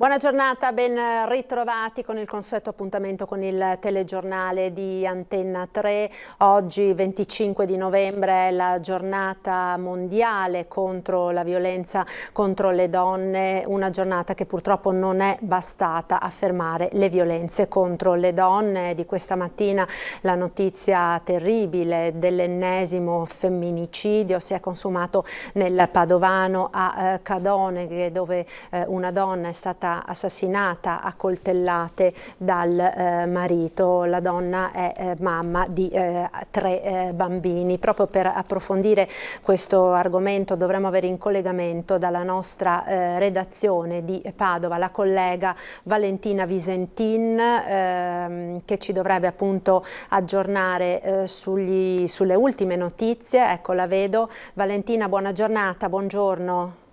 Buona giornata, ben ritrovati con il consueto appuntamento con il telegiornale di Antenna 3. Oggi 25 di novembre è la giornata mondiale contro la violenza contro le donne, una giornata che purtroppo non è bastata a fermare le violenze contro le donne. Di questa mattina la notizia terribile dell'ennesimo femminicidio si è consumato nel Padovano a Cadoneghe, dove una donna è stata assassinata a coltellate dal marito. La donna è mamma di 3 bambini. Proprio per approfondire questo argomento dovremo avere in collegamento dalla nostra redazione di Padova la collega Valentina Visentin, che ci dovrebbe appunto aggiornare sulle ultime notizie. Ecco, la vedo. Valentina, buona giornata, buongiorno.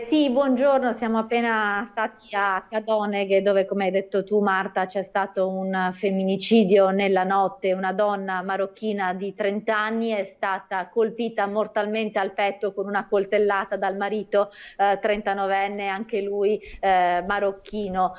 Sì, buongiorno, siamo appena stati a Cadoneghe dove, come hai detto tu Marta, c'è stato un femminicidio nella notte. Una donna marocchina di 30 anni è stata colpita mortalmente al petto con una coltellata dal marito 39enne, anche lui marocchino.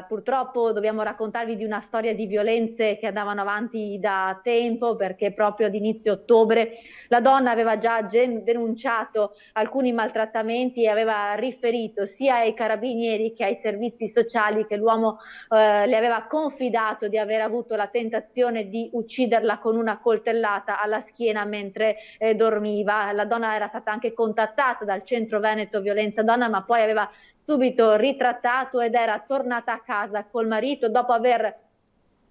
Purtroppo dobbiamo raccontarvi di una storia di violenze che andavano avanti da tempo, perché proprio ad inizio ottobre la donna aveva già denunciato alcuni maltrattamenti e aveva riferito sia ai carabinieri che ai servizi sociali che l'uomo le aveva confidato di aver avuto la tentazione di ucciderla con una coltellata alla schiena mentre dormiva. La donna era stata anche contattata dal Centro Veneto Violenza Donna, ma poi aveva subito ritrattato ed era tornata a casa col marito dopo aver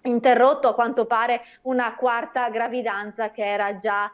interrotto a quanto pare una quarta gravidanza che era già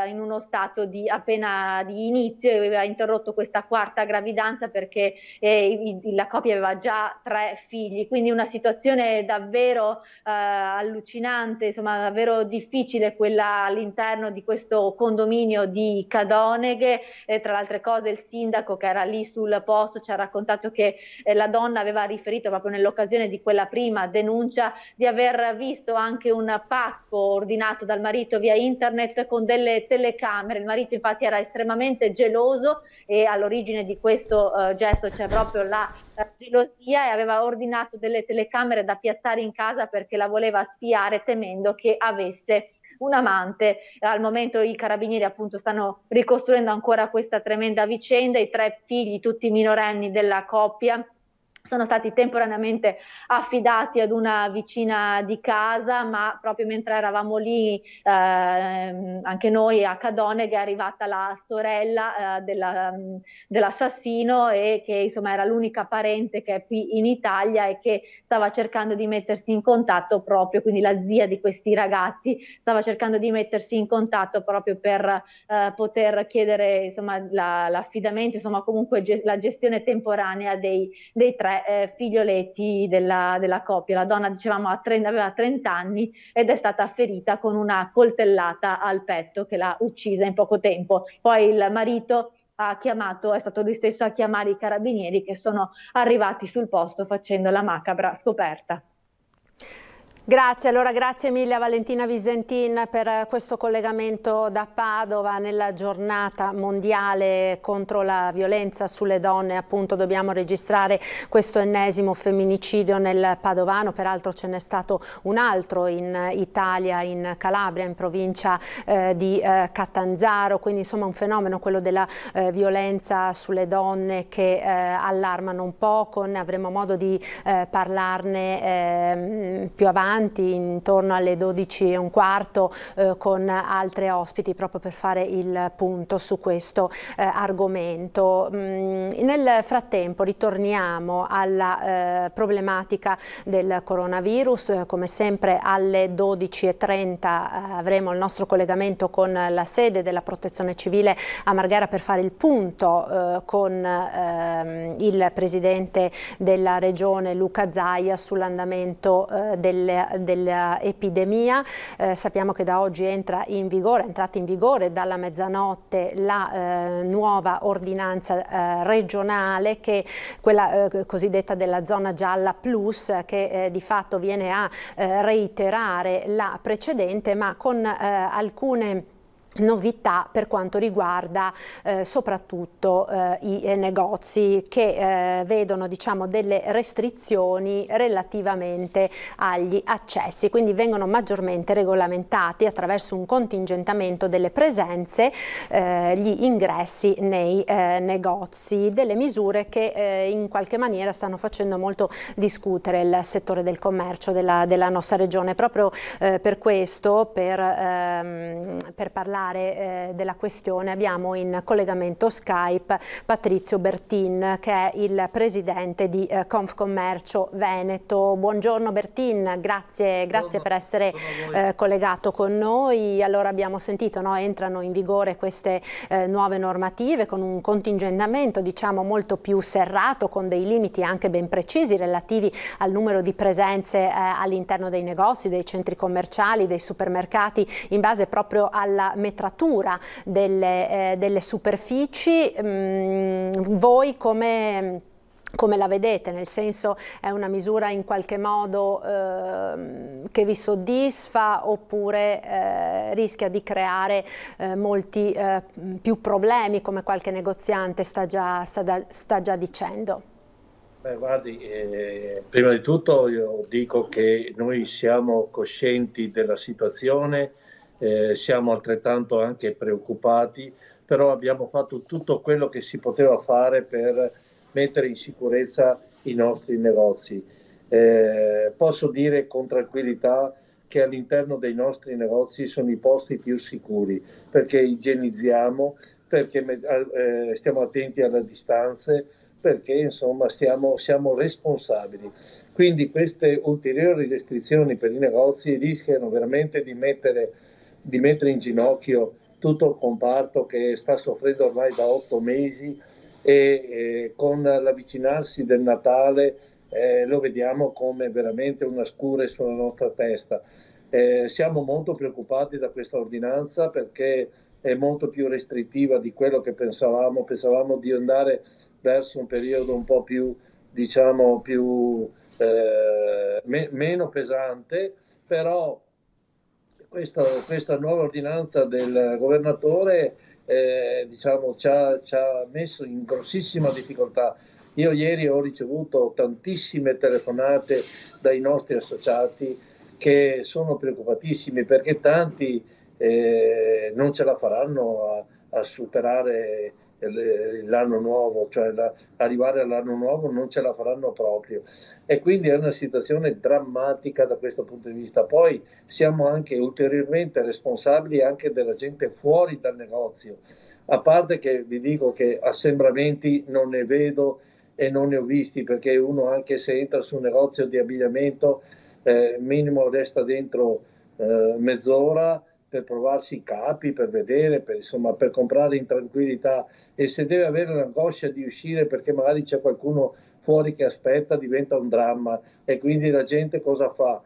in uno stato di appena di inizio, e aveva interrotto questa quarta gravidanza perché la coppia aveva già 3 figli, quindi una situazione davvero allucinante, insomma davvero difficile quella all'interno di questo condominio di Cadoneghe. Tra le altre cose il sindaco che era lì sul posto ci ha raccontato che la donna aveva riferito proprio nell'occasione di quella prima denuncia di aver visto anche un pacco ordinato dal marito via internet con delle telecamere. Il marito infatti era estremamente geloso e all'origine di questo gesto c'è proprio la gelosia, e aveva ordinato delle telecamere da piazzare in casa perché la voleva spiare temendo che avesse un amante. Al momento i carabinieri appunto stanno ricostruendo ancora questa tremenda vicenda. I 3 figli, tutti minorenni della coppia, sono stati temporaneamente affidati ad una vicina di casa, ma proprio mentre eravamo lì anche noi a Cadoneghe è arrivata la sorella dell'assassino, e che insomma era l'unica parente che è qui in Italia e che stava cercando di mettersi in contatto proprio, quindi la zia di questi ragazzi stava cercando di mettersi in contatto proprio per poter chiedere insomma l'affidamento, insomma comunque la gestione temporanea dei 3 figlioletti della coppia. La donna, dicevamo, aveva 30 anni ed è stata ferita con una coltellata al petto che l'ha uccisa in poco tempo. Poi il marito è stato lui stesso a chiamare i carabinieri, che sono arrivati sul posto facendo la macabra scoperta. Grazie, allora grazie mille a Valentina Visentin per questo collegamento da Padova. Nella giornata mondiale contro la violenza sulle donne appunto dobbiamo registrare questo ennesimo femminicidio nel Padovano. Peraltro ce n'è stato un altro in Italia, in Calabria, in provincia di Catanzaro, quindi insomma un fenomeno, quello della violenza sulle donne, che allarmano un poco. Ne avremo modo di parlarne più avanti, intorno alle 12:15, con altre ospiti, proprio per fare il punto su questo argomento. Nel frattempo ritorniamo alla problematica del coronavirus. Come sempre alle 12:30 avremo il nostro collegamento con la sede della Protezione Civile a Marghera per fare il punto con il presidente della regione Luca Zaia sull'andamento dell'epidemia. Sappiamo che da oggi è entrata in vigore dalla mezzanotte la nuova ordinanza regionale, che quella cosiddetta della zona gialla plus, che di fatto viene a reiterare la precedente, ma con alcune novità per quanto riguarda soprattutto i negozi che vedono, diciamo, delle restrizioni relativamente agli accessi, quindi vengono maggiormente regolamentati attraverso un contingentamento delle presenze, gli ingressi nei negozi, delle misure che in qualche maniera stanno facendo molto discutere il settore del commercio della nostra regione. Proprio per questo, per parlare della questione, abbiamo in collegamento Skype Patrizio Bertin, che è il presidente di Confcommercio Veneto. Buongiorno Bertin, grazie per essere collegato con noi. Allora, abbiamo sentito, no? Entrano in vigore queste nuove normative con un contingentamento, diciamo, molto più serrato, con dei limiti anche ben precisi relativi al numero di presenze all'interno dei negozi, dei centri commerciali, dei supermercati, in base proprio alla metratura delle superfici. Voi come la vedete? Nel senso, è una misura in qualche modo che vi soddisfa, oppure rischia di creare molti più problemi, come qualche negoziante sta già dicendo? Beh, guardi, prima di tutto io dico che noi siamo coscienti della situazione, siamo altrettanto anche preoccupati, però abbiamo fatto tutto quello che si poteva fare per mettere in sicurezza i nostri negozi. Posso dire con tranquillità che all'interno dei nostri negozi sono i posti più sicuri, perché igienizziamo, perché stiamo attenti alle distanze, perché insomma siamo responsabili. Quindi queste ulteriori restrizioni per i negozi rischiano veramente di mettere in ginocchio tutto il comparto che sta soffrendo ormai da 8 mesi, e con l'avvicinarsi del Natale lo vediamo come veramente una scure sulla nostra testa. Siamo molto preoccupati da questa ordinanza, perché è molto più restrittiva di quello che pensavamo di andare verso un periodo un po' più, diciamo, meno pesante, però questa nuova ordinanza del governatore diciamo, ci ha messo in grossissima difficoltà. Io ieri ho ricevuto tantissime telefonate dai nostri associati che sono preoccupatissimi, perché tanti non ce la faranno a superare l'anno nuovo, cioè arrivare all'anno nuovo non ce la faranno proprio, e quindi è una situazione drammatica da questo punto di vista. Poi siamo anche ulteriormente responsabili anche della gente fuori dal negozio, a parte che vi dico che assembramenti non ne vedo e non ne ho visti, perché uno, anche se entra su un negozio di abbigliamento, minimo resta dentro mezz'ora per provarsi i capi, per vedere, per comprare in tranquillità, e se deve avere l'angoscia di uscire perché magari c'è qualcuno fuori che aspetta, diventa un dramma, e quindi la gente cosa fa?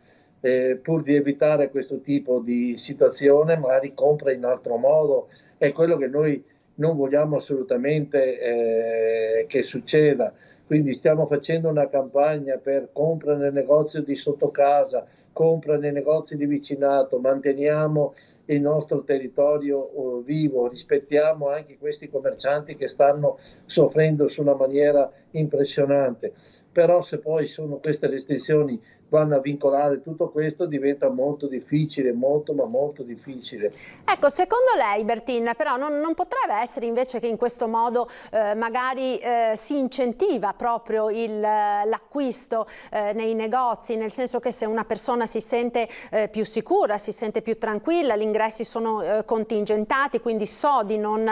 Pur di evitare questo tipo di situazione magari compra in altro modo. È quello che noi non vogliamo assolutamente che succeda. Quindi stiamo facendo una campagna per compra nel negozio di sotto casa, compra nei negozi di vicinato, manteniamo il nostro territorio vivo, rispettiamo anche questi commercianti che stanno soffrendo su una maniera impressionante. Però se poi sono queste restrizioni vanno a vincolare tutto questo, diventa molto difficile, molto difficile. Ecco, secondo lei, Bertin, però non potrebbe essere invece che in questo modo magari si incentiva proprio l'acquisto nei negozi, nel senso che se una persona si sente più sicura, si sente più tranquilla, gli ingressi sono contingentati, quindi so di non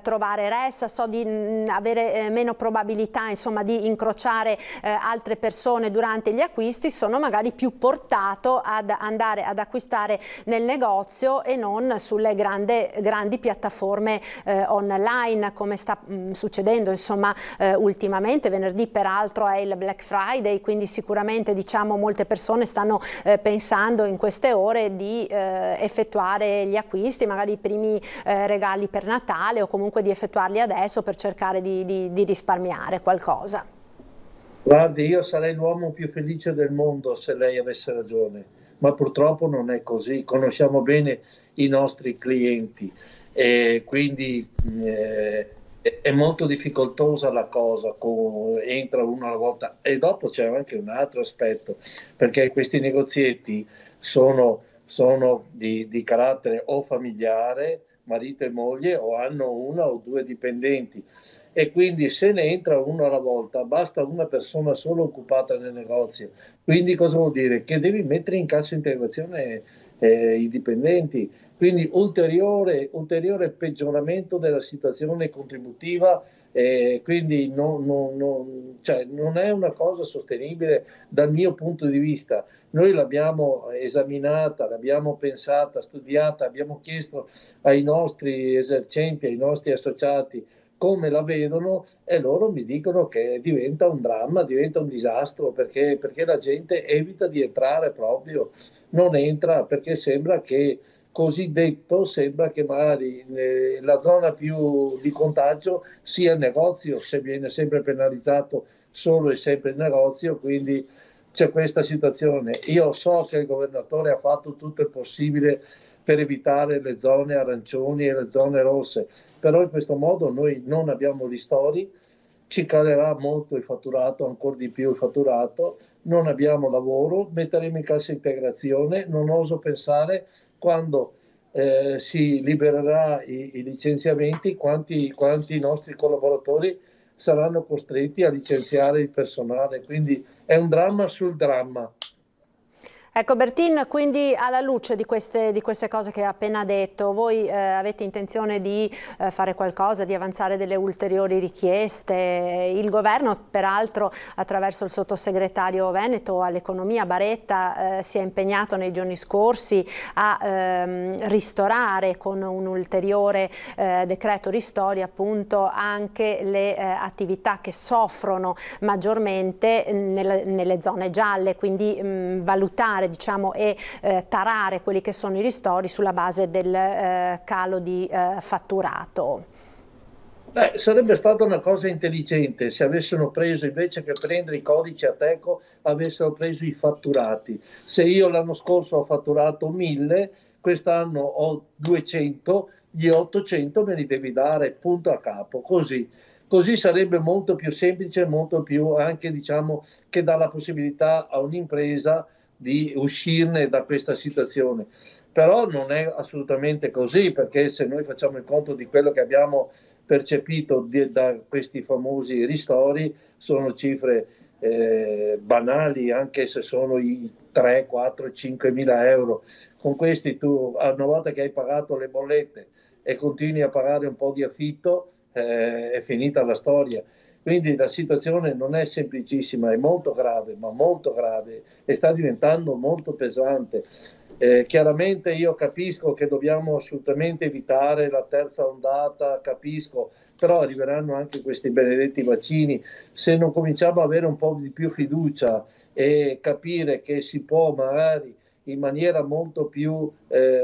trovare ressa, so di avere meno probabilità, insomma, di incrociare altre persone durante gli acquisti, sono magari più portato ad andare ad acquistare nel negozio e non sulle grandi piattaforme online, come sta succedendo, insomma, ultimamente. Venerdì peraltro è il Black Friday, quindi sicuramente, diciamo, molte persone stanno pensando in queste ore di effettuare gli acquisti, magari i primi regali per Natale, o comunque di effettuarli adesso per cercare di risparmiare qualcosa. Guardi, io sarei l'uomo più felice del mondo se lei avesse ragione, ma purtroppo non è così. Conosciamo bene i nostri clienti e quindi è molto difficoltosa la cosa, entra uno alla volta. E dopo c'è anche un altro aspetto, perché questi negozietti sono di carattere o familiare, marito e moglie, o hanno una o due dipendenti, e quindi se ne entra uno alla volta basta una persona solo occupata nel negozio. Quindi cosa vuol dire? Che devi mettere in cassa integrazione i dipendenti, quindi ulteriore peggioramento della situazione contributiva. Quindi cioè, non è una cosa sostenibile dal mio punto di vista. Noi l'abbiamo esaminata, l'abbiamo pensata, studiata, abbiamo chiesto ai nostri esercenti, ai nostri associati come la vedono, e loro mi dicono che diventa un dramma, diventa un disastro, perché la gente evita di entrare proprio, non entra perché sembra che magari la zona più di contagio sia il negozio, se viene sempre penalizzato solo e sempre il negozio, quindi c'è questa situazione. Io so che il governatore ha fatto tutto il possibile per evitare le zone arancioni e le zone rosse, però in questo modo noi non abbiamo ristori, ci calerà molto il fatturato, ancora di più il fatturato, non abbiamo lavoro, metteremo in cassa integrazione, non oso pensare quando si libererà i licenziamenti, quanti nostri collaboratori saranno costretti a licenziare il personale, quindi è un dramma sul dramma. Ecco Bertin, quindi alla luce di queste cose che ha appena detto, voi avete intenzione di fare qualcosa, di avanzare delle ulteriori richieste? Il governo, peraltro, attraverso il sottosegretario veneto all'economia Baretta, si è impegnato nei giorni scorsi a ristorare con un ulteriore decreto ristori appunto anche le attività che soffrono maggiormente nelle zone gialle, quindi valutare diciamo, e tarare quelli che sono i ristori sulla base del calo di fatturato. Beh, sarebbe stata una cosa intelligente se avessero preso, invece che prendere i codici Ateco, avessero preso i fatturati. Se io l'anno scorso ho fatturato 1000, quest'anno ho 200, gli 800 me li devi dare punto a capo, così sarebbe molto più semplice, molto più anche, diciamo, che dà la possibilità a un'impresa di uscirne da questa situazione. Però non è assolutamente così, perché se noi facciamo il conto di quello che abbiamo percepito da questi famosi ristori, sono cifre banali, anche se sono i 3, 4, 5 mila euro. Con questi tu, una volta che hai pagato le bollette e continui a pagare un po' di affitto, è finita la storia. Quindi la situazione non è semplicissima, è molto grave, ma molto grave, e sta diventando molto pesante. Chiaramente io capisco che dobbiamo assolutamente evitare la terza ondata, capisco, però arriveranno anche questi benedetti vaccini. Se non cominciamo ad avere un po' di più fiducia e capire che si può magari in maniera molto più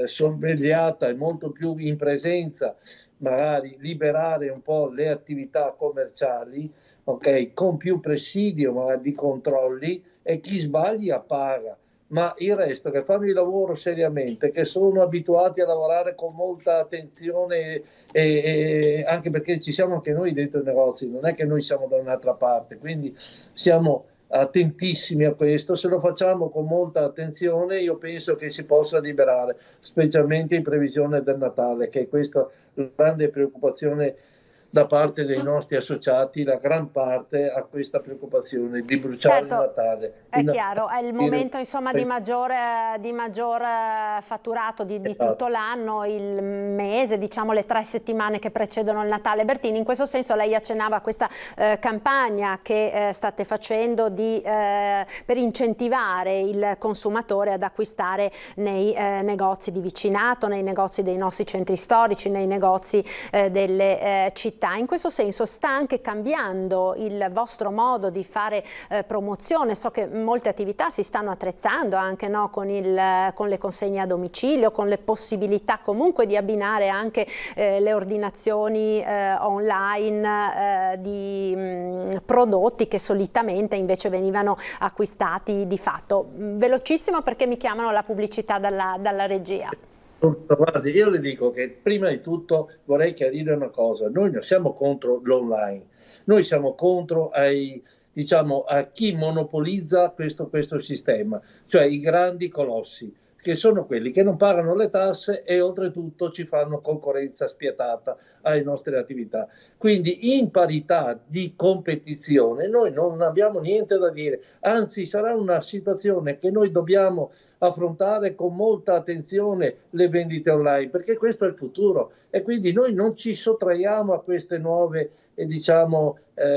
sorvegliata e molto più in presenza, magari liberare un po' le attività commerciali, ok, con più presidio magari di controlli, e chi sbaglia paga. Ma il resto, che fanno il lavoro seriamente, che sono abituati a lavorare con molta attenzione, e anche perché ci siamo anche noi dentro i negozi, non è che noi siamo da un'altra parte, quindi siamo attentissimi a questo. Se lo facciamo con molta attenzione, io penso che si possa liberare, specialmente in previsione del Natale, che è questa la grande preoccupazione da parte dei nostri associati. La gran parte ha questa preoccupazione di bruciare il Natale. È chiaro, è il momento insomma di maggior fatturato di tutto l'anno, il mese, diciamo le 3 settimane che precedono il Natale. Bertini, in questo senso lei accennava a questa campagna che state facendo per incentivare il consumatore ad acquistare nei negozi di vicinato, nei negozi dei nostri centri storici, nei negozi delle città attività. In questo senso sta anche cambiando il vostro modo di fare promozione? So che molte attività si stanno attrezzando anche, no, con le consegne a domicilio, con le possibilità comunque di abbinare anche le ordinazioni online di prodotti che solitamente invece venivano acquistati di fatto. Velocissimo perché mi chiamano la pubblicità dalla regia. Guardi, io le dico che prima di tutto vorrei chiarire una cosa: noi non siamo contro l'online, noi siamo contro a chi monopolizza questo sistema, cioè i grandi colossi, che sono quelli che non pagano le tasse e oltretutto ci fanno concorrenza spietata alle nostre attività. Quindi in parità di competizione noi non abbiamo niente da dire, anzi sarà una situazione che noi dobbiamo affrontare con molta attenzione, le vendite online, perché questo è il futuro e quindi noi non ci sottraiamo a queste nuove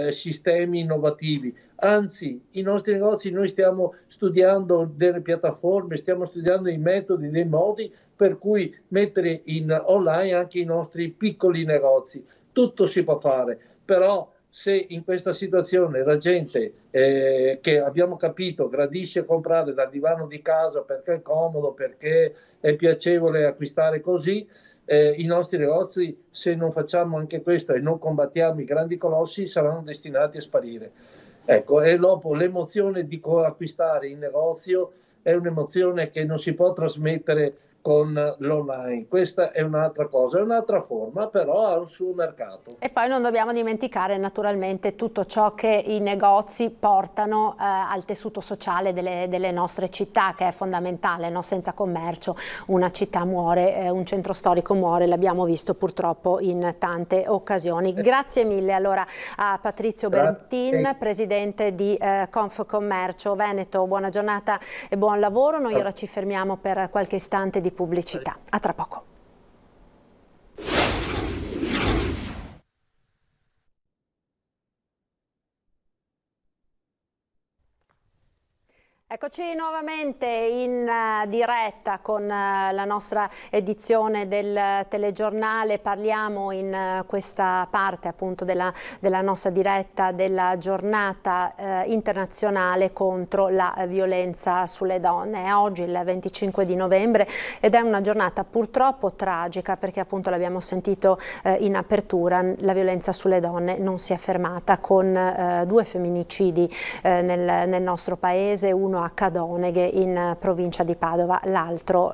sistemi innovativi. Anzi, i nostri negozi, noi stiamo studiando delle piattaforme, stiamo studiando i metodi, dei modi per cui mettere in online anche i nostri piccoli negozi. Tutto si può fare, però se in questa situazione la gente che abbiamo capito gradisce comprare dal divano di casa perché è comodo, perché è piacevole acquistare così, i nostri negozi, se non facciamo anche questo e non combattiamo i grandi colossi, saranno destinati a sparire. Ecco, e dopo l'emozione di acquistare in negozio è un'emozione che non si può trasmettere con l'online. Questa è un'altra cosa, è un'altra forma, però ha un suo mercato. E poi non dobbiamo dimenticare naturalmente tutto ciò che i negozi portano al tessuto sociale delle nostre città, che è fondamentale, no? Senza commercio una città muore, un centro storico muore, l'abbiamo visto purtroppo in tante occasioni. Grazie mille allora a Patrizio Bertin, presidente di Confcommercio Veneto. Buona giornata e buon lavoro. Noi ora ci fermiamo per qualche istante di pubblicità. A tra poco. Eccoci nuovamente in diretta con la nostra edizione del telegiornale. Parliamo in questa parte appunto della nostra diretta della giornata internazionale contro la violenza sulle donne. È oggi il 25 di novembre ed è una giornata purtroppo tragica perché appunto l'abbiamo sentito in apertura, la violenza sulle donne non si è fermata con 2 femminicidi nel nostro paese, uno a Cadoneghe in provincia di Padova, l'altro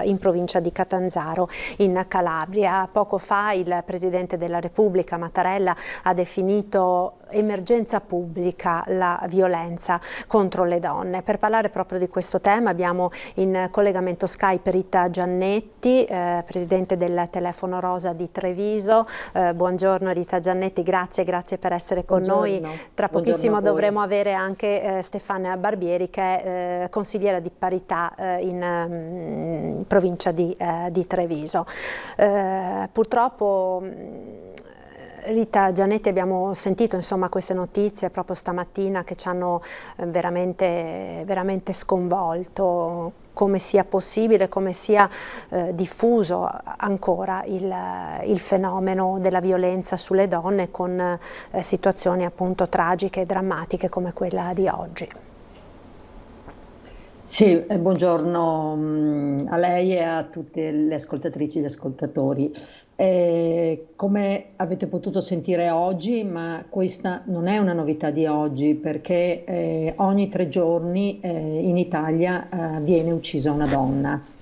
in provincia di Catanzaro in Calabria. Poco fa il Presidente della Repubblica Mattarella ha definito emergenza pubblica la violenza contro le donne. Per parlare proprio di questo tema abbiamo in collegamento Skype Rita Giannetti, Presidente del Telefono Rosa di Treviso. Buongiorno Rita Giannetti, grazie per essere con noi. Tra pochissimo dovremo avere anche Stefania Barbieri, che è consigliera di parità in provincia di Treviso. Purtroppo Rita Giannetti, abbiamo sentito insomma queste notizie proprio stamattina che ci hanno veramente sconvolto. Come sia possibile, come sia diffuso ancora il fenomeno della violenza sulle donne con situazioni appunto tragiche e drammatiche come quella di oggi. Sì, buongiorno a lei e a tutte le ascoltatrici e gli ascoltatori. Come avete potuto sentire oggi, ma questa non è una novità di oggi, perché ogni 3 giorni in Italia viene uccisa una donna.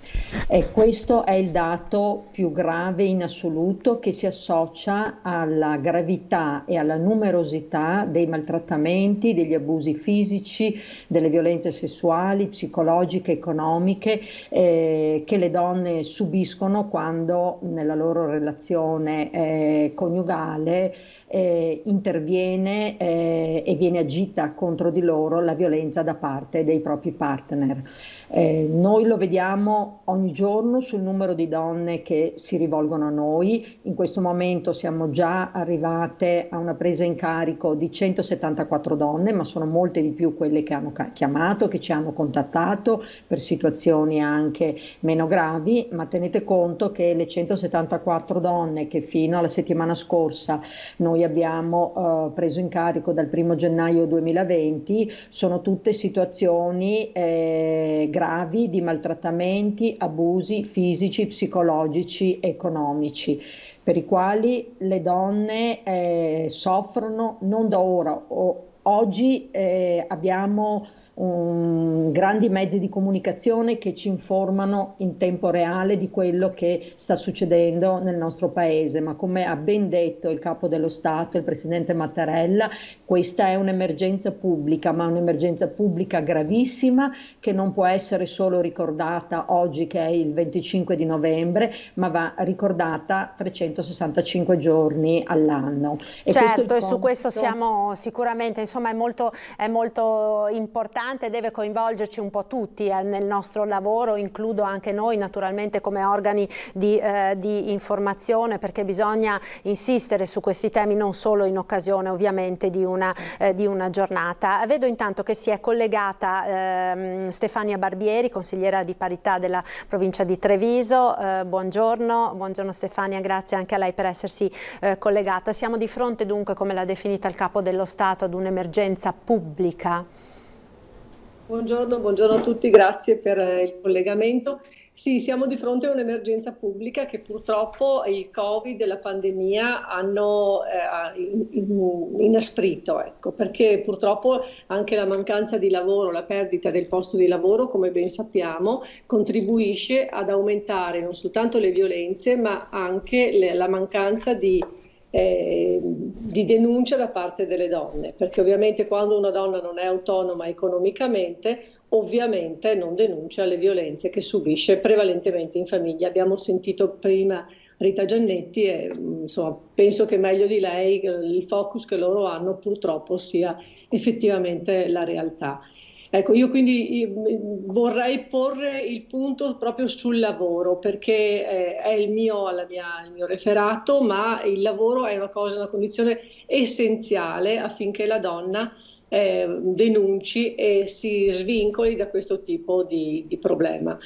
E questo è il dato più grave in assoluto, che si associa alla gravità e alla numerosità dei maltrattamenti, degli abusi fisici, delle violenze sessuali, psicologiche, economiche che le donne subiscono quando nella loro relazione coniugale interviene e viene agita contro di loro la violenza da parte dei propri partner. Noi lo vediamo ogni ogni giorno sul numero di donne che si rivolgono a noi. In questo momento siamo già arrivate a una presa in carico di 174 donne, ma sono molte di più quelle che hanno chiamato, che ci hanno contattato per situazioni anche meno gravi, ma tenete conto che le 174 donne che fino alla settimana scorsa noi abbiamo preso in carico dal 1° gennaio 2020 sono tutte situazioni gravi di maltrattamenti, abusi fisici, psicologici, economici, per i quali le donne soffrono non da ora. Oggi abbiamo grandi mezzi di comunicazione che ci informano in tempo reale di quello che sta succedendo nel nostro paese, ma come ha ben detto il Capo dello Stato, il Presidente Mattarella, questa è un'emergenza pubblica, ma un'emergenza pubblica gravissima che non può essere solo ricordata oggi che è il 25 di novembre, ma va ricordata 365 giorni all'anno. Certo, e su questo siamo sicuramente, insomma, è molto importante, deve coinvolgerci un po' tutti nel nostro lavoro, includo anche noi naturalmente come organi di informazione, perché bisogna insistere su questi temi non solo in occasione ovviamente di una giornata. Vedo intanto che si è collegata Stefania Barbieri, consigliera di parità della provincia di Treviso. Buongiorno Stefania, grazie anche a lei per essersi collegata. Siamo di fronte dunque, come l'ha definita il Capo dello Stato, ad un'emergenza pubblica. Buongiorno a tutti, grazie per il collegamento. Sì, siamo di fronte a un'emergenza pubblica che purtroppo il Covid e la pandemia hanno inasprito, ecco, perché purtroppo anche la mancanza di lavoro, la perdita del posto di lavoro, come ben sappiamo, contribuisce ad aumentare non soltanto le violenze, ma anche la mancanza di denuncia da parte delle donne, perché ovviamente quando una donna non è autonoma economicamente, ovviamente non denuncia le violenze che subisce prevalentemente in famiglia. Abbiamo sentito prima Rita Giannetti e insomma, penso che meglio di lei il focus che loro hanno purtroppo sia effettivamente la realtà. Ecco, io quindi vorrei porre il punto proprio sul lavoro, perché è il mio referato, ma il lavoro è una condizione essenziale affinché la donna denunci e si svincoli da questo tipo di problema.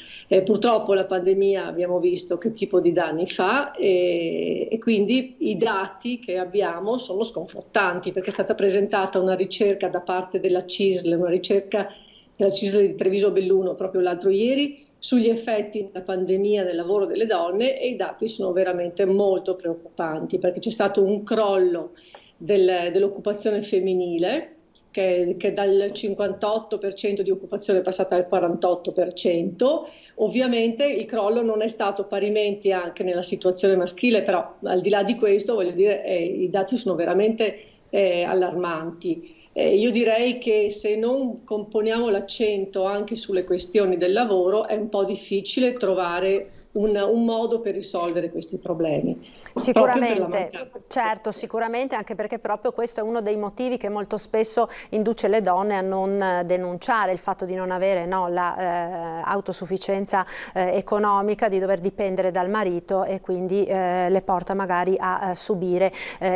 Purtroppo la pandemia abbiamo visto che tipo di danni fa e quindi i dati che abbiamo sono sconfortanti, perché è stata presentata una ricerca da parte della CISL, una ricerca della CISL di Treviso Belluno proprio l'altro ieri sugli effetti della pandemia nel lavoro delle donne, e i dati sono veramente molto preoccupanti, perché c'è stato un crollo dell'occupazione femminile che dal 58% di occupazione è passata al 48%. Ovviamente il crollo non è stato parimenti anche nella situazione maschile, però al di là di questo voglio dire i dati sono veramente allarmanti. Io direi che se non componiamo l'accento anche sulle questioni del lavoro è un po' difficile trovare un modo per risolvere questi problemi. Sicuramente, certo, sicuramente, anche perché proprio questo è uno dei motivi che molto spesso induce le donne a non denunciare, il fatto di non avere l'autosufficienza economica, di dover dipendere dal marito, e quindi le porta magari a subire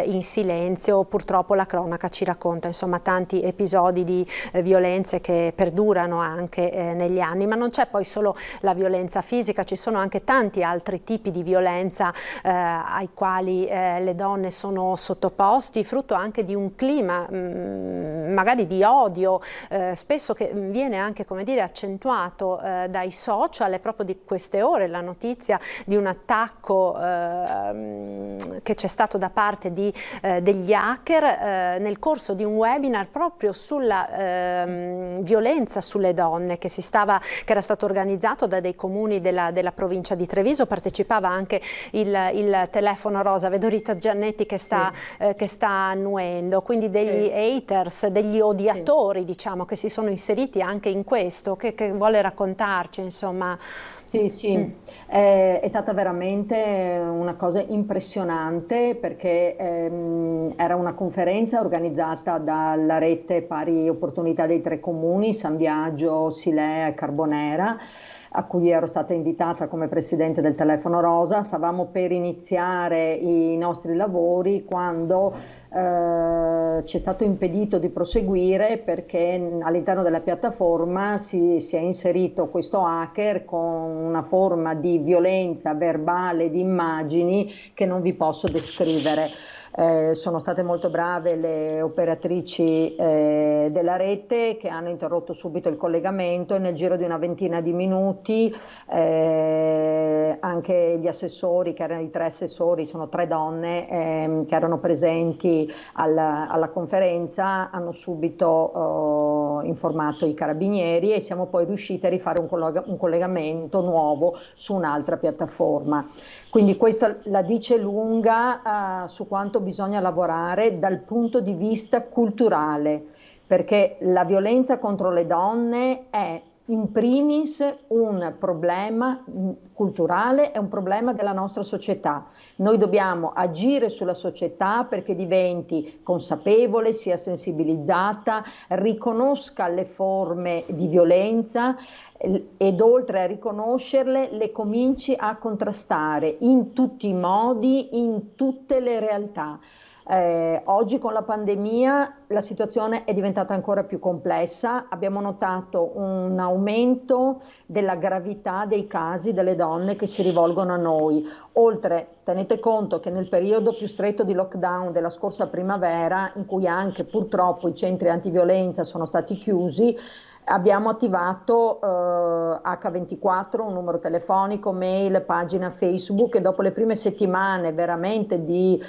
in silenzio. Purtroppo la cronaca ci racconta insomma tanti episodi di violenze che perdurano anche negli anni, ma non c'è poi solo la violenza fisica, ci sono anche tanti altri tipi di violenza ai quali le donne sono sottoposti, frutto anche di un clima magari di odio, spesso che viene anche, come dire, accentuato dai social. È proprio di queste ore la notizia di un attacco che c'è stato da parte degli hacker nel corso di un webinar proprio sulla violenza sulle donne che era stato organizzato da dei comuni della provincia di Treviso. Partecipava anche il telefono rosa, vedo Rita Giannetti che sta annuendo, quindi degli haters, degli odiatori, diciamo, che si sono inseriti anche in questo. Che vuole raccontarci, insomma? Sì, è stata veramente una cosa impressionante, perché era una conferenza organizzata dalla rete Pari Opportunità dei 3 comuni, San Biagio, Silea e Carbonera, a cui ero stata invitata come presidente del Telefono Rosa. Stavamo per iniziare i nostri lavori quando ci è stato impedito di proseguire perché all'interno della piattaforma si è inserito questo hacker con una forma di violenza verbale, di immagini che non vi posso descrivere. Sono state molto brave le operatrici della rete che hanno interrotto subito il collegamento e nel giro di una ventina di minuti anche gli assessori, che erano i 3 assessori, sono 3 donne che erano presenti alla conferenza, hanno subito informato i carabinieri e siamo poi riusciti a rifare un collegamento nuovo su un'altra piattaforma. Quindi questa la dice lunga su quanto bisogna lavorare dal punto di vista culturale, perché la violenza contro le donne è in primis un problema culturale, è un problema della nostra società. Noi dobbiamo agire sulla società perché diventi consapevole, sia sensibilizzata, riconosca le forme di violenza ed oltre a riconoscerle le cominci a contrastare in tutti i modi, in tutte le realtà. Oggi con la pandemia la situazione è diventata ancora più complessa, abbiamo notato un aumento della gravità dei casi delle donne che si rivolgono a noi. Oltre, tenete conto che nel periodo più stretto di lockdown della scorsa primavera, in cui anche purtroppo i centri antiviolenza sono stati chiusi, abbiamo attivato H24, un numero telefonico, mail, pagina Facebook, e dopo le prime settimane veramente di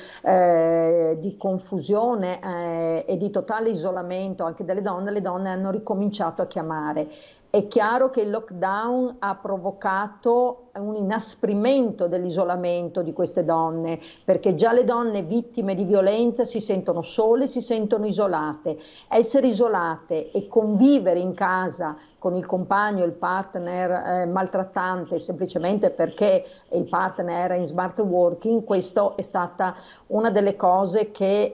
confusione e di totale isolamento anche delle donne, le donne hanno ricominciato a chiamare. È chiaro che il lockdown ha provocato un inasprimento dell'isolamento di queste donne, perché già le donne vittime di violenza si sentono sole, si sentono isolate. Essere isolate e convivere in casa con il compagno, il partner maltrattante semplicemente perché il partner era in smart working, questo è stata una delle cose che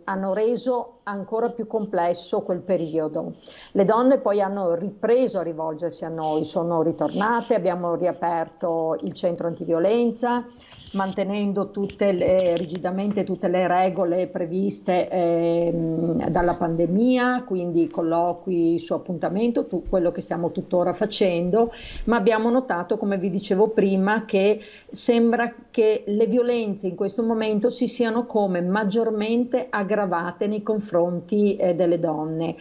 hanno reso ancora più complesso quel periodo. Le donne poi hanno ripreso a rivolgersi a noi, sono ritornate, abbiamo riaperto il centro antiviolenza, mantenendo rigidamente tutte le regole previste dalla pandemia, quindi colloqui su appuntamento, quello che stiamo tuttora facendo, ma abbiamo notato, come vi dicevo prima, che sembra che le violenze in questo momento si siano come maggiormente aggravate nei confronti delle donne.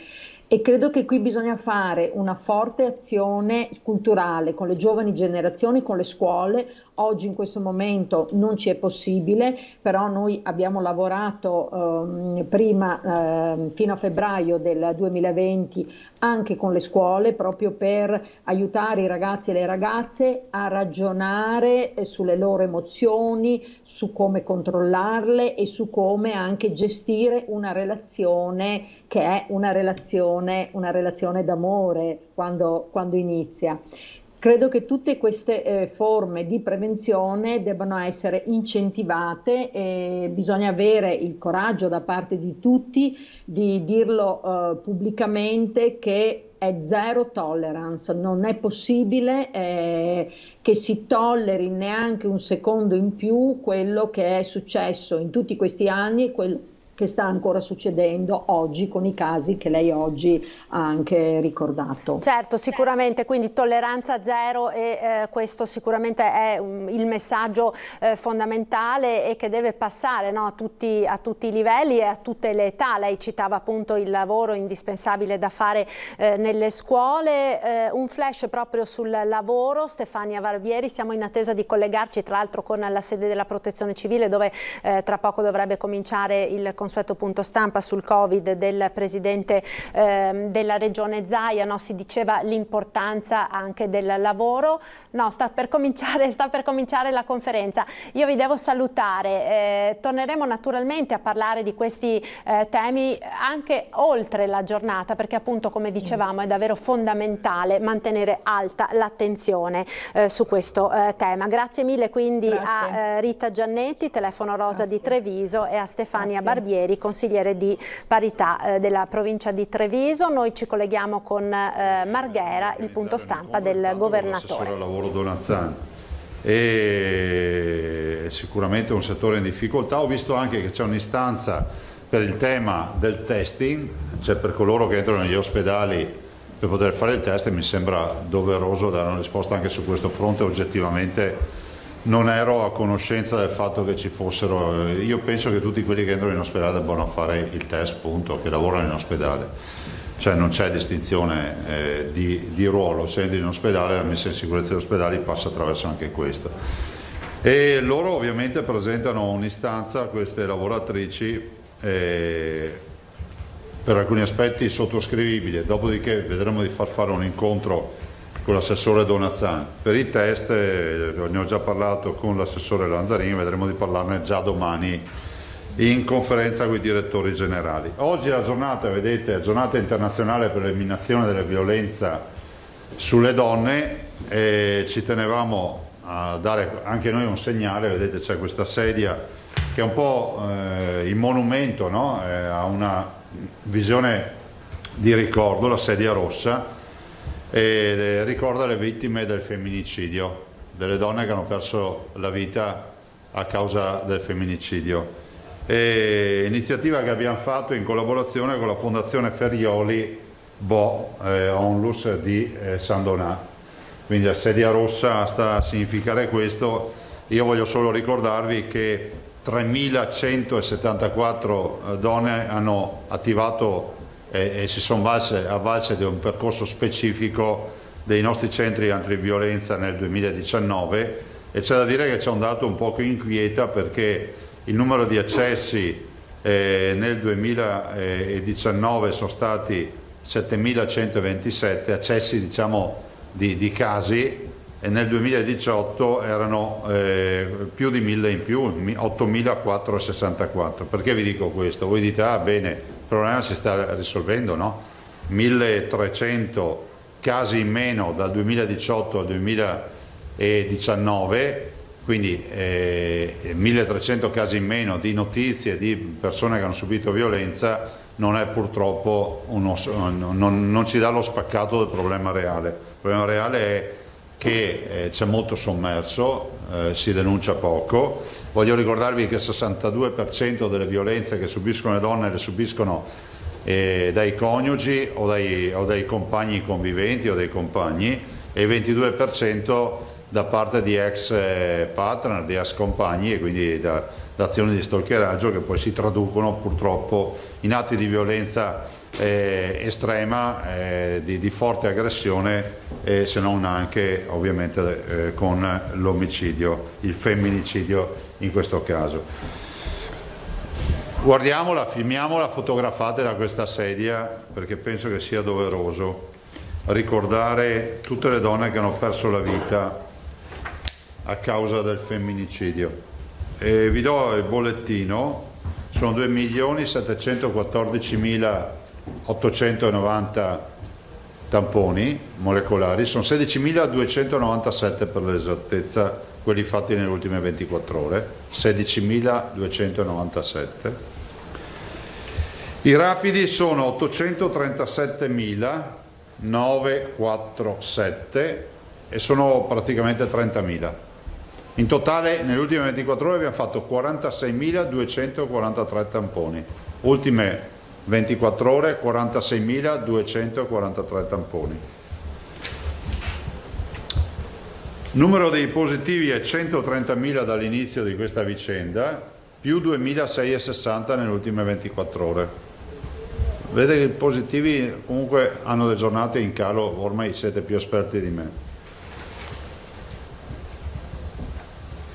E credo che qui bisogna fare una forte azione culturale con le giovani generazioni, con le scuole. Oggi in questo momento non ci è possibile, però noi abbiamo lavorato prima fino a febbraio del 2020 anche con le scuole proprio per aiutare i ragazzi e le ragazze a ragionare sulle loro emozioni, su come controllarle e su come anche gestire una relazione che è una relazione d'amore quando inizia. Credo che tutte queste forme di prevenzione debbano essere incentivate e bisogna avere il coraggio da parte di tutti di dirlo pubblicamente che è zero tolerance, non è possibile che si tolleri neanche un secondo in più quello che è successo in tutti questi anni e quello che sta ancora succedendo oggi con i casi che lei oggi ha anche ricordato. Certo, sicuramente, quindi tolleranza zero e questo sicuramente è il messaggio fondamentale e che deve passare, no, a tutti i livelli e a tutte le età. Lei citava appunto il lavoro indispensabile da fare nelle scuole, un flash proprio sul lavoro. Stefania Barbieri, siamo in attesa di collegarci tra l'altro con la sede della Protezione Civile dove tra poco dovrebbe cominciare il consueto punto stampa sul Covid del presidente della regione Zaia, no? Si diceva l'importanza anche del lavoro. No, sta per cominciare la conferenza. Io vi devo salutare, torneremo naturalmente a parlare di questi temi anche oltre la giornata, perché appunto, come dicevamo, è davvero fondamentale mantenere alta l'attenzione su questo tema. Grazie mille quindi a Rita Giannetti, Telefono Rosa di Treviso, e a Stefania Barbieri, Gualtieri, consigliere di parità della provincia di Treviso. Noi ci colleghiamo con Marghera, il punto stampa del governatore. L'assessore al lavoro Donazzani. È sicuramente un settore in difficoltà. Ho visto anche che c'è un'istanza per il tema del testing, cioè per coloro che entrano negli ospedali per poter fare il test, e mi sembra doveroso dare una risposta anche su questo fronte. Oggettivamente non ero a conoscenza del fatto che ci fossero, io penso che tutti quelli che entrano in ospedale debbano fare il test, punto, che lavorano in ospedale, cioè non c'è distinzione di ruolo. Se entri in ospedale, la messa in sicurezza degli ospedali passa attraverso anche questo, e loro ovviamente presentano un'istanza a queste lavoratrici per alcuni aspetti sottoscrivibile. Dopodiché vedremo di far fare un incontro con l'assessore Donazzani per i test, ne ho già parlato con l'assessore Lanzarini, vedremo di parlarne già domani in conferenza con i direttori generali. Oggi è la giornata, vedete, è giornata internazionale per l'eliminazione della violenza sulle donne, e ci tenevamo a dare anche noi un segnale. Vedete, c'è questa sedia che è un po' il monumento, no? A una visione di ricordo, la sedia rossa, e ricorda le vittime del femminicidio, delle donne che hanno perso la vita a causa del femminicidio. Iniziativa che abbiamo fatto in collaborazione con la Fondazione Ferrioli Onlus di San Donà. Quindi la sedia rossa sta a significare questo. Io voglio solo ricordarvi che 3.174 donne hanno attivato e si sono avvalse di un percorso specifico dei nostri centri antiviolenza nel 2019, e c'è da dire che c'è un dato un po' che inquieta, perché il numero di accessi nel 2019 sono stati 7.127 accessi, diciamo, di casi, e nel 2018 erano più di 1.000 in più, 8.464. Perché vi dico questo? Voi dite, ah bene, il problema si sta risolvendo, no? 1.300 casi in meno dal 2018 al 2019, quindi 1.300 casi in meno di notizie di persone che hanno subito violenza, non è purtroppo non ci dà lo spaccato del problema reale. Il problema reale è che c'è molto sommerso, si denuncia poco. Voglio ricordarvi che il 62% delle violenze che subiscono le donne le subiscono dai coniugi o dai compagni conviventi o dai compagni, e il 22% da parte di ex partner, di ex compagni, e quindi da azioni di stalkeraggio che poi si traducono purtroppo in atti di violenza estrema, di forte aggressione, se non anche ovviamente con l'omicidio, il femminicidio in questo caso. Guardiamola, filmiamola, fotografatela questa sedia, perché penso che sia doveroso ricordare tutte le donne che hanno perso la vita a causa del femminicidio. Vi do il bollettino. Sono 2.714.890 tamponi molecolari, sono 16.297 per l'esattezza, quelli fatti nelle ultime 24 ore, 16.297. I rapidi sono 837.947 e sono praticamente 30.000. In totale nelle ultime 24 ore abbiamo fatto 46.243 tamponi, ultime 24 ore 46.243 tamponi. Numero dei positivi è 130.000 dall'inizio di questa vicenda, più 2.660 nelle ultime 24 ore. Vedete che i positivi comunque hanno delle giornate in calo, ormai siete più esperti di me.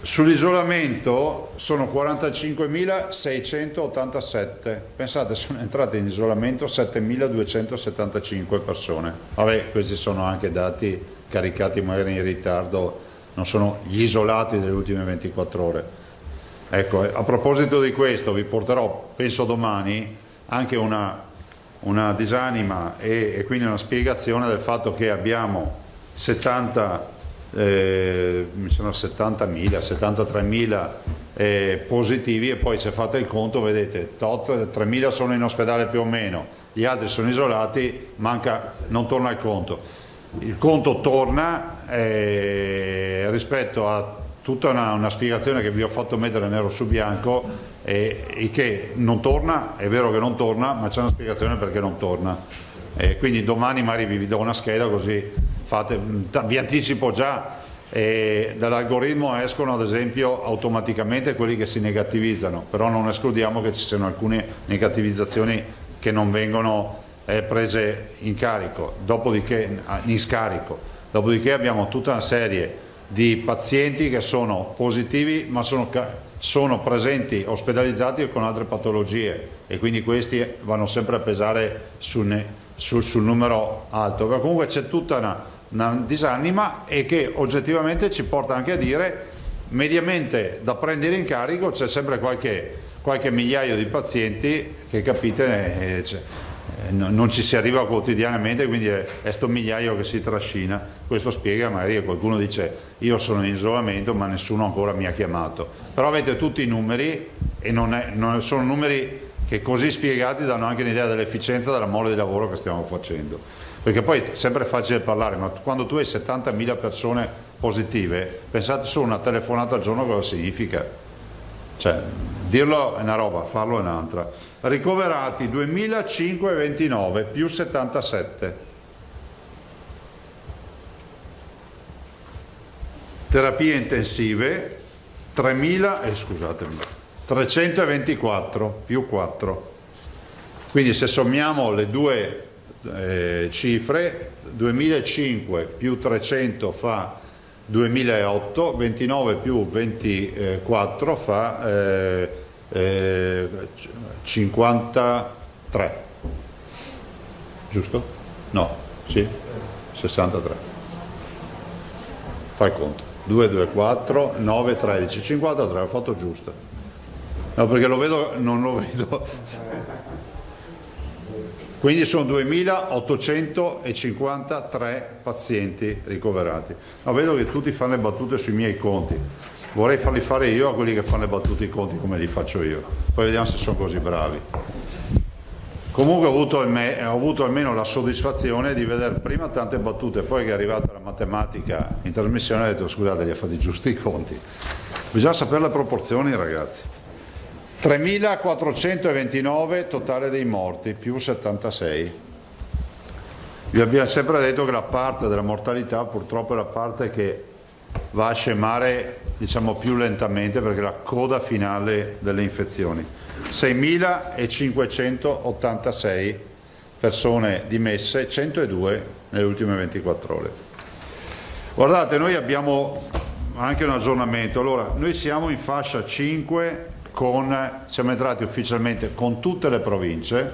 Sull'isolamento sono 45.687, pensate, sono entrate in isolamento 7.275 persone. Vabbè, questi sono anche dati caricati magari in ritardo, non sono gli isolati delle ultime 24 ore. Ecco, a proposito di questo vi porterò, penso domani, anche una disanima e quindi una spiegazione del fatto che abbiamo 70 mi sembra 70.000, 73.000 positivi, e poi se fate il conto vedete 3.000 sono in ospedale più o meno, gli altri sono isolati, non torna il conto. Il conto torna rispetto a tutta una spiegazione che vi ho fatto mettere nero su bianco, e che non torna, è vero che non torna, ma c'è una spiegazione perché non torna. Quindi domani magari vi do una scheda, così fate, vi anticipo già, dall'algoritmo escono ad esempio automaticamente quelli che si negativizzano, però non escludiamo che ci siano alcune negativizzazioni che non vengono prese in scarico. Dopodiché abbiamo tutta una serie di pazienti che sono positivi ma sono presenti ospedalizzati con altre patologie, e quindi questi vanno sempre a pesare sul numero alto. Ma comunque c'è tutta una disanima, e che oggettivamente ci porta anche a dire, mediamente da prendere in carico c'è sempre qualche migliaio di pazienti che, capite, non ci si arriva quotidianamente, quindi è sto migliaio che si trascina. Questo spiega magari che qualcuno dice io sono in isolamento ma nessuno ancora mi ha chiamato, però avete tutti i numeri, e non sono numeri che così spiegati danno anche un'idea dell'efficienza della mole di lavoro che stiamo facendo, perché poi è sempre facile parlare, ma quando tu hai 70.000 persone positive, pensate solo una telefonata al giorno cosa significa, cioè dirlo è una roba, farlo è un'altra. Ricoverati 2.529 più 77, terapie intensive 324 più 4, quindi se sommiamo le due cifre, 2.500 più 300 fa 2008, 29 più 24 fa 53, giusto? No, sì, 63. Fai il conto, 2, 2, 4, 9, 13, 53, ho fatto giusto. No, perché lo vedo, non lo vedo. Quindi sono 2.853 pazienti ricoverati. No, vedo che tutti fanno le battute sui miei conti. Vorrei farli fare io a quelli che fanno le battute i conti come li faccio io. Poi vediamo se sono così bravi. Comunque ho avuto almeno la soddisfazione di vedere prima tante battute, poi che è arrivata la matematica in trasmissione ho detto scusate, li ha fatti giusti i conti. Bisogna sapere le proporzioni, ragazzi. 3.429 totale dei morti, più 76. Vi abbiamo sempre detto che la parte della mortalità purtroppo è la parte che va a scemare, diciamo, più lentamente, perché è la coda finale delle infezioni. 6.586 persone dimesse, 102 nelle ultime 24 ore. Guardate, noi abbiamo anche un aggiornamento. Allora, noi siamo in fascia 5 siamo entrati ufficialmente con tutte le province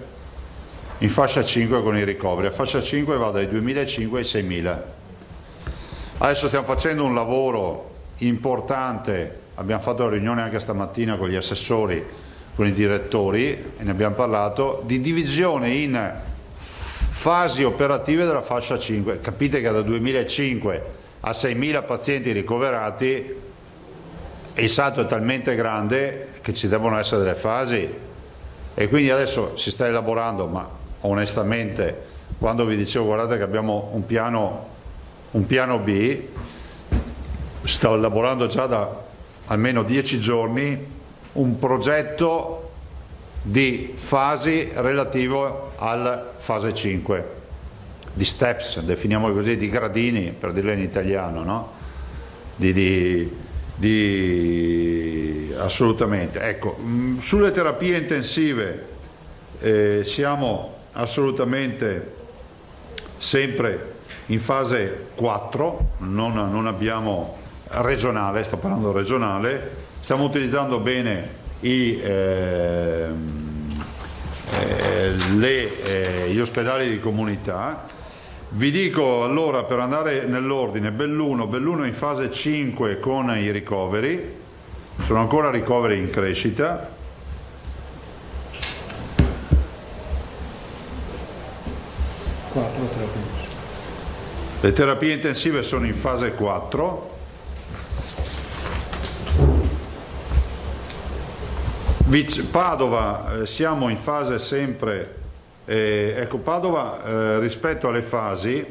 in fascia 5 con i ricoveri. A fascia 5 va dai 2.500 ai 6.000. Adesso stiamo facendo un lavoro importante, abbiamo fatto una riunione anche stamattina con gli assessori, con i direttori, e ne abbiamo parlato, di divisione in fasi operative della fascia 5. Capite che da 2.500 a 6.000 pazienti ricoverati il salto è talmente grande che ci devono essere delle fasi, e quindi adesso si sta elaborando, ma onestamente quando vi dicevo guardate che abbiamo un piano B, sto elaborando già da almeno 10 giorni un progetto di fasi relativo alla fase 5, di steps, definiamolo così, di gradini, per dirlo in italiano, no? Assolutamente. Ecco, sulle terapie intensive siamo assolutamente sempre in fase 4, non abbiamo regionale, sto parlando regionale, stiamo utilizzando bene gli ospedali di comunità. Vi dico allora, per andare nell'ordine, Belluno in fase 5 con i ricoveri, sono ancora ricoveri in crescita. Le terapie intensive sono in fase 4. Padova siamo in fase sempre, ecco Padova rispetto alle fasi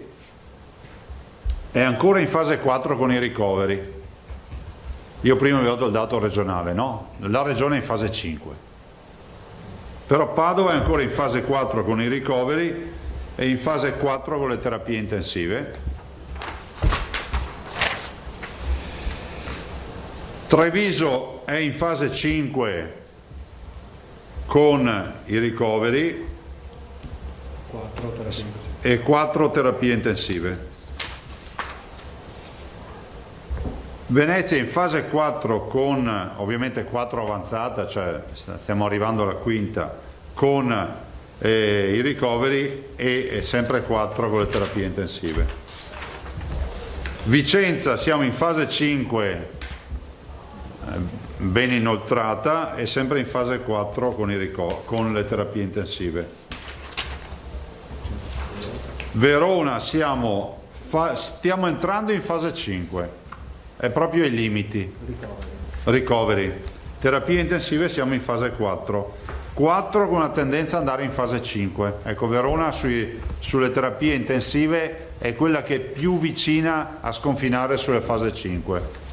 è ancora in fase 4 con i ricoveri. Io prima vi ho dato il dato regionale, no? La regione è in fase 5. Però Padova è ancora in fase 4 con i ricoveri e in fase 4 con le terapie intensive. Treviso è in fase 5 con i ricoveri e 4 terapie intensive. Venezia in fase 4 con, ovviamente 4 avanzata, cioè stiamo arrivando alla quinta, con i ricoveri e sempre 4 con le terapie intensive. Vicenza siamo in fase 5 ben inoltrata e sempre in fase 4 con le terapie intensive. Verona stiamo entrando in fase 5, è proprio ai limiti. Ricoveri. Terapie intensive siamo in fase 4 con una tendenza ad andare in fase 5. Ecco, Verona sulle terapie intensive è quella che è più vicina a sconfinare sulle fase 5.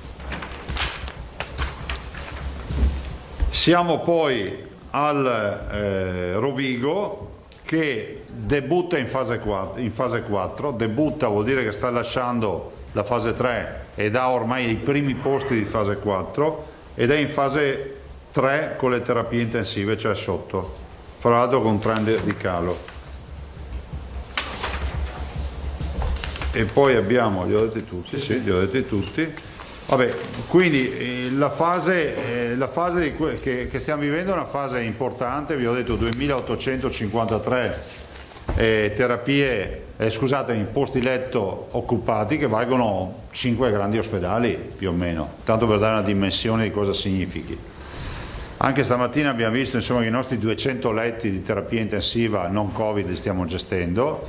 Siamo poi al Rovigo che debutta in fase 4, debutta vuol dire che sta lasciando la fase 3 ed ha ormai i primi posti di fase 4 ed è in fase 3 con le terapie intensive, cioè sotto, fra l'altro con trend di calo. E poi abbiamo, li ho detti tutti, sì, li ho detti tutti. Vabbè, quindi la fase che stiamo vivendo è una fase importante, vi ho detto 2853 posti letto occupati che valgono 5 grandi ospedali più o meno, tanto per dare una dimensione di cosa significhi. Anche stamattina abbiamo visto insomma, che i nostri 200 letti di terapia intensiva non Covid li stiamo gestendo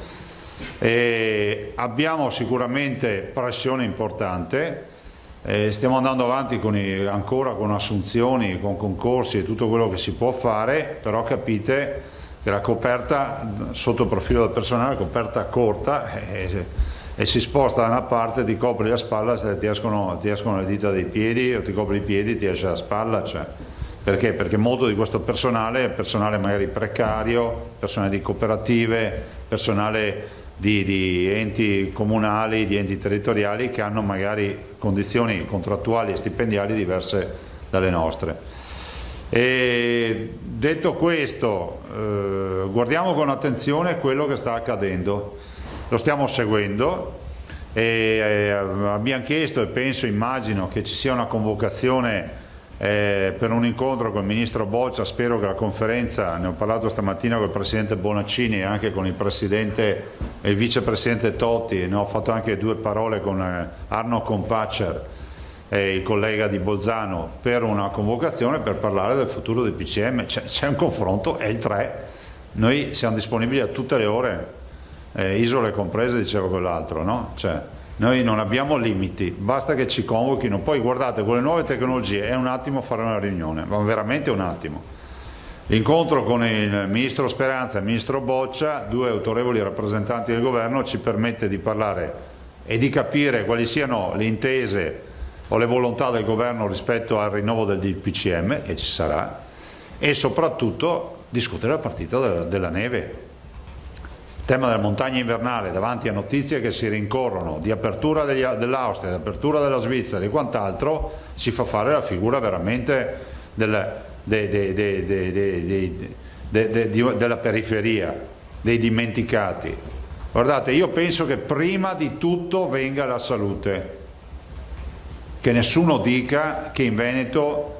e abbiamo sicuramente pressione importante. Stiamo andando avanti ancora con assunzioni, con concorsi e tutto quello che si può fare, però capite che la coperta sotto il profilo del personale è una coperta corta e si sposta da una parte, ti copri la spalla, se ti escono le dita dei piedi o ti copri i piedi ti esce la spalla. Cioè. Perché? Perché molto di questo personale è personale magari precario, personale di cooperative, personale di enti comunali, di enti territoriali che hanno magari condizioni contrattuali e stipendiali diverse dalle nostre. E detto questo, guardiamo con attenzione quello che sta accadendo, lo stiamo seguendo e abbiamo chiesto e immagino che ci sia una convocazione per un incontro con il Ministro Boccia. Spero che la conferenza, ne ho parlato stamattina con il Presidente Bonaccini e anche con il Presidente e il Vicepresidente Totti, e ne ho fatto anche 2 parole con Arno Compaccer, il collega di Bolzano, per una convocazione per parlare del futuro del PCM. C'è un confronto, è il 3, noi siamo disponibili a tutte le ore, isole comprese, diceva quell'altro, no? Cioè, noi non abbiamo limiti, basta che ci convochino. Poi guardate, con le nuove tecnologie è un attimo fare una riunione, ma veramente un attimo. L'incontro con il Ministro Speranza e il Ministro Boccia, 2 autorevoli rappresentanti del Governo, ci permette di parlare e di capire quali siano le intese o le volontà del Governo rispetto al rinnovo del DPCM, che ci sarà, e soprattutto discutere la partita della neve. Il tema della montagna invernale, davanti a notizie che si rincorrono di apertura dell'Austria, di apertura della Svizzera e quant'altro, si fa fare la figura veramente della periferia, dei dimenticati. Guardate, io penso che prima di tutto venga la salute, che nessuno dica che in Veneto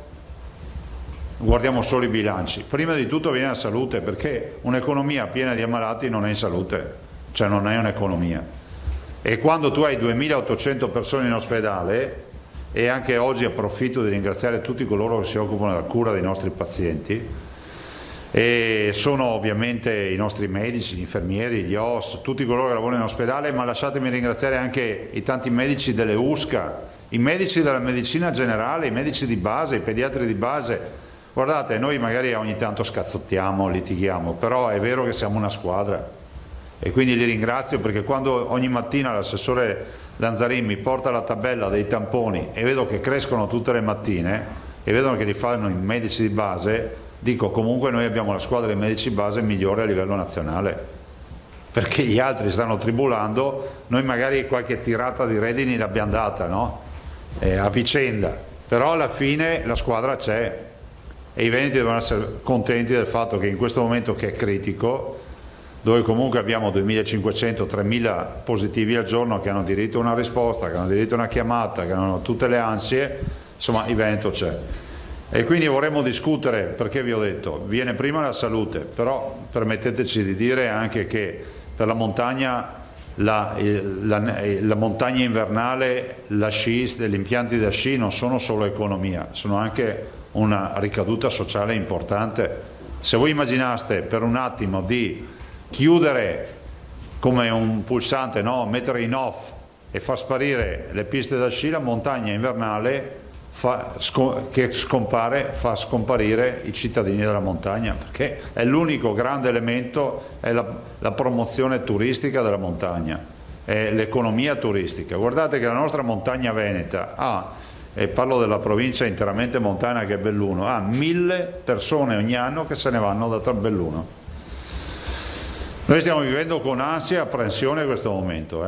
guardiamo solo i bilanci. Prima di tutto viene la salute, perché un'economia piena di ammalati non è in salute, cioè non è un'economia. E quando tu hai 2800 persone in ospedale, e anche oggi approfitto di ringraziare tutti coloro che si occupano della cura dei nostri pazienti, e sono ovviamente i nostri medici, gli infermieri, gli OS, tutti coloro che lavorano in ospedale, ma lasciatemi ringraziare anche i tanti medici delle USCA, i medici della medicina generale, i medici di base, i pediatri di base. Guardate, noi magari ogni tanto scazzottiamo, litighiamo, però è vero che siamo una squadra e quindi li ringrazio, perché quando ogni mattina l'assessore Lanzarin mi porta la tabella dei tamponi e vedo che crescono tutte le mattine e vedono che li fanno i medici di base, dico comunque noi abbiamo la squadra dei medici base migliore a livello nazionale, perché gli altri stanno tribulando, noi magari qualche tirata di redini l'abbiamo data, no? A vicenda, però alla fine la squadra c'è e i veneti devono essere contenti del fatto che in questo momento che è critico, dove comunque abbiamo 2.500-3.000 positivi al giorno che hanno diritto a una risposta, che hanno diritto a una chiamata, che hanno tutte le ansie, insomma il Veneto c'è. E quindi vorremmo discutere, perché vi ho detto, viene prima la salute, però permetteteci di dire anche che per la montagna, la montagna invernale, la sci, gli impianti da sci non sono solo economia, sono anche una ricaduta sociale importante. Se voi immaginaste per un attimo di chiudere come un pulsante, no? Mettere in off e far sparire le piste da sci, la montagna invernale fa scomparire i cittadini della montagna, perché è l'unico grande elemento, è la promozione turistica della montagna, è l'economia turistica. Guardate che la nostra montagna veneta ha, e parlo della provincia interamente montana che è Belluno, ha 1000 persone ogni anno che se ne vanno da Belluno. Noi stiamo vivendo con ansia e apprensione questo momento,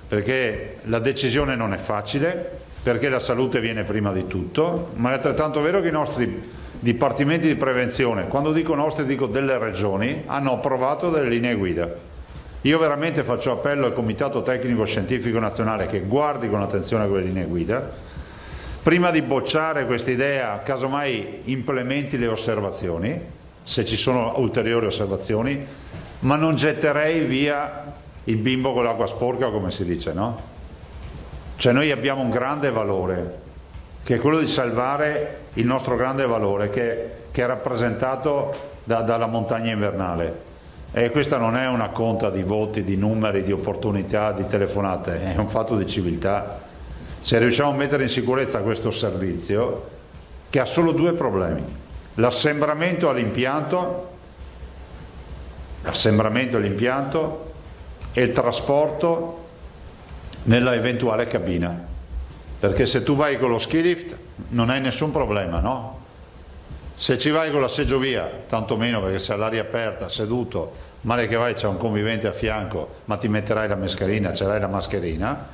perché la decisione non è facile, perché la salute viene prima di tutto, ma è altrettanto vero che i nostri dipartimenti di prevenzione, quando dico nostri dico delle regioni, hanno approvato delle linee guida. Io veramente faccio appello al Comitato Tecnico Scientifico Nazionale che guardi con attenzione quelle linee guida, prima di bocciare questa idea, casomai implementi le osservazioni, se ci sono ulteriori osservazioni, ma non getterei via il bimbo con l'acqua sporca, come si dice, no? Cioè noi abbiamo un grande valore, che è quello di salvare il nostro grande valore, che è rappresentato dalla montagna invernale. E questa non è una conta di voti, di numeri, di opportunità, di telefonate, è un fatto di civiltà. Se riusciamo a mettere in sicurezza questo servizio, che ha solo due problemi: l'assembramento all'impianto e il trasporto nella eventuale cabina, perché se tu vai con lo ski lift non hai nessun problema, no? Se ci vai con la seggiovia, tanto meno, perché sei all'aria aperta, seduto, male che vai c'è un convivente a fianco, ma ti metterai la mascherina, ce l'hai la mascherina.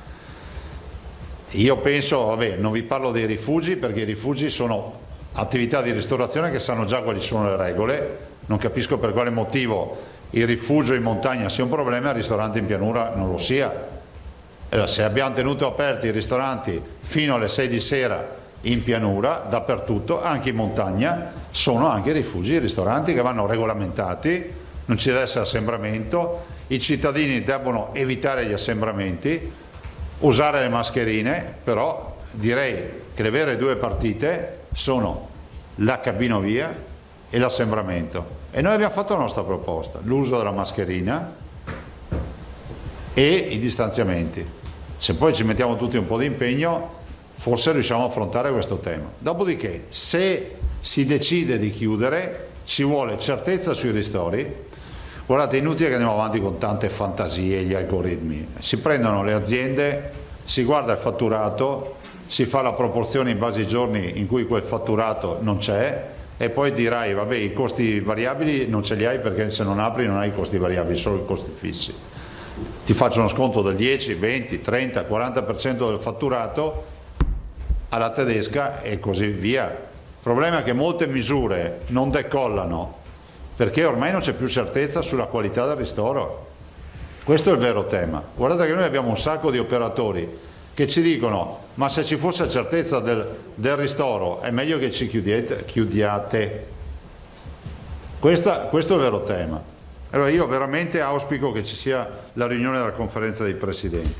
Io penso, vabbè, non vi parlo dei rifugi, perché i rifugi sono attività di ristorazione che sanno già quali sono le regole, non capisco per quale motivo il rifugio in montagna sia un problema e il ristorante in pianura non lo sia. Allora, se abbiamo tenuto aperti i ristoranti fino alle 6 di sera in pianura, dappertutto, anche in montagna, sono anche rifugi e ristoranti che vanno regolamentati, non ci deve essere assembramento, i cittadini debbono evitare gli assembramenti, usare le mascherine, però direi che le vere due partite sono la cabinovia e l'assembramento. E noi abbiamo fatto la nostra proposta, l'uso della mascherina e i distanziamenti. Se poi ci mettiamo tutti un po' di impegno, forse riusciamo a affrontare questo tema. Dopodiché, se si decide di chiudere, ci vuole certezza sui ristori. Guardate, è inutile che andiamo avanti con tante fantasie, gli algoritmi. Si prendono le aziende, si guarda il fatturato, si fa la proporzione in base ai giorni in cui quel fatturato non c'è, e poi dirai, vabbè, i costi variabili non ce li hai perché se non apri non hai i costi variabili, solo i costi fissi. Ti faccio uno sconto del 10, 20, 30, 40% del fatturato alla tedesca e così via. Il problema è che molte misure non decollano perché ormai non c'è più certezza sulla qualità del ristoro. Questo è il vero tema. Guardate che noi abbiamo un sacco di operatori che ci dicono: ma se ci fosse certezza del ristoro è meglio che ci chiudiate. Questo è il vero tema. Allora io veramente auspico che ci sia la riunione della conferenza dei presidenti.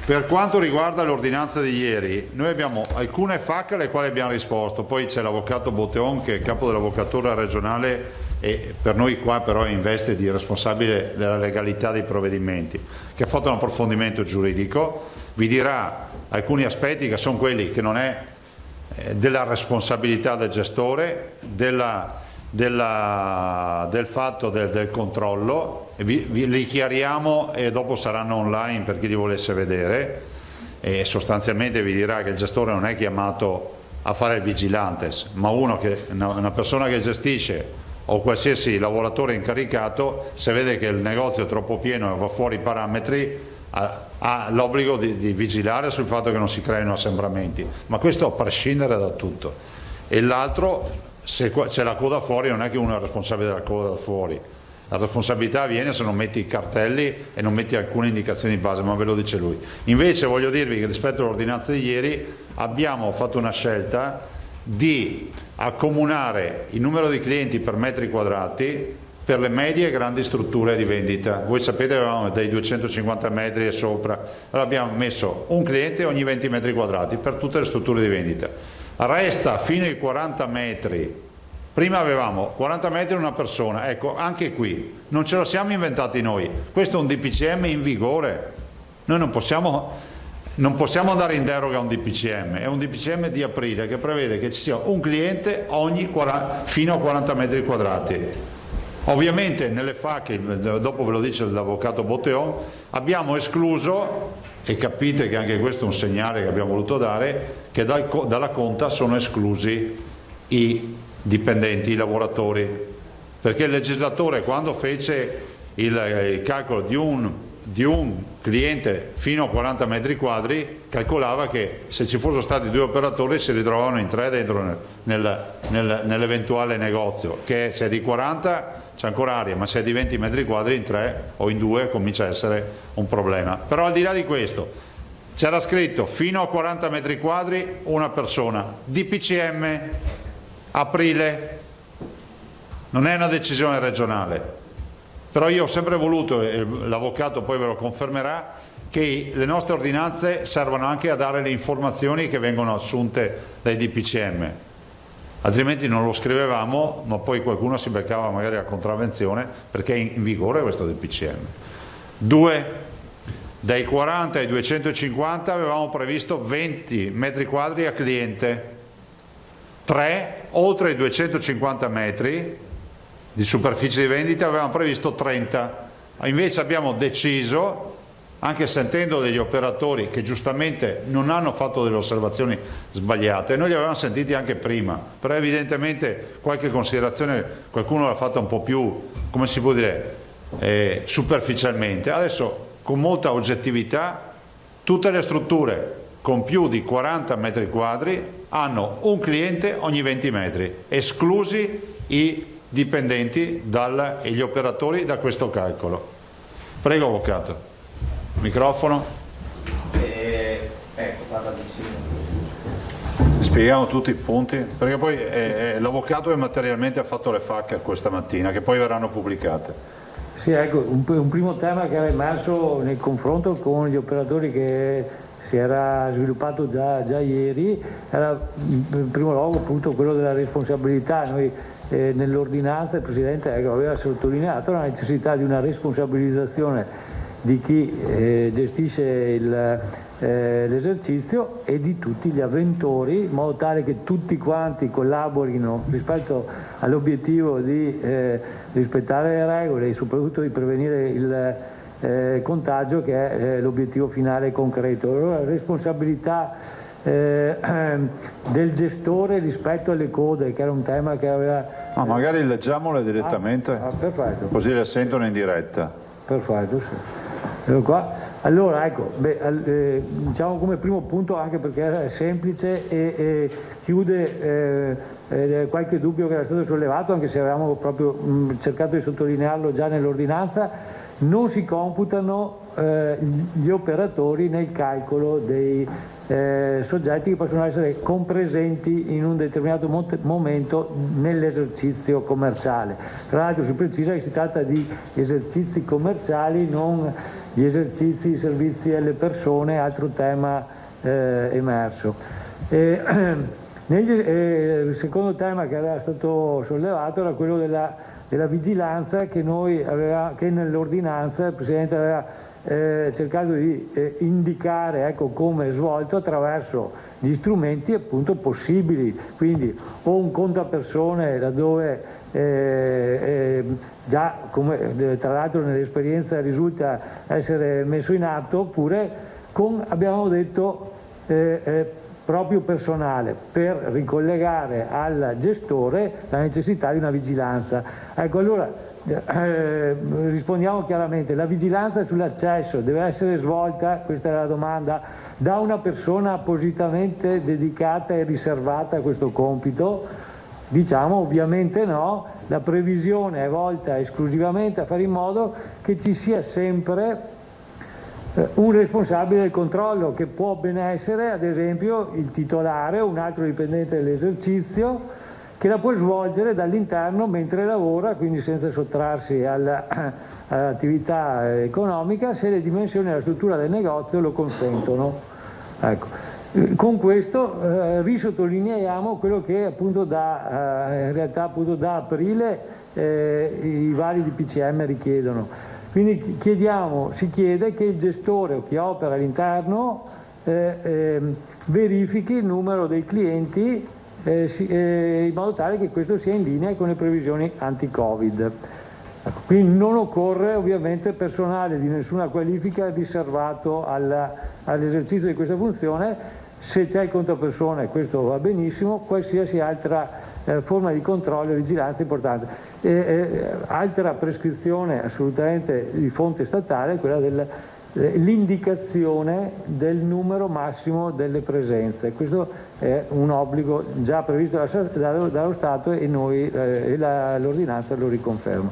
Per quanto riguarda l'ordinanza di ieri, noi abbiamo alcune FAQ alle quali abbiamo risposto, poi c'è l'avvocato Botteon che è capo dell'avvocatura regionale e per noi qua però è in veste di responsabile della legalità dei provvedimenti, che ha fatto un approfondimento giuridico, vi dirà alcuni aspetti che sono quelli che non è della responsabilità del gestore, del fatto del controllo, li chiariamo e dopo saranno online per chi li volesse vedere, e sostanzialmente vi dirà che il gestore non è chiamato a fare il vigilantes, ma una persona che gestisce o qualsiasi lavoratore incaricato, se vede che il negozio è troppo pieno e va fuori i parametri, ha l'obbligo di vigilare sul fatto che non si creino assembramenti, ma questo a prescindere da tutto. E l'altro, se c'è la coda fuori, non è che uno è responsabile della coda fuori, la responsabilità avviene se non metti i cartelli e non metti alcune indicazioni di base, ma ve lo dice lui. Invece voglio dirvi che rispetto all'ordinanza di ieri abbiamo fatto una scelta di accomunare il numero di clienti per metri quadrati per le medie e grandi strutture di vendita. Voi sapete che avevamo dai 250 metri e sopra, allora abbiamo messo un cliente ogni 20 metri quadrati per tutte le strutture di vendita. Resta fino ai 40 metri, prima avevamo 40 metri una persona, ecco anche qui non ce lo siamo inventati noi, questo è un DPCM in vigore, noi non possiamo andare in deroga a un DPCM, è un DPCM di aprile che prevede che ci sia un cliente fino a 40 metri quadrati. Ovviamente nelle FAQ, dopo ve lo dice l'avvocato Botteon, abbiamo escluso, e capite che anche questo è un segnale che abbiamo voluto dare, che dalla conta sono esclusi i dipendenti, i lavoratori, perché il legislatore quando fece il calcolo di un cliente fino a 40 metri quadri calcolava che se ci fossero stati 2 operatori si ritrovavano in 3 dentro nell'eventuale negozio, che se è di 40 c'è ancora aria, ma se è di 20 metri quadri in 3 o in 2 comincia a essere un problema. Però al di là di questo c'era scritto fino a 40 metri quadri una persona, DPCM aprile, non è una decisione regionale, però io ho sempre voluto, e l'avvocato poi ve lo confermerà, che le nostre ordinanze servono anche a dare le informazioni che vengono assunte dai DPCM, altrimenti non lo scrivevamo, ma poi qualcuno si beccava magari a contravvenzione perché è in vigore questo DPCM. 2, dai 40 ai 250 avevamo previsto 20 metri quadri a cliente, 3, oltre i 250 metri di superficie di vendita avevamo previsto 30, invece abbiamo deciso, anche sentendo degli operatori che giustamente non hanno fatto delle osservazioni sbagliate, noi li avevamo sentiti anche prima, però evidentemente qualche considerazione qualcuno l'ha fatta un po' più, come si può dire, superficialmente. Adesso con molta oggettività tutte le strutture con più di 40 metri quadri hanno un cliente ogni 20 metri, esclusi i dipendenti e gli operatori da questo calcolo. Prego avvocato. Microfono. Ecco, parla vicino. Spieghiamo tutti i punti, perché poi l'avvocato materialmente ha fatto le FAQ questa mattina, che poi verranno pubblicate. Sì, ecco, un primo tema che era emerso nel confronto con gli operatori che si era sviluppato già ieri, era in primo luogo appunto quello della responsabilità. Noi nell'ordinanza il Presidente aveva sottolineato la necessità di una responsabilizzazione di chi gestisce l'esercizio e di tutti gli avventori, in modo tale che tutti quanti collaborino rispetto all'obiettivo di rispettare le regole e soprattutto di prevenire il contagio, che è l'obiettivo finale concreto. Allora, la responsabilità del gestore rispetto alle code, che era un tema che aveva... magari leggiamole direttamente, perfetto. Così le sentono in diretta. Perfetto, sì. Allora ecco, diciamo come primo punto, anche perché è semplice e chiude qualche dubbio che era stato sollevato, anche se avevamo proprio cercato di sottolinearlo già nell'ordinanza, non si computano gli operatori nel calcolo dei soggetti che possono essere compresenti in un determinato momento nell'esercizio commerciale. Tra l'altro si precisa che si tratta di esercizi commerciali, non gli esercizi, i servizi alle persone, altro tema emerso. Il secondo tema che era stato sollevato era quello della vigilanza che nell'ordinanza il Presidente aveva cercato di indicare, ecco, come svolto attraverso gli strumenti appunto possibili, quindi o un contapersone laddove già, come tra l'altro nell'esperienza risulta essere messo in atto, oppure abbiamo detto proprio personale, per ricollegare al gestore la necessità di una vigilanza. Ecco, allora rispondiamo chiaramente: la vigilanza sull'accesso deve essere svolta, questa è la domanda, da una persona appositamente dedicata e riservata a questo compito? Diciamo ovviamente no. La previsione è volta esclusivamente a fare in modo che ci sia sempre un responsabile del controllo, che può ben essere ad esempio il titolare o un altro dipendente dell'esercizio, che la può svolgere dall'interno mentre lavora, quindi senza sottrarsi all'attività economica, se le dimensioni della struttura del negozio lo consentono. Ecco. Con questo risottolineiamo quello che appunto in realtà appunto da aprile i vari DPCM richiedono. Quindi si chiede che il gestore o chi opera all'interno verifichi il numero dei clienti in modo tale che questo sia in linea con le previsioni anti-Covid. Quindi non occorre ovviamente personale di nessuna qualifica riservato all'esercizio di questa funzione. Se c'è il contapersone questo va benissimo, qualsiasi altra forma di controllo e vigilanza importante. Altra prescrizione assolutamente di fonte statale è quella dell'indicazione del numero massimo delle presenze. Questo è un obbligo già previsto dallo Stato e l'ordinanza lo riconferma.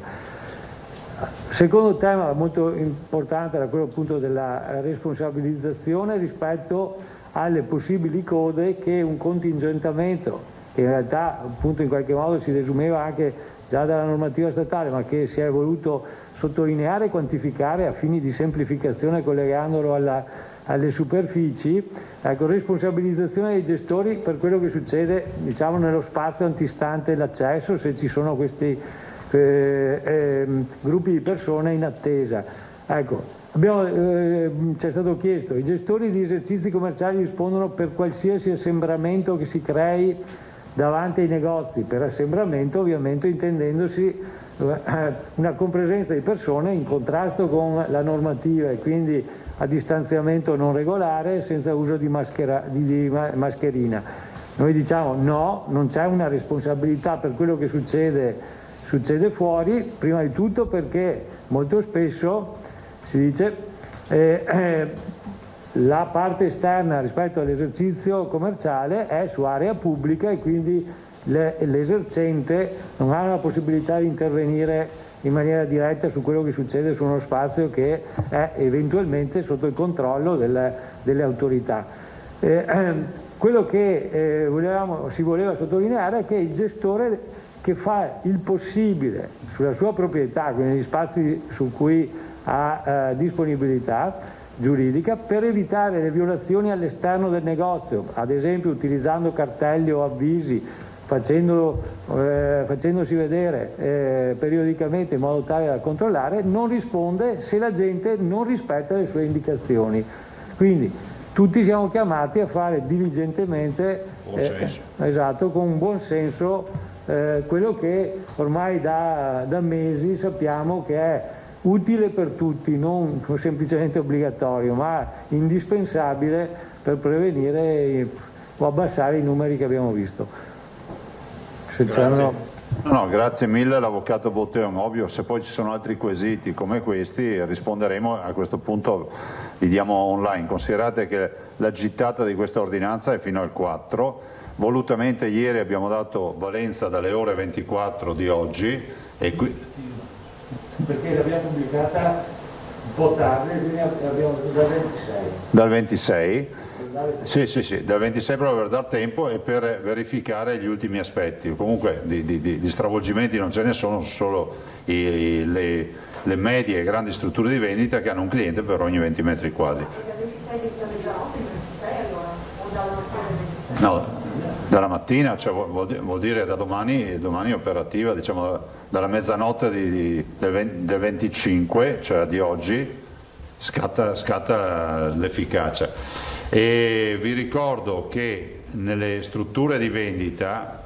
Secondo tema molto importante era quello appunto della responsabilizzazione rispetto alle possibili code che un contingentamento, che in realtà appunto in qualche modo si desumeva anche già dalla normativa statale, ma che si è voluto sottolineare e quantificare a fini di semplificazione collegandolo alle superfici. Ecco, responsabilizzazione dei gestori per quello che succede, diciamo, nello spazio antistante l'accesso, se ci sono questi gruppi di persone in attesa. Ecco, ci è stato chiesto: i gestori di esercizi commerciali rispondono per qualsiasi assembramento che si crei davanti ai negozi, per assembramento ovviamente intendendosi una compresenza di persone in contrasto con la normativa e quindi a distanziamento non regolare, senza uso di mascherina. Noi diciamo no, non c'è una responsabilità per quello che succede fuori, prima di tutto perché molto spesso si dice la parte esterna rispetto all'esercizio commerciale è su area pubblica e quindi l'esercente non ha la possibilità di intervenire in maniera diretta su quello che succede su uno spazio che è eventualmente sotto il controllo delle autorità. Quello che si voleva sottolineare è che il gestore che fa il possibile sulla sua proprietà, quindi negli spazi su cui ha disponibilità giuridica, per evitare le violazioni all'esterno del negozio, ad esempio utilizzando cartelli o avvisi, facendosi vedere periodicamente in modo tale da controllare, non risponde se la gente non rispetta le sue indicazioni. Quindi tutti siamo chiamati a fare diligentemente, esatto, con buon senso, quello che ormai da mesi sappiamo che è utile per tutti, non semplicemente obbligatorio, ma indispensabile per prevenire o abbassare i numeri che abbiamo visto. Grazie mille all'avvocato Botteon. Ovvio, se poi ci sono altri quesiti come questi risponderemo, a questo punto li diamo online. Considerate che la gittata di questa ordinanza è fino al 4, volutamente ieri abbiamo dato valenza dalle ore 24 di oggi e qui... Perché l'abbiamo pubblicata un po' tardi, quindi abbiamo dal 26. Dal 26? Sì, dal 26 proprio per dar tempo e per verificare gli ultimi aspetti. Comunque di stravolgimenti non ce ne sono, solo le le medie e grandi strutture di vendita che hanno un cliente per ogni 20 metri quadri. No, dalla mattina, cioè vuol dire da domani è operativa, diciamo dalla mezzanotte del 25, cioè di oggi, scatta l'efficacia. E vi ricordo che nelle strutture di vendita,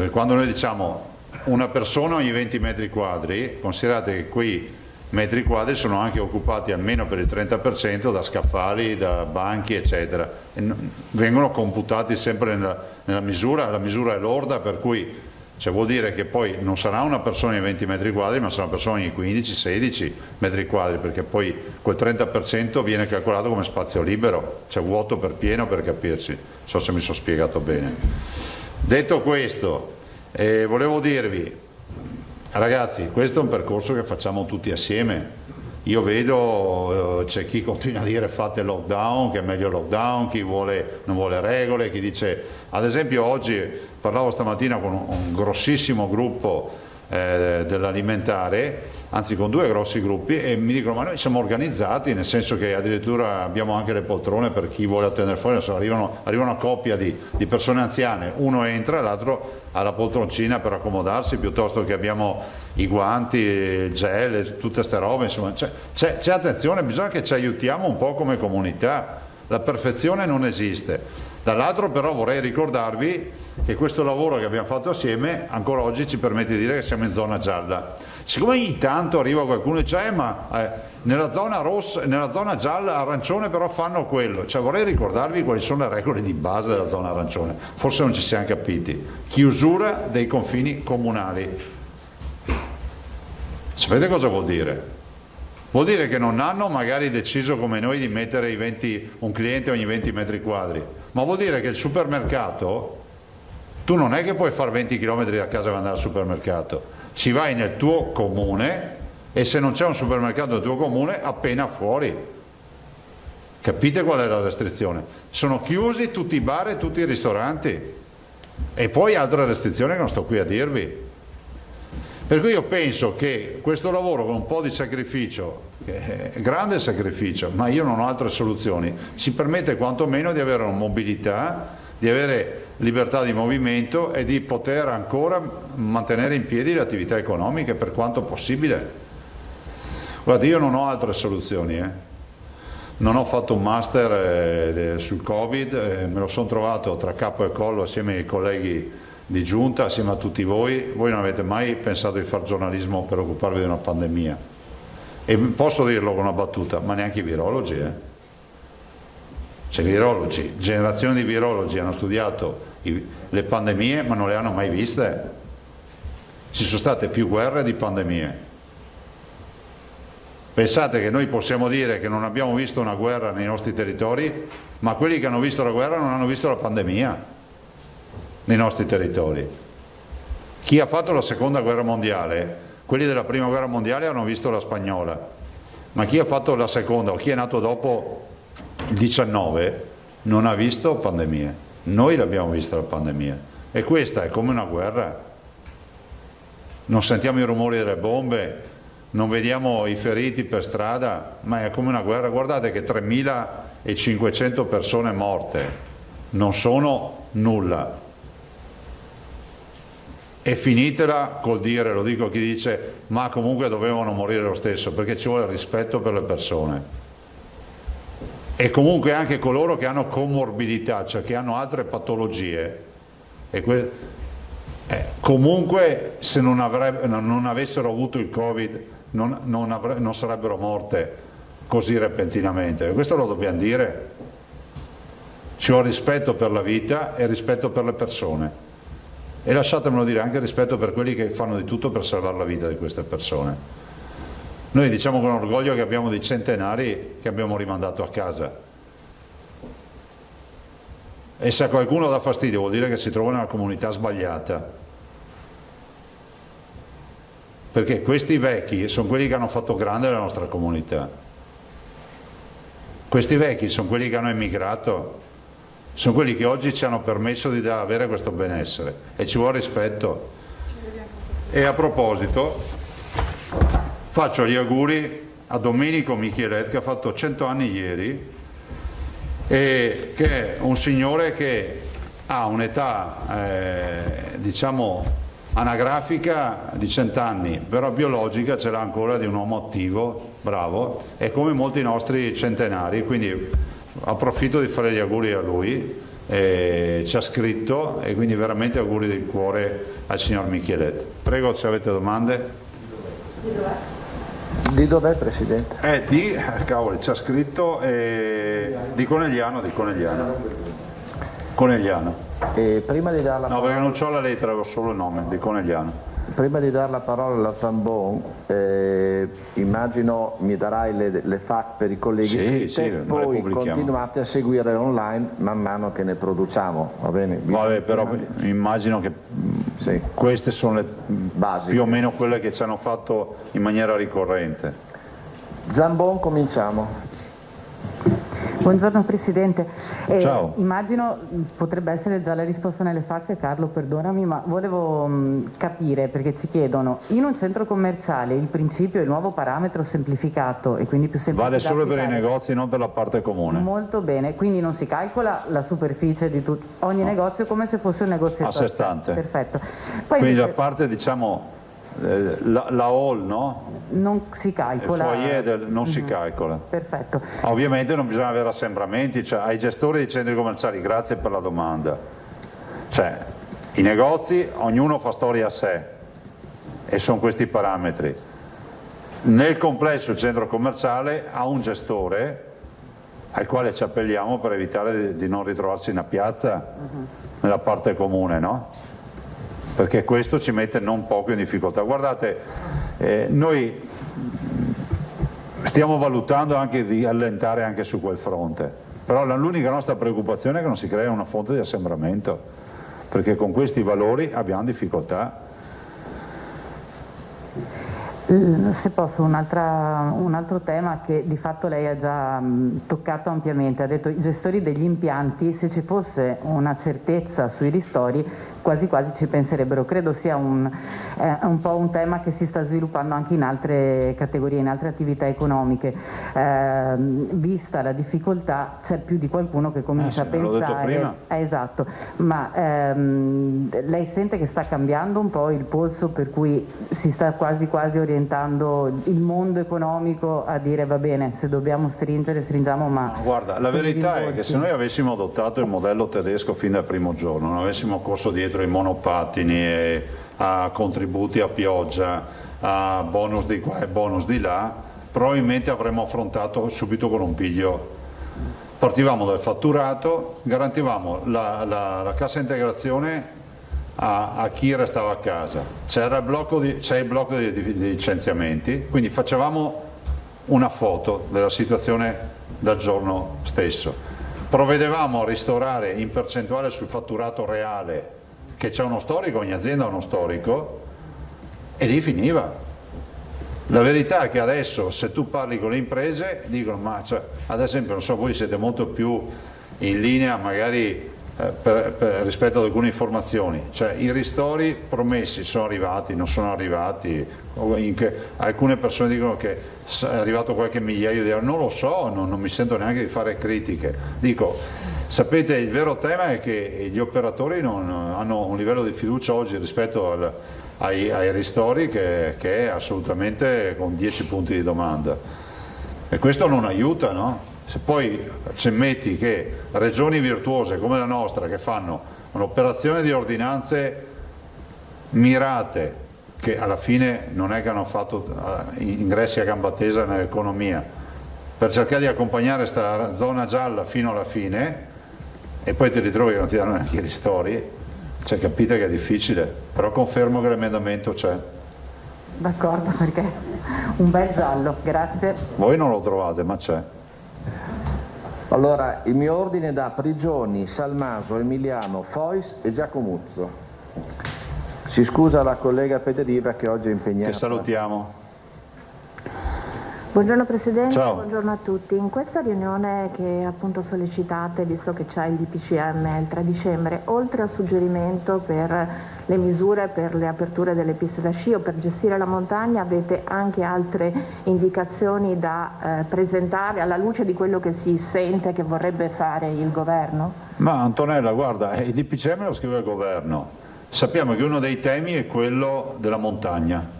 quando noi diciamo una persona ogni 20 metri quadri, considerate che quei metri quadri sono anche occupati almeno per il 30% da scaffali, da banchi eccetera, e vengono computati sempre nella misura, la misura è lorda, per cui cioè vuol dire che poi non sarà una persona ogni 20 metri quadri, ma sarà una persona ogni 15-16 metri quadri, perché poi quel 30% viene calcolato come spazio libero, cioè vuoto per pieno, per capirci. Non so se mi sono spiegato bene. Detto questo, volevo dirvi, ragazzi, questo è un percorso che facciamo tutti assieme. Io vedo, c'è chi continua a dire fate lockdown, che è meglio lockdown, chi non vuole regole, chi dice, ad esempio oggi parlavo stamattina con un grossissimo gruppo dell'alimentare, anzi con 2 grossi gruppi, e mi dicono ma noi siamo organizzati, nel senso che addirittura abbiamo anche le poltrone per chi vuole attendere fuori, arrivano una coppia di persone anziane, uno entra e l'altro ha la poltroncina per accomodarsi, piuttosto che abbiamo i guanti, il gel, tutte ste robe, insomma c'è attenzione, bisogna che ci aiutiamo un po' come comunità, la perfezione non esiste. Dall'altro però vorrei ricordarvi che questo lavoro che abbiamo fatto assieme ancora oggi ci permette di dire che siamo in zona gialla. Siccome ogni tanto arriva qualcuno e dice nella zona rossa, nella zona gialla, arancione però fanno quello, cioè vorrei ricordarvi quali sono le regole di base della zona arancione, forse non ci siamo capiti. Chiusura dei confini comunali. Sapete cosa vuol dire? Vuol dire che non hanno magari deciso come noi di mettere un cliente ogni 20 metri quadri, ma vuol dire che il supermercato, tu non è che puoi fare 20 km da casa per andare al supermercato, ci vai nel tuo comune e se non c'è un supermercato nel tuo comune, appena fuori. Capite qual è la restrizione? Sono chiusi tutti i bar e tutti i ristoranti. E poi altre restrizioni che non sto qui a dirvi. Per cui io penso che questo lavoro con un po' di sacrificio, grande sacrificio, ma io non ho altre soluzioni, ci permette quantomeno di avere una mobilità, di avere libertà di movimento e di poter ancora mantenere in piedi le attività economiche per quanto possibile. Guarda, io non ho altre soluzioni, non ho fatto un master sul Covid, me lo sono trovato tra capo e collo assieme ai colleghi di giunta, assieme a tutti voi non avete mai pensato di fare giornalismo per occuparvi di una pandemia. E posso dirlo con una battuta, ma neanche i virologi. Cioè, virologi, generazioni di virologi hanno studiato le pandemie ma non le hanno mai viste. Ci sono state più guerre di pandemie. Pensate che noi possiamo dire che non abbiamo visto una guerra nei nostri territori, ma quelli che hanno visto la guerra non hanno visto la pandemia nei nostri territori. Chi ha fatto la seconda guerra mondiale, quelli della prima guerra mondiale hanno visto la spagnola, ma chi ha fatto la seconda o chi è nato dopo il 19 non ha visto pandemie. Noi l'abbiamo vista la pandemia e questa è come una guerra. Non sentiamo i rumori delle bombe, non vediamo i feriti per strada, ma è come una guerra. Guardate che 3.500 persone morte non sono nulla. E finitela col dire, lo dico a chi dice, ma comunque dovevano morire lo stesso, perché ci vuole rispetto per le persone. E comunque anche coloro che hanno comorbidità, cioè che hanno altre patologie, comunque se non avessero avuto il Covid non sarebbero morte così repentinamente. Questo lo dobbiamo dire. Ci vuole rispetto per la vita e rispetto per le persone. E lasciatemelo dire, anche rispetto per quelli che fanno di tutto per salvare la vita di queste persone. Noi diciamo con orgoglio che abbiamo dei centenari che abbiamo rimandato a casa. E se a qualcuno dà fastidio vuol dire che si trova nella comunità sbagliata. Perché questi vecchi sono quelli che hanno fatto grande la nostra comunità. Questi vecchi sono quelli che hanno emigrato. Sono quelli che oggi ci hanno permesso di avere questo benessere e ci vuole rispetto. E a proposito, faccio gli auguri a Domenico Michelet, che ha fatto 100 anni ieri, e che è un signore che ha un'età diciamo anagrafica di 100 anni, però biologica ce l'ha ancora di un uomo attivo, bravo, e come molti nostri centenari, quindi approfitto di fare gli auguri a lui, ci ha scritto, e quindi veramente auguri del cuore al signor Michelet. Prego, se avete domande. Di dov'è, Presidente? Cavoli, ci ha scritto di Conegliano. Conegliano. E prima di dar la No, perché non c'ho la lettera, avevo solo il nome, di Conegliano. Prima di dare la parola alla Zambon, immagino mi darai le FAQ per i colleghi, sì, poi continuate a seguire online man mano che ne produciamo, va bene? Vabbè, però immagino che sì, queste sono le basi, più o meno quelle che ci hanno fatto in maniera ricorrente. Zambon, cominciamo. Buongiorno Presidente, Ciao. Immagino potrebbe essere già la risposta nelle FAQ, Carlo perdonami, ma volevo capire, perché ci chiedono, in un centro commerciale il principio, il nuovo parametro semplificato e quindi più semplice Vale solo da per i applicare. negozi, non per la parte comune. Molto bene, quindi non si calcola la superficie di ogni negozio come se fosse un negozio a sé stante. Perfetto. Poi Quindi invece, la parte, diciamo, la hall, no? non si Il calcola. foyer non si calcola. Perfetto. Ovviamente non bisogna avere assembramenti, cioè ai gestori dei centri commerciali, grazie per la domanda. Cioè, i negozi, ognuno fa storia a sé e sono questi i parametri. Nel complesso il centro commerciale ha un gestore al quale ci appelliamo per evitare di non ritrovarsi in una piazza nella parte comune, no? Perché questo ci mette non poco in difficoltà. Guardate, noi stiamo valutando anche di allentare anche su quel fronte, però l'unica nostra preoccupazione è che non si crea una fonte di assembramento, perché con questi valori abbiamo difficoltà. Se posso, un altro tema che di fatto lei ha già toccato ampiamente, ha detto i gestori degli impianti, se ci fosse una certezza sui ristori quasi quasi ci penserebbero. Credo sia un po' un tema che si sta sviluppando anche in altre categorie, in altre attività economiche. Vista la difficoltà c'è più di qualcuno che comincia a pensare. L'ho detto prima. Esatto, ma lei sente che sta cambiando un po' il polso, per cui si sta quasi quasi orientando il mondo economico a dire va bene, se dobbiamo stringere stringiamo, ma... Guarda, la verità è che se noi avessimo adottato il modello tedesco fin dal primo giorno, non avessimo corso dietro i monopattini e a contributi a pioggia, a bonus di qua e bonus di là, probabilmente avremmo affrontato subito con un piglio. Partivamo dal fatturato, garantivamo la cassa integrazione a chi restava a casa, c'è il blocco di licenziamenti, quindi facevamo una foto della situazione dal giorno stesso, provvedevamo a ristorare in percentuale sul fatturato reale, che c'è uno storico, ogni azienda ha uno storico, e lì finiva. La verità è che adesso se tu parli con le imprese dicono, ma cioè, ad esempio, non so, voi siete molto più in linea magari rispetto ad alcune informazioni, cioè i ristori promessi sono arrivati, non sono arrivati, alcune persone dicono che è arrivato qualche migliaio di euro, non lo so, non mi sento neanche di fare critiche, dico, sapete, il vero tema è che gli operatori non hanno un livello di fiducia oggi rispetto ai ristori che è assolutamente con 10 punti di domanda, e questo non aiuta, no? Se poi ci metti che regioni virtuose come la nostra, che fanno un'operazione di ordinanze mirate, che alla fine non è che hanno fatto ingressi a gamba tesa nell'economia, per cercare di accompagnare questa zona gialla fino alla fine, e poi ti ritrovi che non ti danno neanche i ristori, cioè capite che è difficile, però confermo che l'emendamento c'è. D'accordo, perché un bel giallo, grazie. Voi non lo trovate, ma c'è. Allora, il mio ordine da Prigioni, Salmaso, Emiliano, Fois e Giacomuzzo. Si scusa la collega Federica che oggi è impegnata. Che salutiamo. Buongiorno Presidente, Ciao. buongiorno a tutti. In questa riunione che appunto sollecitate, visto che c'è il DPCM il 3 dicembre, oltre al suggerimento per le misure per le aperture delle piste da sci o per gestire la montagna, avete anche altre indicazioni da presentare alla luce di quello che si sente che vorrebbe fare il governo? Ma Antonella, guarda, il DPCM lo scrive il governo. Sappiamo che uno dei temi è quello della montagna.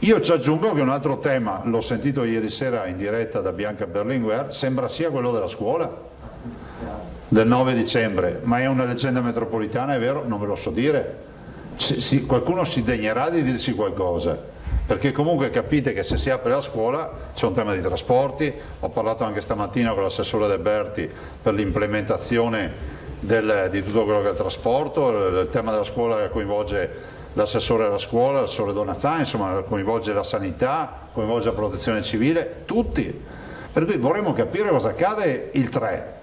Io ci aggiungo che un altro tema, l'ho sentito ieri sera in diretta da Bianca Berlinguer, sembra sia quello della scuola, del 9 dicembre, ma è una leggenda metropolitana, è vero? Non ve lo so dire. Qualcuno si degnerà di dirci qualcosa, perché comunque capite che se si apre la scuola c'è un tema di trasporti. Ho parlato anche stamattina con l'assessore De Berti per l'implementazione di tutto quello che è il trasporto, il tema della scuola che coinvolge l'assessore alla scuola, l'assessore Donazzani, insomma coinvolge la sanità, coinvolge la protezione civile, tutti. Per cui vorremmo capire cosa accade il 3.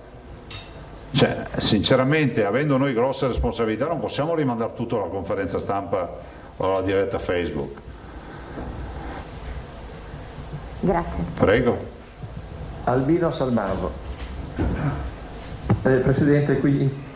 Cioè, sinceramente, avendo noi grosse responsabilità, non possiamo rimandare tutto alla conferenza stampa o alla diretta Facebook. Grazie. Prego. Albino Salmaso. Presidente, qui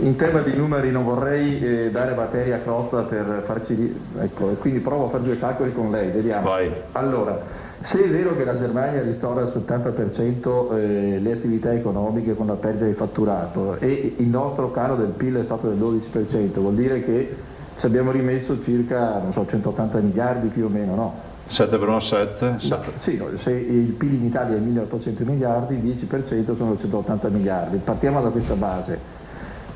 in tema di numeri non vorrei dare materia a Costa per farci... Ecco, quindi provo a fare due calcoli con lei, vediamo. Vai. Allora, se è vero che la Germania ristora al 70% le attività economiche con la perdita di fatturato e il nostro calo del PIL è stato del 12%, vuol dire che ci abbiamo rimesso circa, non so, 180 miliardi più o meno, no? 7 per 1, 7? Sì, no, se il PIL in Italia è 1.800 miliardi, il 10% sono 180 miliardi. Partiamo da questa base.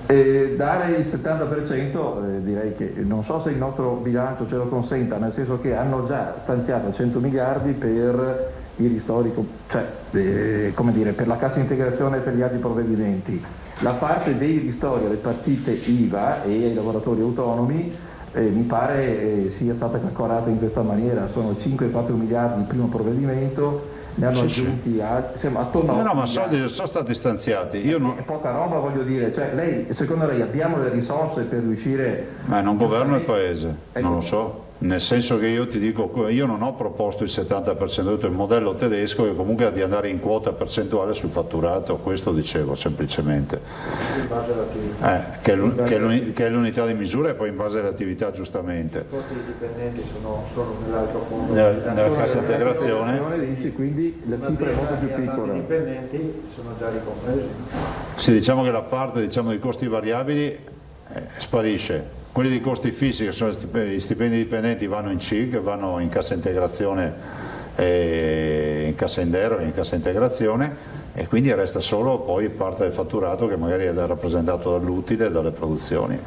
Dare il 70% direi che non so se il nostro bilancio ce lo consenta, nel senso che hanno già stanziato 100 miliardi per i ristori, cioè come dire, per la cassa integrazione e per gli altri provvedimenti. La parte dei ristori alle partite IVA e ai lavoratori autonomi mi pare sia stata calcolata in questa maniera, sono 5-4 miliardi il primo provvedimento, ne hanno aggiunti altri, attorno a... No, ma soldi sono stati stanziati. Io non... È poca roba, voglio dire, cioè secondo lei abbiamo le risorse per riuscire... Ma non governo il paese, non lo so. Nel senso che io ti dico, io non ho proposto il 70%, ho detto il modello tedesco che comunque ha di andare in quota percentuale sul fatturato, questo dicevo semplicemente. In base all'attività. Che è l'unità di misura e poi in base all'attività giustamente. I costi dei dipendenti sono nell'altro fondo. Nella cassa integrazione. Quindi la cifra è molto più piccola. I dipendenti sono già ricompresi. Sì, diciamo che la parte dei costi variabili sparisce. Quelli dei costi fissi, che sono gli stipendi dipendenti, vanno in CIG, vanno in cassa integrazione, in cassa in deroga, in cassa integrazione, e quindi resta solo poi parte del fatturato che magari è rappresentato dall'utile e dalle produzioni.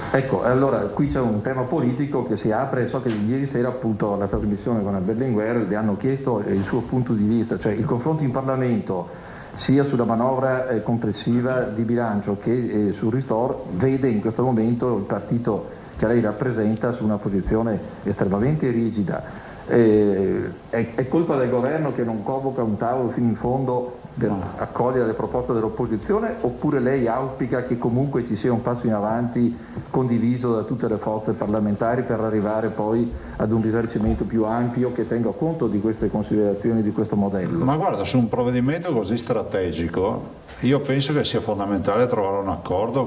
Ecco, allora qui c'è un tema politico che si apre, so che ieri sera appunto alla trasmissione con la Berlinguer le hanno chiesto il suo punto di vista, cioè il confronto in Parlamento sia sulla manovra complessiva di bilancio che sul ristoro, vede in questo momento il partito che lei rappresenta su una posizione estremamente rigida. È colpa del governo che non convoca un tavolo fino in fondo per accogliere le proposte dell'opposizione, oppure lei auspica che comunque ci sia un passo in avanti condiviso da tutte le forze parlamentari per arrivare poi ad un risarcimento più ampio che tenga conto di queste considerazioni, di questo modello? Ma guarda, su un provvedimento così strategico io penso che sia fondamentale trovare un accordo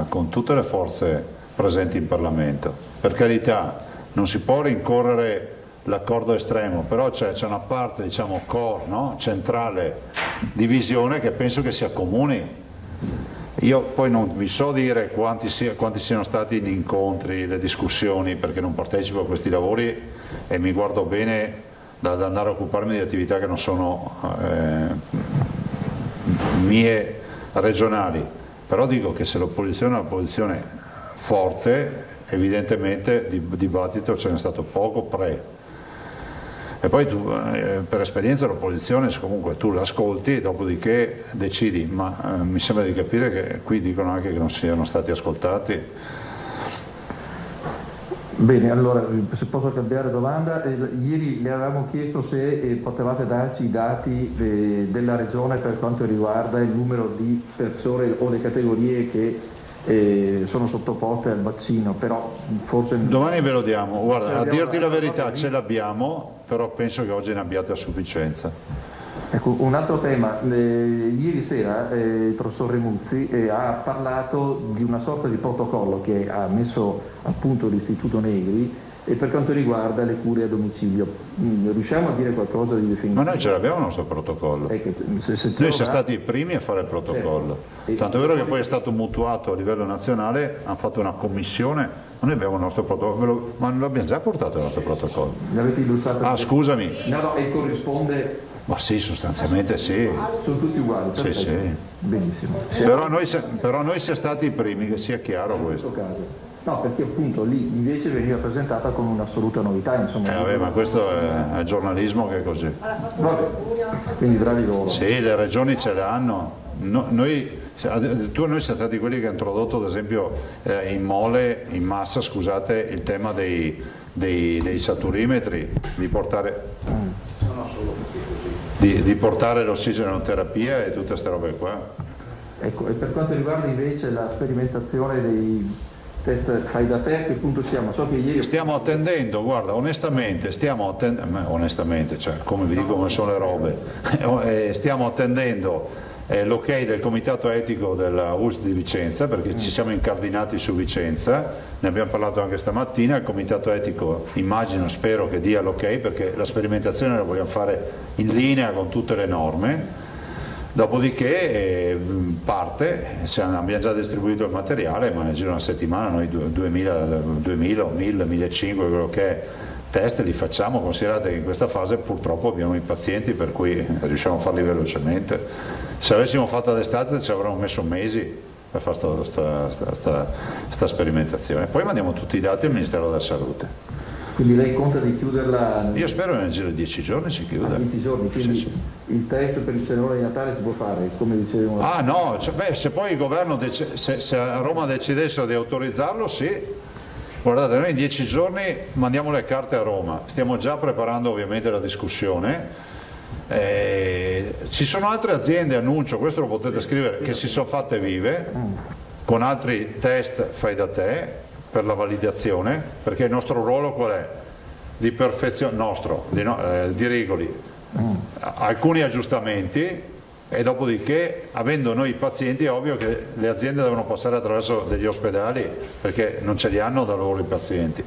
con tutte le forze presenti in Parlamento. Per carità, non si può rincorrere l'accordo estremo, però c'è una parte, diciamo, core, no? Centrale di visione che penso che si accomuni. Io poi non vi so dire quanti siano stati gli incontri, le discussioni, perché non partecipo a questi lavori e mi guardo bene da andare a occuparmi di attività che non sono mie regionali, però dico che se l'opposizione è una posizione forte, evidentemente di dibattito ce n'è stato poco E poi tu, per esperienza l'opposizione comunque tu l'ascolti e dopodiché decidi, ma mi sembra di capire che qui dicono anche che non siano stati ascoltati. Bene, allora se posso cambiare domanda, ieri le avevamo chiesto se potevate darci i dati della regione per quanto riguarda il numero di persone o le categorie che sono sottoposte al vaccino, però forse... Domani ve lo diamo, guarda, a dirti la verità ce l'abbiamo, però penso che oggi ne abbiate a sufficienza. Ecco, un altro tema, ieri sera il professor Remuzzi ha parlato di una sorta di protocollo che ha messo a punto l'Istituto Negri per quanto riguarda le cure a domicilio. Riusciamo a dire qualcosa di definitivo? Ma noi ce l'abbiamo il nostro protocollo. Noi siamo stati i primi a fare il protocollo. Certo. Tanto è vero che poi è stato mutuato a livello nazionale, hanno fatto una commissione, ma noi abbiamo il nostro protocollo, ma non l'abbiamo già portato il nostro protocollo. L'avete illustrato? Ah, scusami. No, e corrisponde... Ma sì, sostanzialmente sì. Sono tutti uguali? Sì, sì. Benissimo. Però noi siamo stati i primi, che sia chiaro questo. Caso. No, perché appunto lì invece veniva presentata come un'assoluta novità, insomma. Vabbè, ma questo è giornalismo che è così. Vabbè, quindi bravi loro. Sì, le regioni ce l'hanno. Noi siamo stati quelli che hanno introdotto, ad esempio, in massa, scusate, il tema dei saturimetri, di portare l'ossigenoterapia e tutte queste robe qua. Ecco, e per quanto riguarda invece la sperimentazione dei test fai da te, a che punto siamo? So che ieri... Stiamo attendendo, guarda, onestamente, cioè, come vi dico come sono le robe, stiamo attendendo l'ok del comitato etico della ULSS di Vicenza, perché ci siamo incardinati su Vicenza, ne abbiamo parlato anche stamattina. Il comitato etico spero che dia l'ok, perché la sperimentazione la vogliamo fare in linea con tutte le norme. Dopodiché parte, abbiamo già distribuito il materiale, ma nel giro di una settimana noi 2000, 1000, 1500, quello che è, test li facciamo. Considerate che in questa fase purtroppo abbiamo i pazienti, per cui riusciamo a farli velocemente. Se avessimo fatto d'estate ci avremmo messo mesi per fare questa sperimentazione. Poi mandiamo tutti i dati al Ministero della Salute. Quindi lei conta di chiuderla? Io spero che nel giro di 10 giorni si chiuda. 10 giorni, quindi sì. Il test per il cenone di Natale si può fare, come dicevamo? Ah no, se poi il governo, se a Roma decidessero di autorizzarlo, sì. Guardate, noi in 10 giorni mandiamo le carte a Roma, stiamo già preparando ovviamente la discussione. Ci sono altre aziende, annuncio, questo lo potete scrivere, che si sono fatte vive con altri test fai da te per la validazione, perché il nostro ruolo qual è? Di perfezione nostro, di Rigoli, alcuni aggiustamenti, e dopodiché, avendo noi i pazienti, è ovvio che le aziende devono passare attraverso degli ospedali, perché non ce li hanno da loro i pazienti.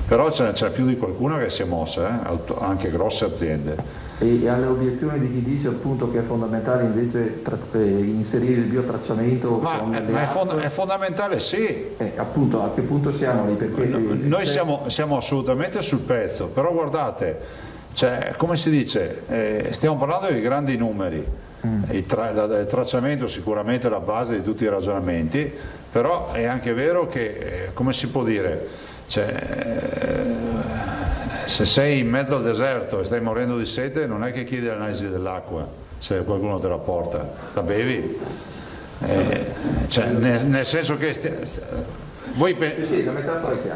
Però c'è più di qualcuno che si è mossa, anche grosse aziende. E alle obiezioni di chi dice appunto che è fondamentale invece inserire il biotracciamento? È fondamentale, sì. Appunto, a che punto siamo lì? Perché noi siamo assolutamente sul pezzo, però guardate, come si dice, stiamo parlando di grandi numeri. Il tracciamento sicuramente è la base di tutti i ragionamenti, però è anche vero che, come si può dire, se sei in mezzo al deserto e stai morendo di sete, non è che chiedi l'analisi dell'acqua, se qualcuno te la porta, la bevi. Nel senso che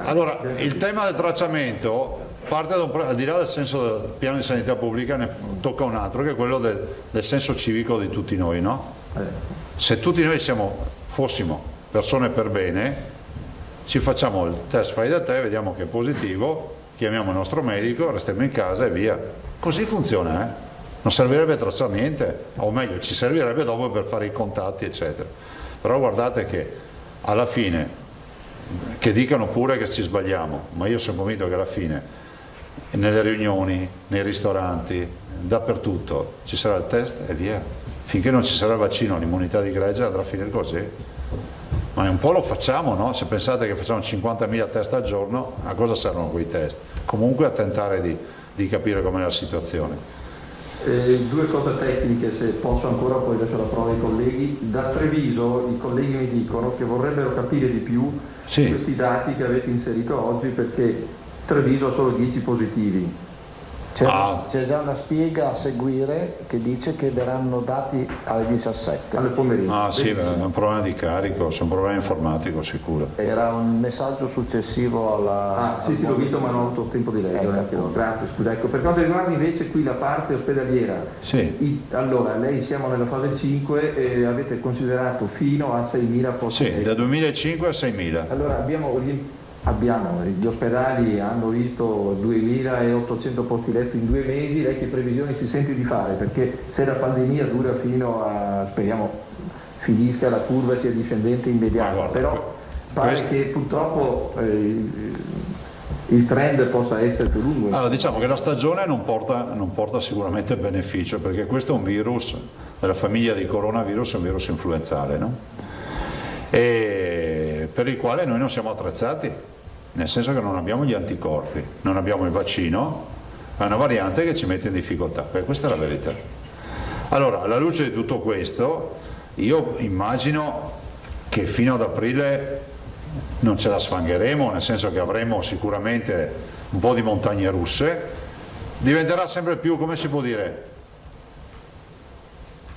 allora, il tema del tracciamento parte al di là del senso del piano di sanità pubblica, ne tocca un altro, che è quello del senso civico di tutti noi, no? Se tutti noi fossimo persone per bene, ci facciamo il test fai da te, vediamo che è positivo, chiamiamo il nostro medico, restiamo in casa e via. Così funziona, non servirebbe a tracciare niente, o meglio ci servirebbe dopo per fare i contatti eccetera. Però guardate che alla fine, che dicano pure che ci sbagliamo, ma io sono convinto che alla fine nelle riunioni, nei ristoranti, dappertutto ci sarà il test e via. Finché non ci sarà il vaccino, l'immunità di gregge andrà a finire così. Ma un po' lo facciamo, no? Se pensate che facciamo 50.000 test al giorno, a cosa servono quei test? Comunque a tentare di capire com'è la situazione. Due cose tecniche, se posso ancora, poi lascio la parola ai colleghi. Da Treviso i colleghi mi dicono che vorrebbero capire di più questi dati che avete inserito oggi, perché Treviso ha solo 10 positivi. C'è già una spiega a seguire che dice che verranno dati alle 17. Alle pomeriggio. Ah sì, è un problema di carico, c'è un problema informatico sicuro. Era un messaggio successivo alla... Sì, l'ho visto ma non ho avuto tempo di leggere. Grazie, scusa. Ecco, per quanto riguarda invece qui la parte ospedaliera, allora lei siamo nella fase 5 e avete considerato fino a 6.000 posti. Sì, da 2005 a 6.000. Allora gli ospedali hanno visto 2.800 posti letto in 2 mesi, lei che previsioni si sente di fare? Perché se la pandemia dura fino a, speriamo, finisca la curva e sia discendente immediata, però pare che purtroppo il trend possa essere più lungo. Allora diciamo che la stagione non porta sicuramente beneficio, perché questo è un virus della famiglia di coronavirus, è un virus influenzale, no? E per il quale noi non siamo attrezzati, nel senso che non abbiamo gli anticorpi, non abbiamo il vaccino, è una variante che ci mette in difficoltà, questa è la verità. Allora, alla luce di tutto questo, io immagino che fino ad aprile non ce la sfangheremo, nel senso che avremo sicuramente un po' di montagne russe, diventerà sempre più, come si può dire,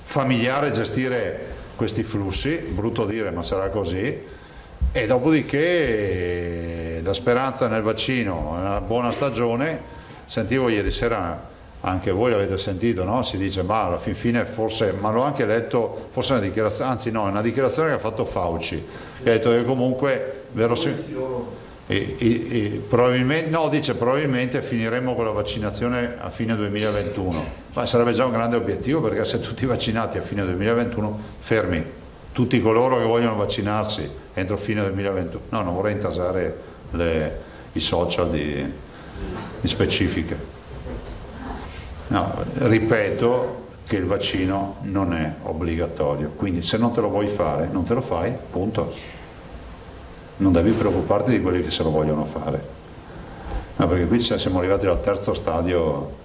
familiare gestire questi flussi, brutto dire ma sarà così, e dopodiché la speranza nel vaccino, una buona stagione. Sentivo ieri sera, anche voi l'avete sentito, no? Si dice ma alla fin fine forse, ma l'ho anche letto, forse una dichiarazione, anzi no, una dichiarazione che ha fatto Fauci, che ha detto che comunque probabilmente, no, dice probabilmente finiremo con la vaccinazione a fine 2021, ma sarebbe già un grande obiettivo, perché se tutti vaccinati a fine 2021 fermi tutti coloro che vogliono vaccinarsi entro fine 2021, no, non vorrei intasare i social di specifiche. No, ripeto che il vaccino non è obbligatorio, quindi se non te lo vuoi fare, non te lo fai, punto. Non devi preoccuparti di quelli che se lo vogliono fare. No, perché qui siamo arrivati al terzo stadio.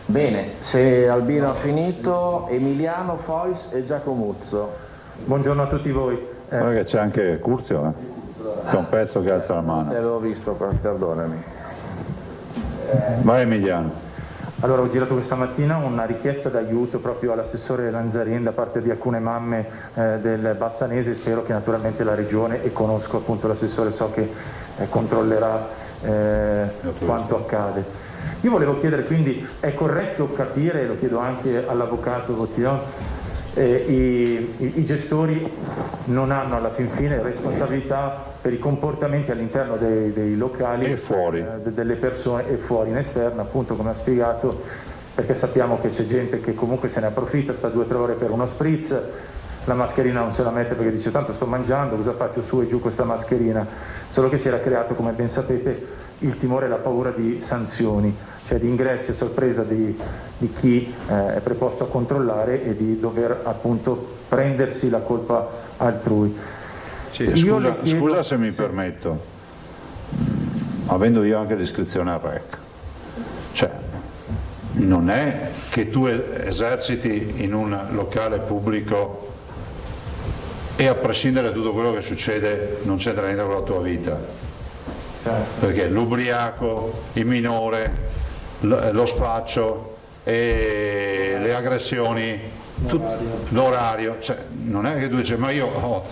Bene, se Albino ha finito, Emiliano, Fois e Giacomuzzo. Buongiorno a tutti voi. Guarda che c'è anche Curzio, c'è un pezzo che alza la mano. Te l'ho visto, perdonami. Vai Emiliano. Allora, ho girato questa mattina una richiesta d'aiuto proprio all'assessore Lanzarin da parte di alcune mamme del Bassanese. Spero che naturalmente la regione, e conosco appunto l'assessore, so che controllerà quanto accade. Io volevo chiedere quindi, è corretto capire, lo chiedo anche all'avvocato Bottillon, i gestori non hanno alla fin fine responsabilità per i comportamenti all'interno dei locali e fuori, delle persone, e fuori in esterno, appunto come ha spiegato, perché sappiamo che c'è gente che comunque se ne approfitta, sta 2 o 3 ore per uno spritz, la mascherina non se la mette perché dice tanto sto mangiando, cosa faccio, su e giù questa mascherina, solo che si era creato, come ben sapete, il timore e la paura di sanzioni, cioè di ingressi a sorpresa di chi è preposto a controllare e di dover appunto prendersi la colpa altrui. Sì, scusa se mi permetto, avendo io anche l'iscrizione al REC, cioè non è che tu eserciti in un locale pubblico e a prescindere da tutto quello che succede non c'entra niente con la tua vita. Perché l'ubriaco, il minore, lo spaccio, e le aggressioni, l'orario, cioè non è che tu dici ma io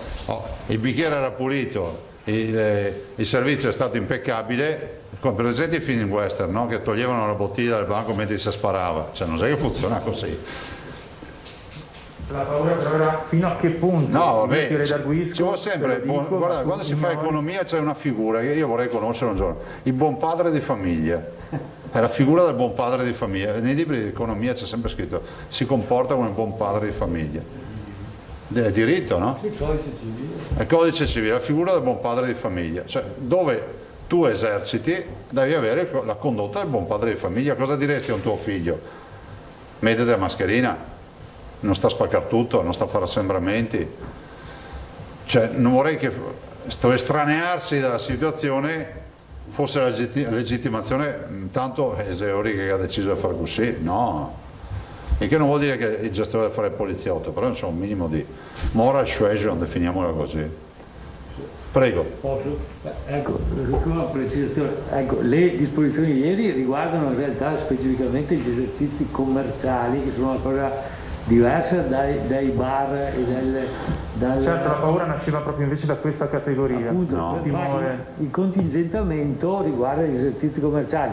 il bicchiere era pulito, il servizio è stato impeccabile, per esempio i film in western, no? Che toglievano la bottiglia dal banco mentre si sparava, cioè non sai che funziona così. La paura però era fino a che punto? No, vabbè, ci vuole sempre, guarda, quando si fa economia c'è una figura che io vorrei conoscere un giorno, il buon padre di famiglia, è la figura del buon padre di famiglia, nei libri di economia c'è sempre scritto, si comporta come un buon padre di famiglia, è diritto, no? Il codice civile. È il codice civile, la figura del buon padre di famiglia, cioè dove tu eserciti devi avere la condotta del buon padre di famiglia. Cosa diresti a un tuo figlio? Mettete la mascherina, non sta a spaccare tutto, non sta a fare assembramenti, cioè non vorrei che sto estranearsi dalla situazione fosse la legittimazione, tanto è Eseori che ha deciso di fare così, no, e che non vuol dire che il gestore deve fare il poliziotto, però c'è un minimo di moral suasion, definiamola così. Prego. Posso? Ecco, una precisazione. Ecco, le disposizioni di ieri riguardano in realtà specificamente gli esercizi commerciali, che sono una cosa diversa dai bar e Certo, la paura nasceva proprio invece da questa categoria. Appunto, no. Il contingentamento riguarda gli esercizi commerciali.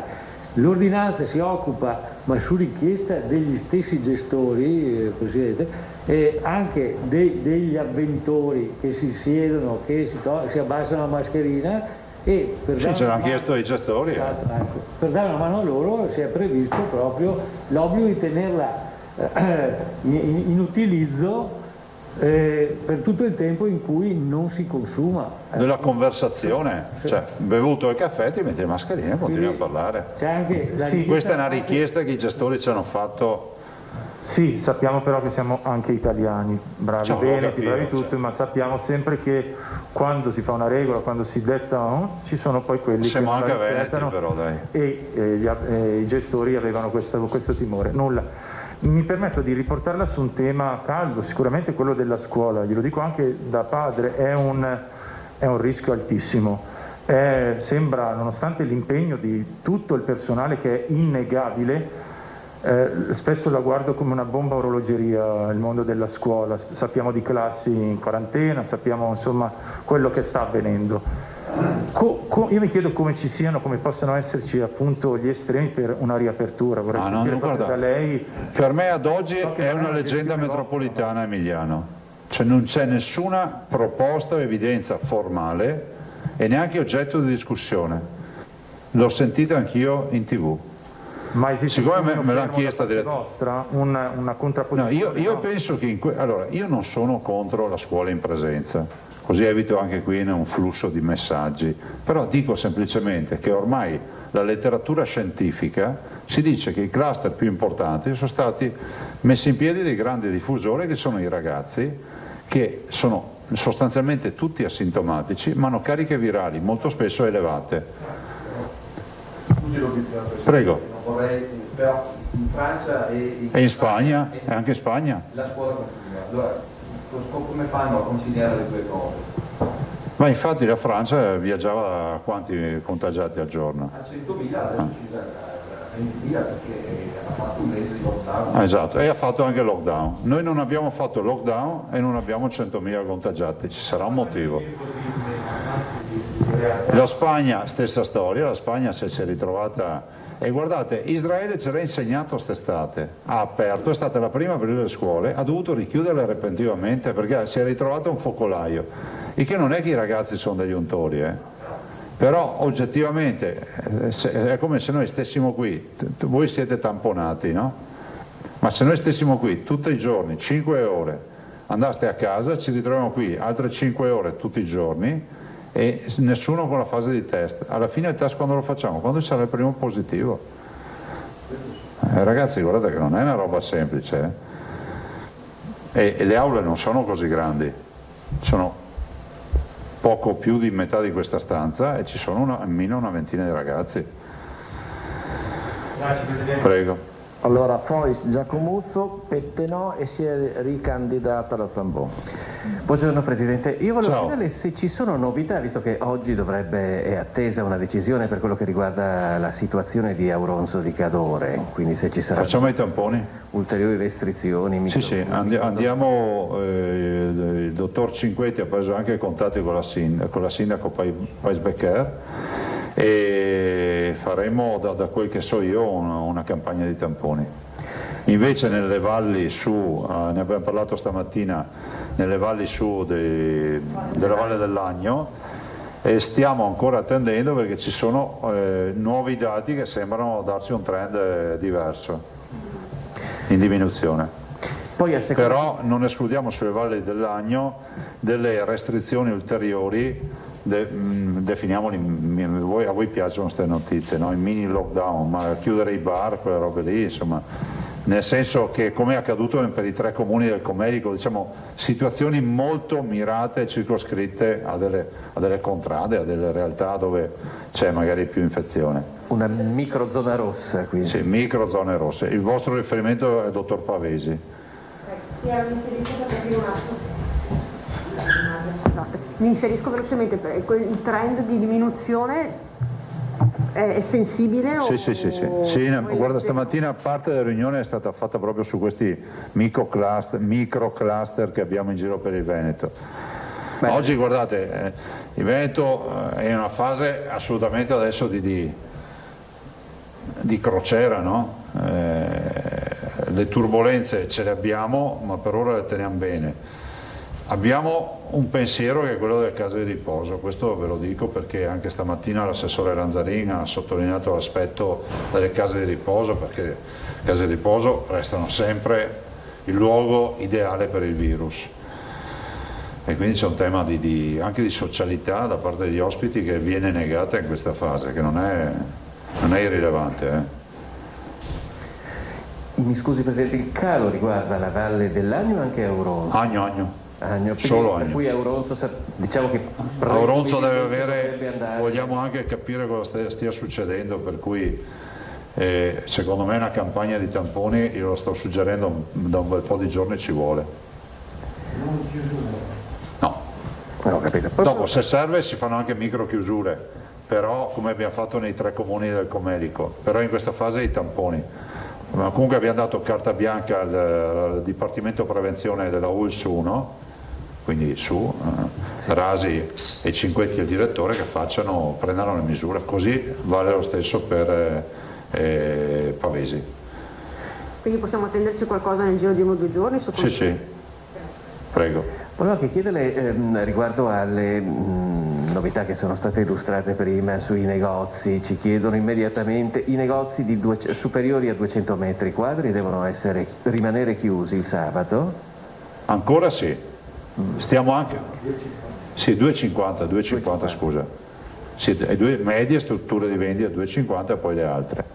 L'ordinanza si occupa, ma su richiesta degli stessi gestori, Presidente, e anche degli avventori che si siedono, che si abbassano la mascherina e per sì, ce l'hanno chiesto ai gestori. Ecco, per dare una mano a loro si è previsto proprio l'obbligo di tenerla in utilizzo per tutto il tempo in cui non si consuma. Della conversazione, cioè bevuto il caffè ti metti le mascherine e continui a parlare. C'è anche questa è una richiesta che i gestori ci hanno fatto. Sì, sappiamo però che siamo anche italiani, bravi veneti, bravi tutti, ma sappiamo sempre che quando si fa una regola, quando si detta, ci sono poi quelli siamo che anche non la rispettano, però, dai. E i gestori avevano questo timore. Nulla. Mi permetto di riportarla su un tema caldo, sicuramente quello della scuola, glielo dico anche da padre, è un rischio altissimo. Sembra, nonostante l'impegno di tutto il personale che è innegabile, spesso la guardo come una bomba a orologeria il mondo della scuola, sappiamo di classi in quarantena, sappiamo insomma quello che sta avvenendo. Io mi chiedo come ci siano, come possano esserci appunto gli estremi per una riapertura. Vorrei sentire proprio da lei. Per me ad oggi è una leggenda metropolitana Emiliano, cioè non c'è nessuna proposta o evidenza formale e neanche oggetto di discussione. L'ho sentita anch'io in TV. Ma esiste siccome me l'hanno chiesta una contrapposizione? No, io penso che allora, io non sono contro la scuola in presenza, così evito anche qui un flusso di messaggi, però dico semplicemente che ormai la letteratura scientifica si dice che i cluster più importanti sono stati messi in piedi dai grandi diffusori, che sono i ragazzi, che sono sostanzialmente tutti asintomatici ma hanno cariche virali molto spesso elevate. Prego. Però in Francia e in Spagna, e anche in Spagna. La scuola continua. Allora, come fanno a conciliare le due cose? Ma infatti la Francia viaggiava a quanti contagiati al giorno? A 100.000, adesso ci a 20.000 perché ha fatto un mese di lockdown. Esatto, e ha fatto anche lockdown. Noi non abbiamo fatto lockdown e non abbiamo 100.000 contagiati, ci sarà un motivo. La Spagna, stessa storia, la Spagna si è ritrovata, e guardate, Israele ce l'ha insegnato quest'estate, ha aperto, è stata la prima a aprire le scuole, ha dovuto richiuderle repentinamente perché si è ritrovato un focolaio, il che non è che i ragazzi sono degli untori, però oggettivamente è come se noi stessimo qui, voi siete tamponati, no? Ma se noi stessimo qui tutti i giorni, 5 ore, andaste a casa, ci ritroviamo qui altre 5 ore tutti i giorni, e nessuno con la fase di test. Alla fine il test quando lo facciamo? Quando sarà il primo positivo. Ragazzi, guardate che non è una roba semplice. E le aule non sono così grandi, sono poco più di metà di questa stanza e ci sono almeno una ventina di ragazzi. Grazie Presidente. Prego. Allora, poi Giacomuzzo, Pettenò e si è ricandidata la Zambon. Buongiorno Presidente, io volevo chiederle se ci sono novità, visto che oggi è attesa una decisione per quello che riguarda la situazione di Auronzo di Cadore, quindi se ci saranno Facciamo i tamponi? Ulteriori restrizioni? Sì, andiamo, il dottor Cinquetti ha preso anche contatti con la sindaco Paisbecker e faremo da quel che so io una campagna di tamponi. Invece nelle valli su, ne abbiamo parlato stamattina, nelle valli su della Valle dell'Agno, stiamo ancora attendendo perché ci sono nuovi dati che sembrano darci un trend diverso, in diminuzione. Però non escludiamo sulle valli dell'Agno delle restrizioni ulteriori. Definiamoli, a voi piacciono queste notizie, no? I mini lockdown, ma chiudere i bar, quelle robe lì, insomma, nel senso che come è accaduto per i 3 comuni del Comerico, diciamo situazioni molto mirate e circoscritte a delle contrade, a delle realtà dove c'è magari più infezione. Una microzona rossa quindi. Sì, microzone rosse. Il vostro riferimento è il dottor Pavesi. Sì, mi si dice per un attimo. scusate, mi inserisco velocemente, il trend di diminuzione è sensibile? Sì, guarda, stamattina parte della riunione è stata fatta proprio su questi microcluster che abbiamo in giro per il Veneto. Oggi guardate, il Veneto è in una fase assolutamente adesso di crociera, no? Le turbolenze ce le abbiamo, ma per ora le teniamo bene. Abbiamo un pensiero che è quello delle case di riposo, questo ve lo dico perché anche stamattina l'assessore Lanzarin ha sottolineato l'aspetto delle case di riposo, perché le case di riposo restano sempre il luogo ideale per il virus. E quindi c'è un tema anche di socialità da parte degli ospiti che viene negata in questa fase, che non è irrilevante. Mi scusi Presidente, il calo riguarda la Valle dell'Agno o anche Auronzo? Agno. Solo Agno. Per cui Auronzo, diciamo che Auronzo deve avere, vogliamo anche capire cosa stia succedendo, per cui secondo me una campagna di tamponi, io lo sto suggerendo da un bel po' di giorni, ci vuole. No. Dopo se serve si fanno anche micro chiusure, però come abbiamo fatto nei 3 comuni del Comelico, però in questa fase i tamponi. Ma comunque abbiamo dato carta bianca al Dipartimento Prevenzione della ULS 1, quindi Rasi e Cinquetti il direttore, che prendano le misure, così vale lo stesso per Pavesi. Quindi possiamo attenderci qualcosa nel giro di 1 o 2 giorni? Sì, prego. Volevo anche chiederle riguardo alle novità che sono state illustrate prima sui negozi. Ci chiedono immediatamente: i negozi superiori a 200 metri quadri devono rimanere chiusi il sabato? Ancora sì. Stiamo anche... Sì, 2,50 scusa. Sì, medie strutture di vendita 2,50 e poi le altre.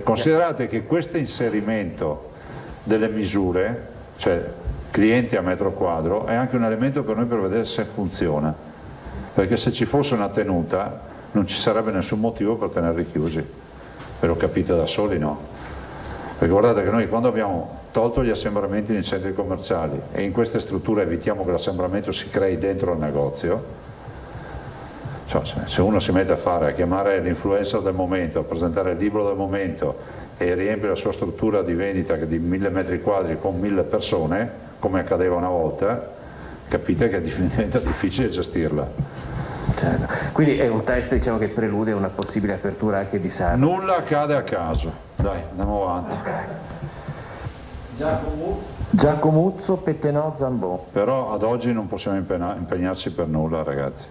Considerate che questo inserimento delle misure, cioè clienti a metro quadro, è anche un elemento per noi per vedere se funziona, perché se ci fosse una tenuta non ci sarebbe nessun motivo per tenerli chiusi, ve lo capite da soli, no? Perché guardate che noi quando abbiamo tolto gli assembramenti nei centri commerciali e in queste strutture evitiamo che l'assembramento si crei dentro il negozio, cioè, se uno si mette a chiamare l'influencer del momento, a presentare il libro del momento e riempie la sua struttura di vendita di 1000 metri quadri con 1000 persone, come accadeva una volta, capite che diventa difficile gestirla. Certo. Quindi è un test, diciamo, che prelude una possibile apertura anche di sabato. Nulla accade a caso. Dai, andiamo avanti. Giacomuzzo, Pettenò, Zambò. Però ad oggi non possiamo impegnarci per nulla, ragazzi.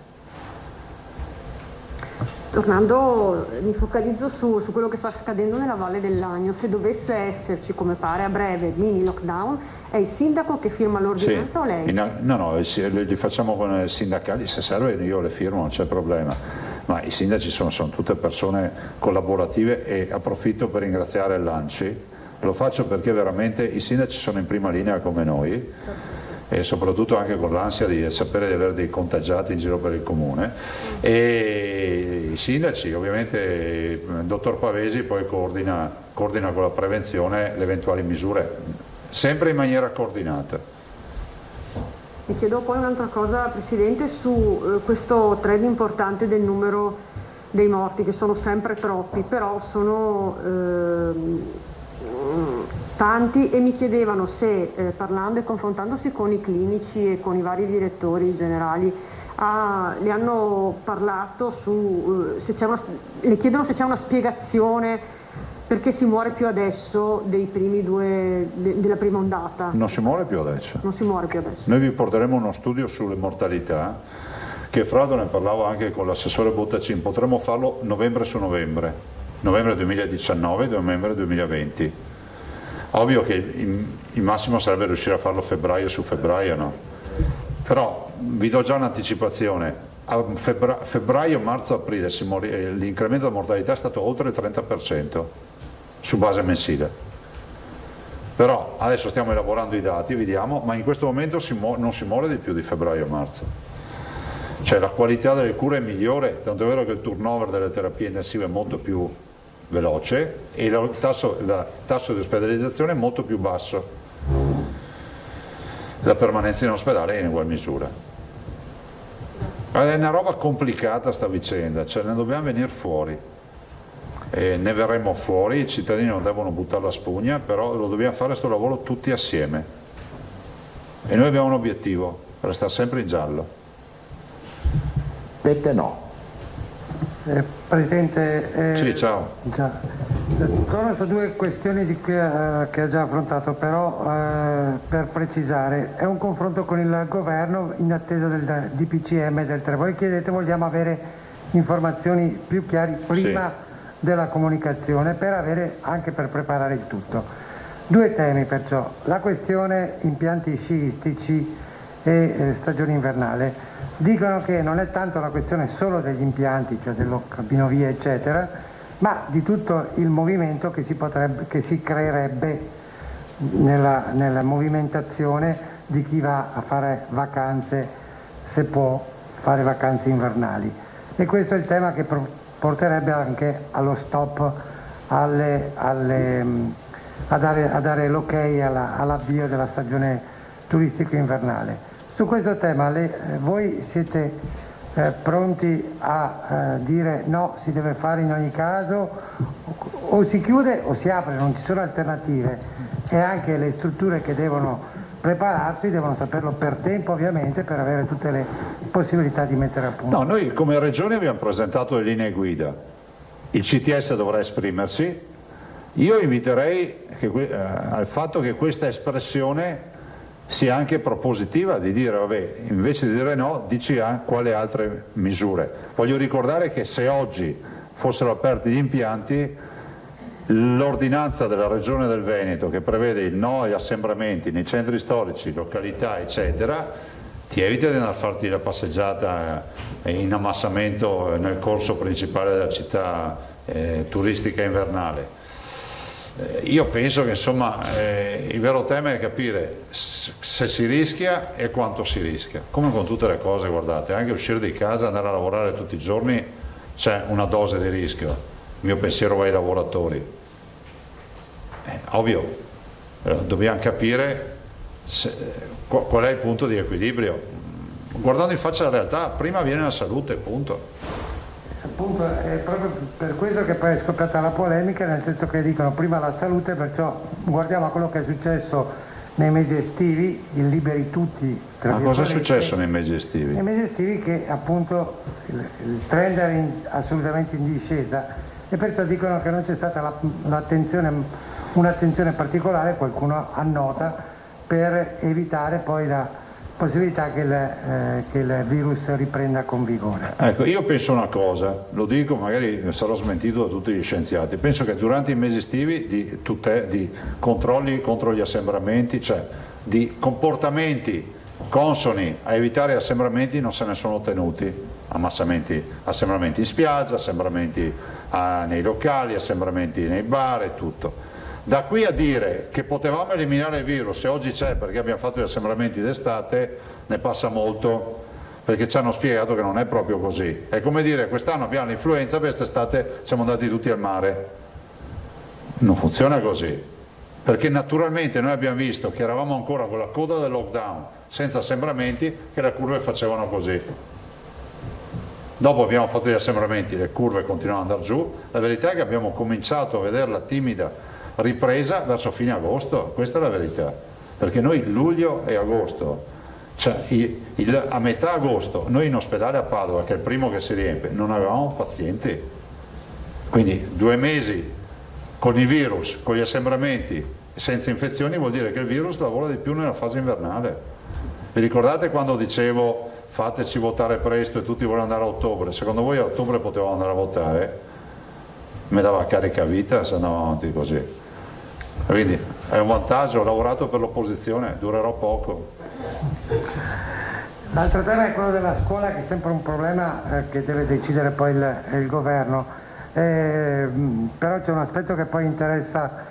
Tornando, mi focalizzo su quello che sta accadendo nella Valle dell'Agno. Se dovesse esserci, come pare, a breve mini lockdown, è il sindaco che firma l'ordinanza o lei? No, li facciamo con i sindacali, se serve io le firmo, non c'è problema. Ma i sindaci sono tutte persone collaborative e approfitto per ringraziare l'ANCI. Lo faccio perché veramente i sindaci sono in prima linea come noi e soprattutto anche con l'ansia di sapere di avere dei contagiati in giro per il comune, e i sindaci, ovviamente il dottor Pavesi poi coordina con la prevenzione le eventuali misure, sempre in maniera coordinata. Mi chiedo poi un'altra cosa, Presidente, su questo trend importante del numero dei morti, che sono sempre troppi, però sono tanti, e mi chiedevano se parlando e confrontandosi con i clinici e con i vari direttori generali le hanno parlato le chiedono se c'è una spiegazione perché si muore più adesso della prima ondata. Non si muore più adesso. Non si muore più adesso. Noi vi porteremo uno studio sulle mortalità, che fra l'altro ne parlavo anche con l'assessore Bottacin, potremmo farlo novembre su novembre 2019 e novembre 2020. Ovvio che il massimo sarebbe riuscire a farlo febbraio su febbraio, no? Però vi do già un'anticipazione: a febbraio, marzo, aprile l'incremento della mortalità è stato oltre il 30% su base mensile. Però adesso stiamo elaborando i dati, vediamo, ma in questo momento non si muore di più di febbraio e marzo. Cioè la qualità delle cure è migliore, tanto è vero che il turnover delle terapie intensive è molto più veloce e il tasso di ospedalizzazione è molto più basso. La permanenza in ospedale è in ugual misura. È una roba complicata sta vicenda, cioè ne dobbiamo venire fuori. E ne verremo fuori, i cittadini non devono buttare la spugna, però lo dobbiamo fare questo lavoro tutti assieme. E noi abbiamo un obiettivo, restare sempre in giallo. Pette no. Presidente, sì, ciao. Torno su due questioni che ha già affrontato, però per precisare, è un confronto con il governo in attesa del DPCM del 3. Voi chiedete, vogliamo avere informazioni più chiare prima della comunicazione, anche per preparare il tutto. Due temi perciò, la questione impianti sciistici e stagione invernale. Dicono che non è tanto la questione solo degli impianti, cioè delle cabinovie eccetera, ma di tutto il movimento che si creerebbe nella movimentazione di chi va a fare vacanze, se può fare vacanze invernali. E questo è il tema che porterebbe anche allo stop, a dare l'ok all'avvio della stagione turistico invernale. Su questo tema voi siete pronti a dire no, si deve fare in ogni caso, o si chiude o si apre, non ci sono alternative, e anche le strutture che devono prepararsi devono saperlo per tempo, ovviamente, per avere tutte le possibilità di mettere a punto. No, noi come Regione abbiamo presentato le linee guida, il CTS dovrà esprimersi. Io inviterei al fatto che questa espressione sia anche propositiva, di dire vabbè, invece di dire no, dici quali altre misure. Voglio ricordare che se oggi fossero aperti gli impianti, l'ordinanza della Regione del Veneto che prevede il no agli assembramenti nei centri storici, località eccetera, ti evita di andare a farti la passeggiata in ammassamento nel corso principale della città turistica invernale. Io penso che insomma il vero tema è capire se si rischia e quanto si rischia, come con tutte le cose, guardate, anche uscire di casa, andare a lavorare tutti i giorni c'è una dose di rischio. Il mio pensiero va ai lavoratori, ovvio, dobbiamo capire qual è il punto di equilibrio, guardando in faccia la realtà. Prima viene la salute, punto. Appunto, è proprio per questo che poi è scoppiata la polemica, nel senso che dicono prima la salute, perciò guardiamo a quello che è successo nei mesi estivi, il liberi tutti. Ma cosa è successo nei mesi estivi? Nei mesi estivi che appunto il trend era assolutamente in discesa, e perciò dicono che non c'è stata un'attenzione particolare, qualcuno annota, per evitare poi la possibilità che il virus riprenda con vigore. Ecco, io penso una cosa, lo dico, magari sarò smentito da tutti gli scienziati, penso che durante i mesi estivi di controlli contro gli assembramenti, cioè di comportamenti consoni a evitare assembramenti, non se ne sono tenuti, assembramenti in spiaggia, assembramenti nei locali, assembramenti nei bar e tutto. Da qui a dire che potevamo eliminare il virus, e oggi c'è perché abbiamo fatto gli assembramenti d'estate, ne passa molto, perché ci hanno spiegato che non è proprio così. È come dire quest'anno abbiamo l'influenza, quest'estate siamo andati tutti al mare. Non funziona così, perché naturalmente noi abbiamo visto che eravamo ancora con la coda del lockdown, senza assembramenti, che le curve facevano così. Dopo abbiamo fatto gli assembramenti, le curve continuano ad andare giù, la verità è che abbiamo cominciato a vederla timida ripresa verso fine agosto, questa è la verità, perché noi luglio e agosto, cioè a metà agosto, noi in ospedale a Padova, che è il primo che si riempie, non avevamo pazienti, quindi 2 mesi con il virus, con gli assembramenti, senza infezioni, vuol dire che il virus lavora di più nella fase invernale. Vi ricordate quando dicevo fateci votare presto e tutti vogliono andare a ottobre? Secondo voi a ottobre potevamo andare a votare? Mi dava carica vita se andavamo avanti così. Quindi è un vantaggio, ho lavorato per l'opposizione, durerò poco. L'altro tema è quello della scuola, che è sempre un problema che deve decidere poi il governo, però c'è un aspetto che poi interessa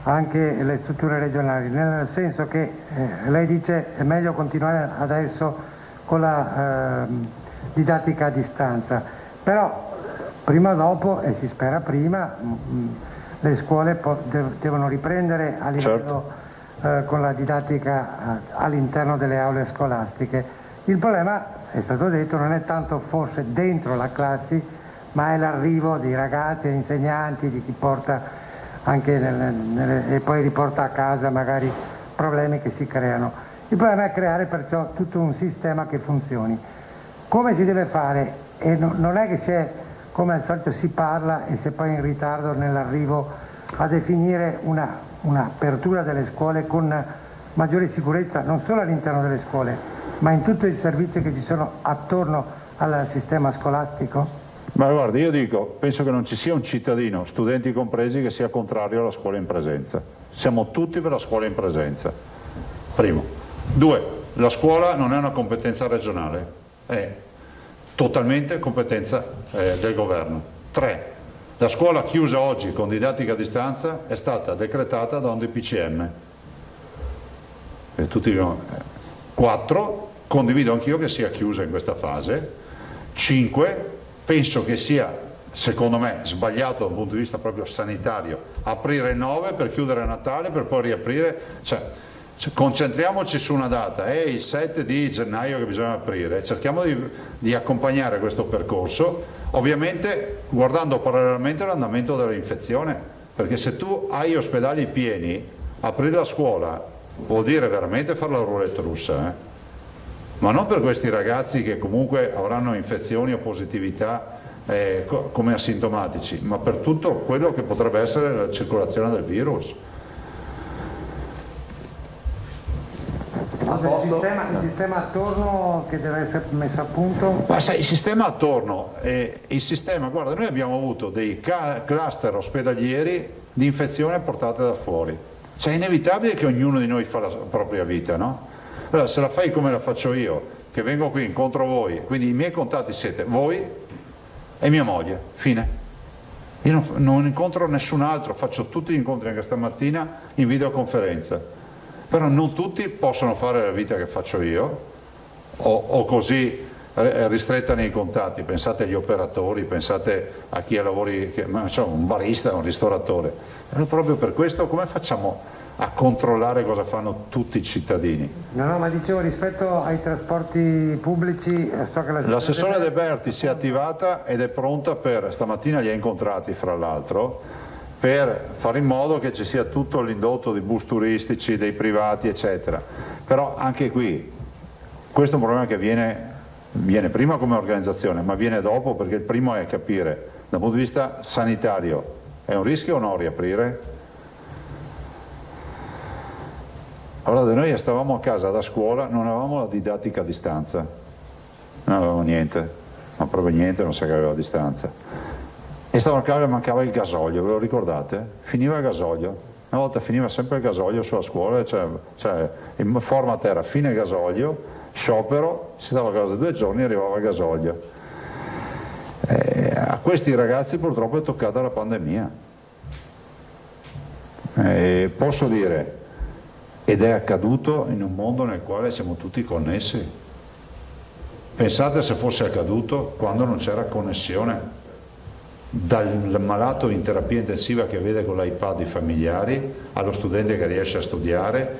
anche le strutture regionali, nel senso che lei dice è meglio continuare adesso con la didattica a distanza, però prima o dopo, e si spera prima, le scuole devono riprendere a livello con la didattica all'interno delle aule scolastiche. Il problema, è stato detto, non è tanto forse dentro la classe, ma è l'arrivo di ragazzi e insegnanti, di chi porta anche e poi riporta a casa magari problemi che si creano. Il problema è creare perciò tutto un sistema che funzioni. Come si deve fare? E non è che come al solito si parla e si è poi in ritardo nell'arrivo a definire un'apertura delle scuole con maggiore sicurezza, non solo all'interno delle scuole, ma in tutti i servizi che ci sono attorno al sistema scolastico? Ma guardi, io dico, penso che non ci sia un cittadino, studenti compresi, che sia contrario alla scuola in presenza. Siamo tutti per la scuola in presenza. Primo. 2. La scuola non è una competenza regionale, è totalmente competenza del governo. 3. La scuola chiusa oggi con didattica a distanza è stata decretata da un DPCM. 4. Condivido anch'io che sia chiusa in questa fase. 5. Penso che sia, secondo me, sbagliato dal punto di vista proprio sanitario aprire il 9 per chiudere a Natale per poi riaprire. Concentriamoci su una data, è il 7 di gennaio che bisogna aprire, cerchiamo di accompagnare questo percorso, ovviamente guardando parallelamente l'andamento dell'infezione, perché se tu hai ospedali pieni, aprire la scuola vuol dire veramente fare la roulette russa, ma non per questi ragazzi che comunque avranno infezioni o positività come asintomatici, ma per tutto quello che potrebbe essere la circolazione del virus. Il sistema attorno che deve essere messo a punto? Ma sai, il sistema attorno, guarda, noi abbiamo avuto dei cluster ospedalieri di infezione portate da fuori, cioè è inevitabile che ognuno di noi fa la non vita, no? Allora, se la fai come la faccio io, che vengo qui, incontro voi, quindi i miei contatti siete voi e mia moglie, fine. Io non incontro nessun altro, faccio tutti gli incontri anche stamattina in videoconferenza, però non tutti possono fare la vita che faccio io o così ristretta nei contatti. Pensate agli operatori, pensate a chi ha lavori, un barista, un ristoratore. Allora, proprio per questo come facciamo a controllare cosa fanno tutti i cittadini? No, ma dicevo rispetto ai trasporti pubblici, so che l'assessore De Berti si è attivata ed è pronta stamattina li ha incontrati fra l'altro, per fare in modo che ci sia tutto l'indotto di bus turistici, dei privati eccetera. Però anche qui questo è un problema che viene prima come organizzazione, ma viene dopo, perché il primo è capire dal punto di vista sanitario è un rischio o no riaprire? Allora noi stavamo a casa da scuola, non avevamo la didattica a distanza, non avevamo niente, ma proprio niente, non si aveva a distanza. E stavamo a casa e mancava il gasolio, ve lo ricordate? Finiva il gasolio, una volta finiva sempre il gasolio sulla scuola, cioè il format era fine gasolio, sciopero, si stava a casa 2 giorni e arrivava il gasolio. A questi ragazzi purtroppo è toccata la pandemia. Posso dire, ed è accaduto in un mondo nel quale siamo tutti connessi. Pensate se fosse accaduto quando non c'era connessione, dal malato in terapia intensiva che vede con l'iPad i familiari, allo studente che riesce a studiare,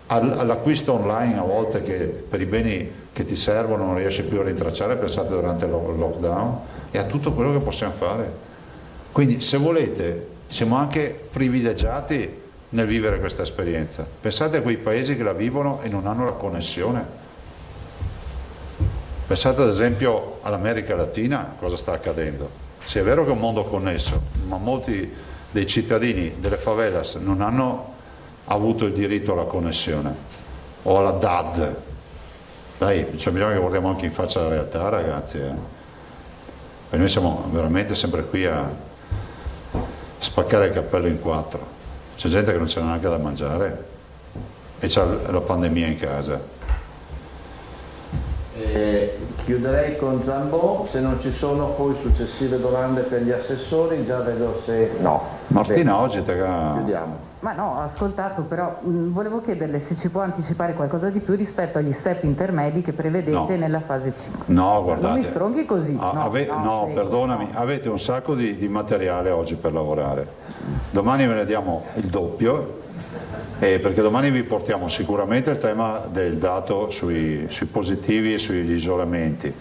all'acquisto online a volte che per i beni che ti servono non riesci più a rintracciare, pensate durante il lockdown, e a tutto quello che possiamo fare. Quindi se volete siamo anche privilegiati nel vivere questa esperienza. Pensate a quei paesi che la vivono e non hanno la connessione. Pensate ad esempio all'America Latina, cosa sta accadendo. Sì, è vero che è un mondo connesso, ma molti dei cittadini delle favelas non hanno avuto il diritto alla connessione o alla DAD. Dai, c'è bisogno che guardiamo anche in faccia la realtà, ragazzi. E noi siamo veramente sempre qui a spaccare il cappello in 4. C'è gente che non c'è neanche da mangiare e c'ha la pandemia in casa. Chiuderei con Zambò, se non ci sono poi successive domande per gli assessori, già vedo se no. Martina, oggi chiudiamo. Ma no, ho ascoltato, però volevo chiederle se ci può anticipare qualcosa di più rispetto agli step intermedi che prevedete nella fase 5. No, guardate. Non mi stronghi così. No, perdonami, avete un sacco di materiale oggi per lavorare. Domani ve ne diamo il doppio perché domani vi portiamo sicuramente il tema del dato sui positivi e sugli isolamenti,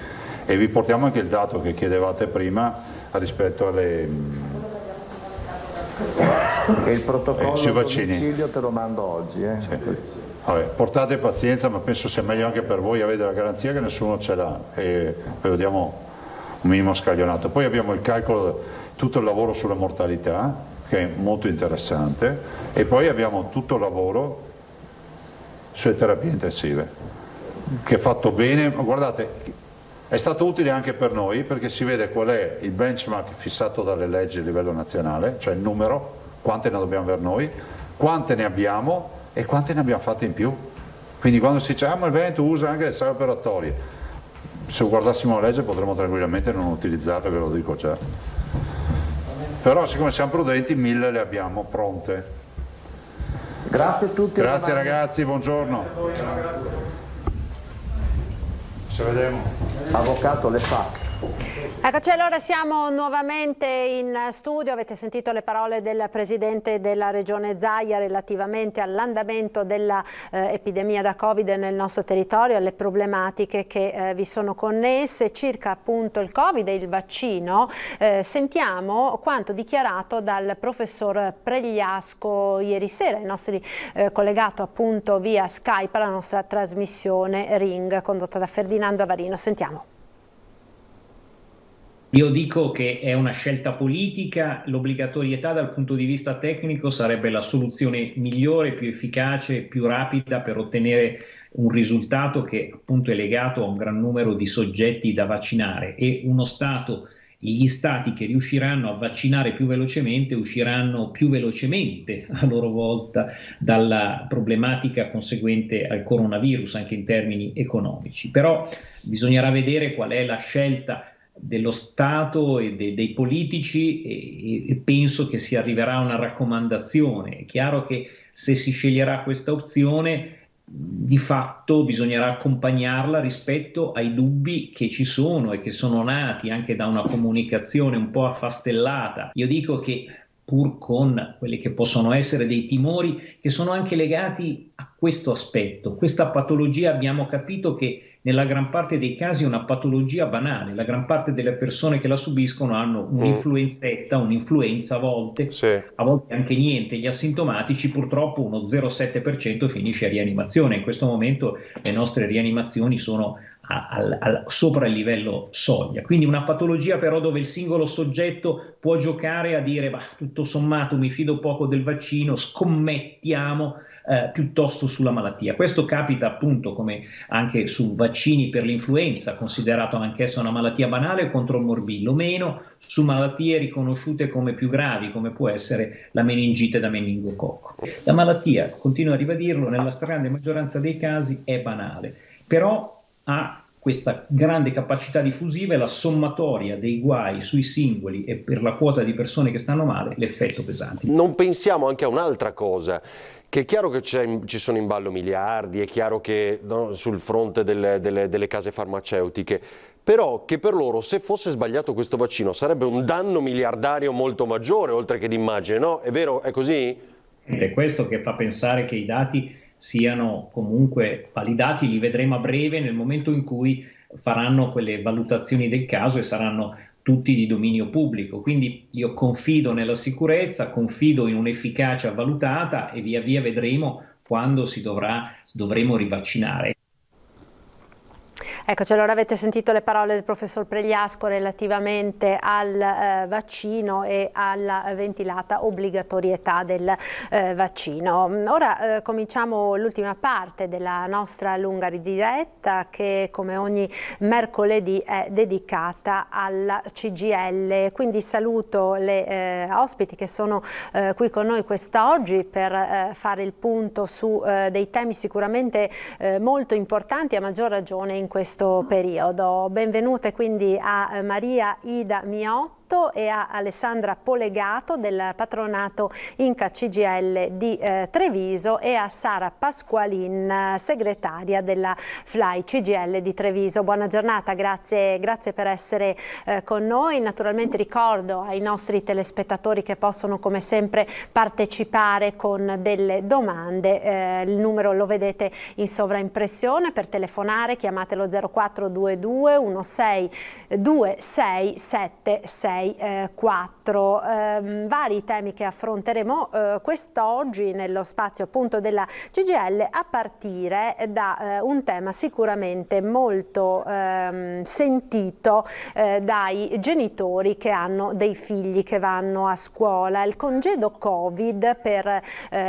e vi portiamo anche il dato che chiedevate prima rispetto alle e il protocollo sui a vaccini. domicilio te lo mando oggi. Sì. Vabbè, portate pazienza, ma penso sia meglio anche per voi, avete la garanzia che nessuno ce l'ha, e poi vediamo un minimo scaglionato. Poi abbiamo il calcolo, tutto il lavoro sulla mortalità, che è molto interessante, e poi abbiamo tutto il lavoro sulle terapie intensive, che è fatto bene. Guardate, è stato utile anche per noi, perché si vede qual è il benchmark fissato dalle leggi a livello nazionale, cioè il numero, quante ne dobbiamo avere noi, quante ne abbiamo e quante ne abbiamo fatte in più. Quindi quando si dice ma il Veneto usa anche le sale operatorie, se guardassimo la legge potremmo tranquillamente non utilizzarle, ve lo dico già. Però siccome siamo prudenti, 1000 le abbiamo pronte. Grazie a tutti. Grazie ragazzi, buongiorno. Ci vediamo. Avvocato Le fa. Eccoci, allora siamo nuovamente in studio. Avete sentito le parole del Presidente della Regione Zaia relativamente all'andamento dell'epidemia da Covid nel nostro territorio, alle problematiche che vi sono connesse circa appunto il Covid e il vaccino. Sentiamo quanto dichiarato dal professor Pregliasco ieri sera, il nostro collegato appunto via Skype alla nostra trasmissione Ring condotta da Ferdinando Avarino. Sentiamo. Io dico che è una scelta politica, l'obbligatorietà dal punto di vista tecnico sarebbe la soluzione migliore, più efficace, più rapida per ottenere un risultato che appunto è legato a un gran numero di soggetti da vaccinare, e gli stati che riusciranno a vaccinare più velocemente usciranno più velocemente a loro volta dalla problematica conseguente al coronavirus anche in termini economici. Però bisognerà vedere qual è la scelta dello Stato e dei politici, e penso che si arriverà a una raccomandazione. È chiaro che se si sceglierà questa opzione, di fatto bisognerà accompagnarla rispetto ai dubbi che ci sono e che sono nati anche da una comunicazione un po' affastellata. Io dico che pur con quelli che possono essere dei timori che sono anche legati a questo aspetto, questa patologia abbiamo capito che nella gran parte dei casi è una patologia banale, la gran parte delle persone che la subiscono hanno un'influenzetta, un'influenza a volte anche niente, gli asintomatici purtroppo uno 0,7% finisce a rianimazione. In questo momento le nostre rianimazioni sono sopra il livello soglia, quindi una patologia però dove il singolo soggetto può giocare a dire tutto sommato mi fido poco del vaccino, scommettiamo piuttosto sulla malattia. Questo capita appunto come anche su vaccini per l'influenza, considerato anch'essa una malattia banale, contro il morbillo, meno su malattie riconosciute come più gravi, come può essere la meningite da meningococco. La malattia, continuo a ribadirlo, nella stragrande maggioranza dei casi è banale, però ha questa grande capacità diffusiva e la sommatoria dei guai sui singoli e per la quota di persone che stanno male, l'effetto pesante. Non pensiamo anche a un'altra cosa, che è chiaro che ci sono in ballo miliardi, è chiaro che sul fronte delle case farmaceutiche, però che per loro se fosse sbagliato questo vaccino sarebbe un danno miliardario molto maggiore oltre che d'immagine, no? È vero? È così? È questo che fa pensare che i dati siano comunque validati, li vedremo a breve nel momento in cui faranno quelle valutazioni del caso e saranno tutti di dominio pubblico. Quindi io confido nella sicurezza, confido in un'efficacia valutata e via via vedremo quando dovremo rivaccinare. Eccoci, allora avete sentito le parole del professor Pregliasco relativamente al vaccino e alla ventilata obbligatorietà del vaccino. Ora cominciamo l'ultima parte della nostra lunga diretta che come ogni mercoledì è dedicata alla CGIL, quindi saluto le ospiti che sono qui con noi quest'oggi per fare il punto su dei temi sicuramente molto importanti, a maggior ragione in questo periodo. Benvenute quindi a Maria Ida Miotti, Miotto e a Alessandra Polegato del patronato Inca CGIL di Treviso e a Sara Pasqualin, segretaria della FLAI CGIL di Treviso. Buona giornata, grazie per essere con noi. Naturalmente ricordo ai nostri telespettatori che possono come sempre partecipare con delle domande. Il numero lo vedete in sovraimpressione. Per telefonare chiamatelo 0422 16 26 764. Vari temi che affronteremo quest'oggi nello spazio appunto della CGIL, a partire da un tema sicuramente molto sentito dai genitori che hanno dei figli che vanno a scuola: il congedo Covid per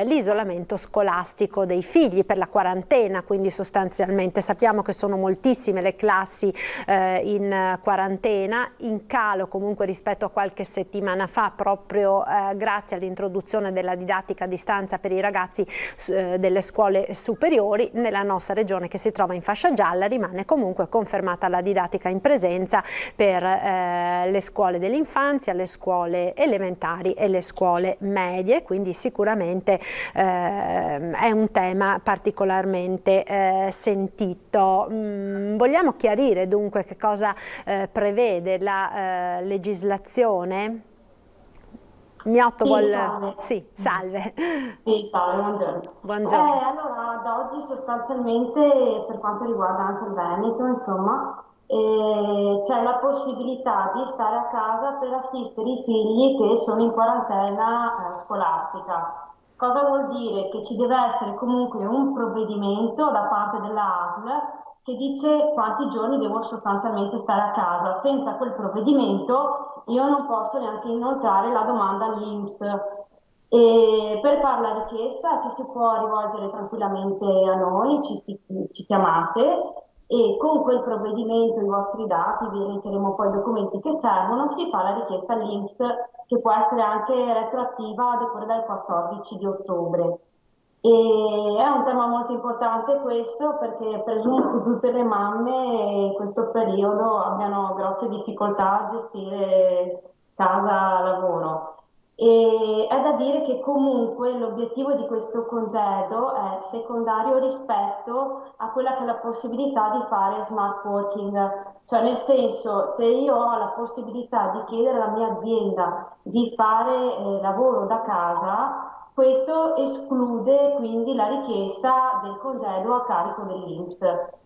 l'isolamento scolastico dei figli, per la quarantena. Quindi sostanzialmente sappiamo che sono moltissime le classi in quarantena, in calo comunque rispetto a qualche settimana fa, proprio grazie all'introduzione della didattica a distanza per i ragazzi delle scuole superiori. Nella nostra regione, che si trova in fascia gialla, rimane comunque confermata la didattica in presenza per le scuole dell'infanzia, le scuole elementari e le scuole medie, quindi sicuramente è un tema particolarmente sentito. Vogliamo chiarire dunque che cosa prevede la legislazione? Miotto Salve. Sì, salve. Sì, salve, buongiorno. Buongiorno. Allora, ad oggi sostanzialmente, per quanto riguarda anche il Veneto, insomma, c'è la possibilità di stare a casa per assistere i figli che sono in quarantena scolastica. Cosa vuol dire? Che ci deve essere comunque un provvedimento da parte della ASL che dice quanti giorni devo sostanzialmente stare a casa. Senza quel provvedimento io non posso neanche inoltrare la domanda all'INPS. E per fare la richiesta ci si può rivolgere tranquillamente a noi, ci chiamate e con quel provvedimento, i vostri dati, vi elencheremo poi i documenti che servono, si fa la richiesta all'INPS, che può essere anche retroattiva a decorrere dal 14 di ottobre. E è un tema molto importante questo, perché presumo che tutte le mamme in questo periodo abbiano grosse difficoltà a gestire casa-lavoro. E è da dire che comunque l'obiettivo di questo congedo è secondario rispetto a quella che è la possibilità di fare smart working, cioè nel senso, se io ho la possibilità di chiedere alla mia azienda di fare lavoro da casa, questo esclude quindi la richiesta del congedo a carico dell'INPS.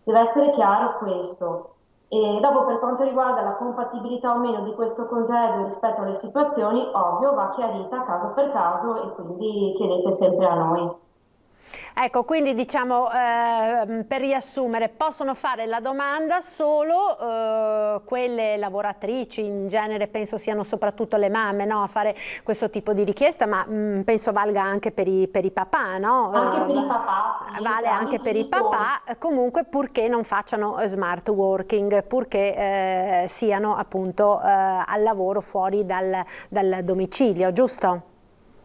Deve essere chiaro questo. E dopo, per quanto riguarda la compatibilità o meno di questo congedo rispetto alle situazioni, ovvio va chiarita caso per caso e quindi chiedete sempre a noi. Ecco, quindi diciamo, per riassumere, possono fare la domanda solo quelle lavoratrici, in genere penso siano soprattutto le mamme, no, a fare questo tipo di richiesta, ma penso valga anche per i papà, no? Anche per i papà. Sì, vale anche per i papà, comunque purché non facciano smart working, purché siano appunto al lavoro fuori dal domicilio, giusto?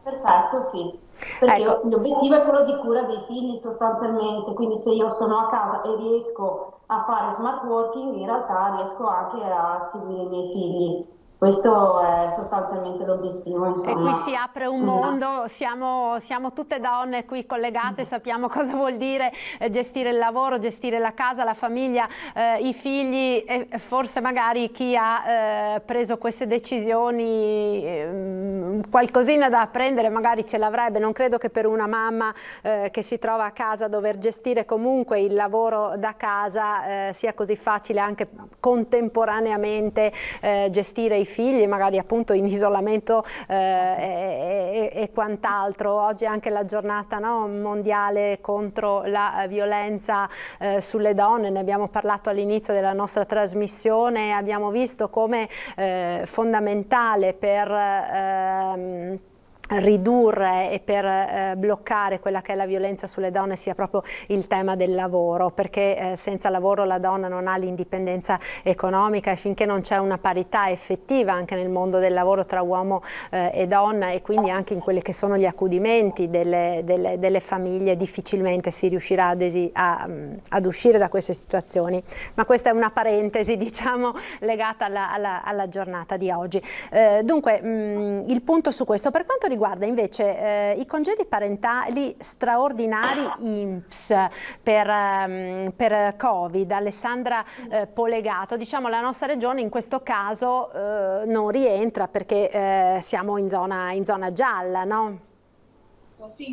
Perfetto, sì. Perché ecco, l'obiettivo è quello di cura dei figli sostanzialmente, quindi se io sono a casa e riesco a fare smart working, in realtà riesco anche a seguire i miei figli. Questo è sostanzialmente l'obiettivo, insomma. E qui si apre un mondo, siamo tutte donne qui collegate, sappiamo cosa vuol dire gestire il lavoro, gestire la casa, la famiglia, i figli, e forse magari chi ha preso queste decisioni qualcosina da apprendere magari ce l'avrebbe. Non credo che per una mamma che si trova a casa a dover gestire comunque il lavoro da casa sia così facile anche contemporaneamente gestire i figli, magari appunto in isolamento e quant'altro. Oggi è anche la giornata, no, mondiale contro la violenza sulle donne, ne abbiamo parlato all'inizio della nostra trasmissione, abbiamo visto come fondamentale per ridurre e per bloccare quella che è la violenza sulle donne sia proprio il tema del lavoro, perché senza lavoro la donna non ha l'indipendenza economica, e finché non c'è una parità effettiva anche nel mondo del lavoro tra uomo e donna, e quindi anche in quelli che sono gli accudimenti delle famiglie, difficilmente si riuscirà ad uscire da queste situazioni. Ma questa è una parentesi, diciamo, legata alla giornata di oggi. Dunque il punto su questo. Per quanto riguarda invece i congedi parentali straordinari INPS per Covid, Alessandra Polegato, diciamo la nostra regione in questo caso non rientra perché siamo in zona gialla, no?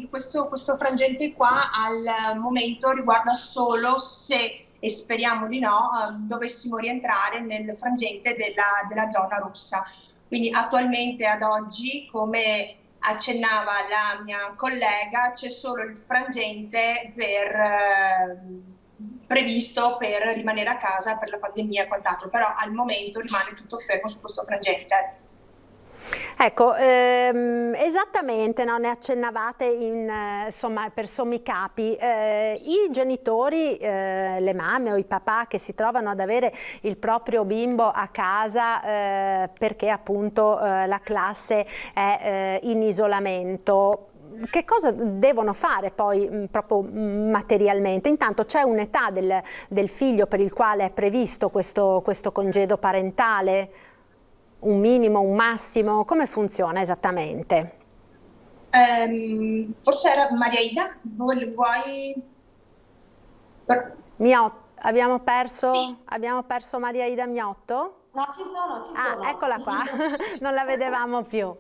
Questo frangente qua al momento riguarda solo se, e speriamo di no, dovessimo rientrare nel frangente della zona rossa. Quindi attualmente ad oggi, come accennava la mia collega, c'è solo il frangente previsto per rimanere a casa per la pandemia e quant'altro, però al momento rimane tutto fermo su questo frangente. Ecco, esattamente, no, ne accennavate insomma, per sommi capi. I genitori, le mamme o i papà che si trovano ad avere il proprio bimbo a casa perché appunto la classe è in isolamento, che cosa devono fare poi proprio materialmente? Intanto c'è un'età del figlio per il quale è previsto questo congedo parentale? Un minimo, un massimo? Come funziona esattamente? Forse era Maria Ida? Vuoi? Abbiamo perso Maria Ida Miotto? No, ci sono. Eccola qua, non la vedevamo più.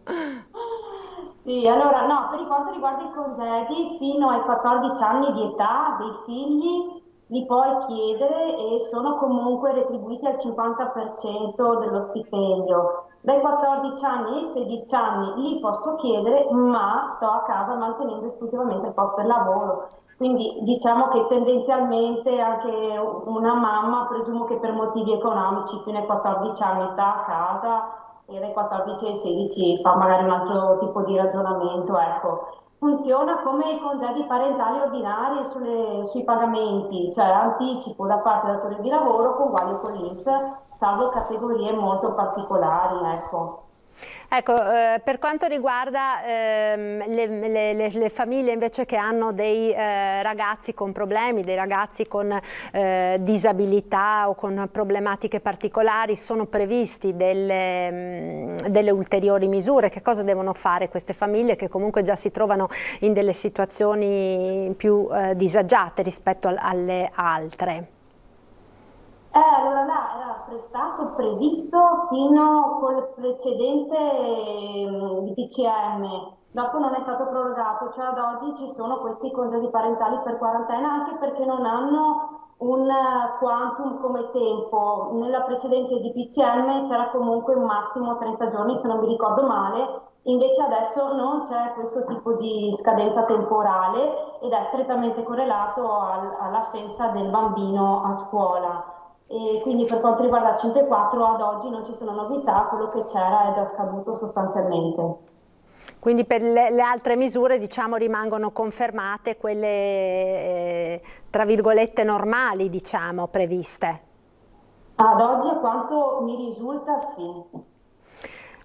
Sì, allora no, per quanto riguarda i congedi, fino ai 14 anni di età dei figli li puoi chiedere e sono comunque retribuiti al 50% dello stipendio. Dai 14 anni ai 16 anni li posso chiedere, ma sto a casa mantenendo esclusivamente il posto di lavoro. Quindi diciamo che tendenzialmente anche una mamma, presumo che per motivi economici, fino ai 14 anni sta a casa e dai 14 ai 16 fa magari un altro tipo di ragionamento, ecco. Funziona come i congedi parentali ordinari sui pagamenti, cioè anticipo da parte del datore di lavoro conguaglio con l'INPS, salvo categorie molto particolari, ecco. Ecco, per quanto riguarda le famiglie invece che hanno dei ragazzi con problemi, dei ragazzi con disabilità o con problematiche particolari, sono previsti delle ulteriori misure? Che cosa devono fare queste famiglie che comunque già si trovano in delle situazioni più disagiate rispetto alle altre? Allora là era stato previsto fino col precedente DPCM, dopo non è stato prorogato, cioè ad oggi ci sono questi congedi parentali per quarantena anche perché non hanno un quantum come tempo. Nella precedente DPCM c'era comunque un massimo 30 giorni se non mi ricordo male, invece adesso non c'è questo tipo di scadenza temporale ed è strettamente correlato all'assenza del bambino a scuola. E quindi per quanto riguarda il 104 ad oggi non ci sono novità, quello che c'era è già scaduto sostanzialmente. Quindi per le altre misure diciamo rimangono confermate quelle tra virgolette normali diciamo previste? Ad oggi a quanto mi risulta sì.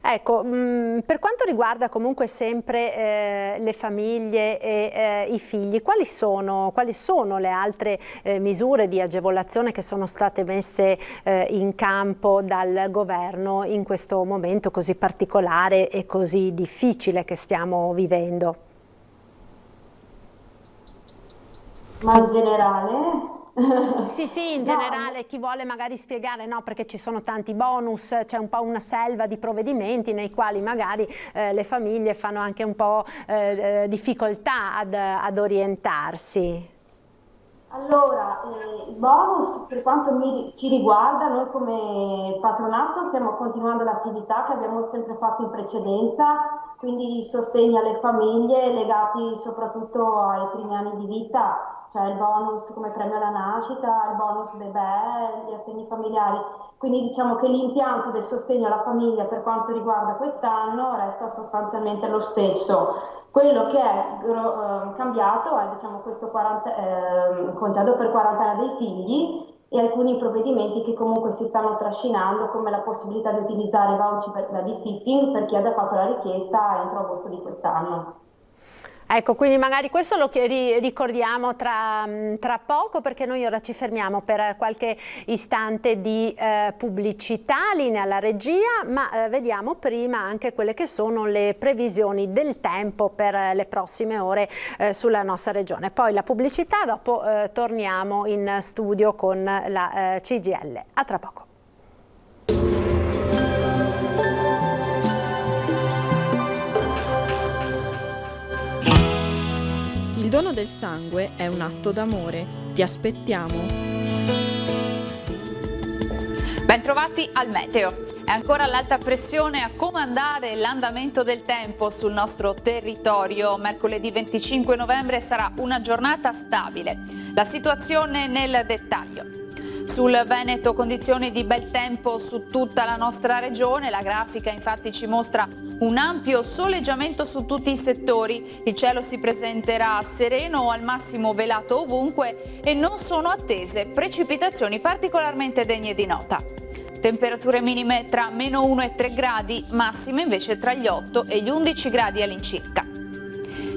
Ecco, per quanto riguarda comunque sempre le famiglie e i figli, quali sono le altre misure di agevolazione che sono state messe in campo dal governo in questo momento così particolare e così difficile che stiamo vivendo? Ma in generale? Sì, in generale, chi vuole magari spiegare, no, perché ci sono tanti bonus, c'è un po' una selva di provvedimenti nei quali magari le famiglie fanno anche un po' difficoltà ad orientarsi. Allora, il bonus per quanto ci riguarda, noi come patronato stiamo continuando l'attività che abbiamo sempre fatto in precedenza, quindi sostegno alle famiglie legati soprattutto ai primi anni di vita. cioè il bonus come premio alla nascita, il bonus bebè, gli assegni familiari. Quindi diciamo che l'impianto del sostegno alla famiglia per quanto riguarda quest'anno resta sostanzialmente lo stesso. Quello che è cambiato è diciamo, questo congedo per quarantena dei figli e alcuni provvedimenti che comunque si stanno trascinando, come la possibilità di utilizzare i voucher per babysitting per chi ha già fatto la richiesta entro agosto di quest'anno. Ecco, quindi magari questo lo ricordiamo tra poco, perché noi ora ci fermiamo per qualche istante di pubblicità, linea alla regia, ma vediamo prima anche quelle che sono le previsioni del tempo per le prossime ore sulla nostra regione. Poi la pubblicità, dopo torniamo in studio con la CGIL. A tra poco. Il dono del sangue è un atto d'amore. Ti aspettiamo. Bentrovati al meteo. È ancora l'alta pressione a comandare l'andamento del tempo sul nostro territorio. Mercoledì 25 novembre sarà una giornata stabile. La situazione nel dettaglio. Sul Veneto condizioni di bel tempo su tutta la nostra regione, la grafica infatti ci mostra un ampio soleggiamento su tutti i settori, il cielo si presenterà sereno o al massimo velato ovunque e non sono attese precipitazioni particolarmente degne di nota. Temperature minime tra -1 e 3 gradi, massime invece tra gli 8 e gli 11 gradi all'incirca.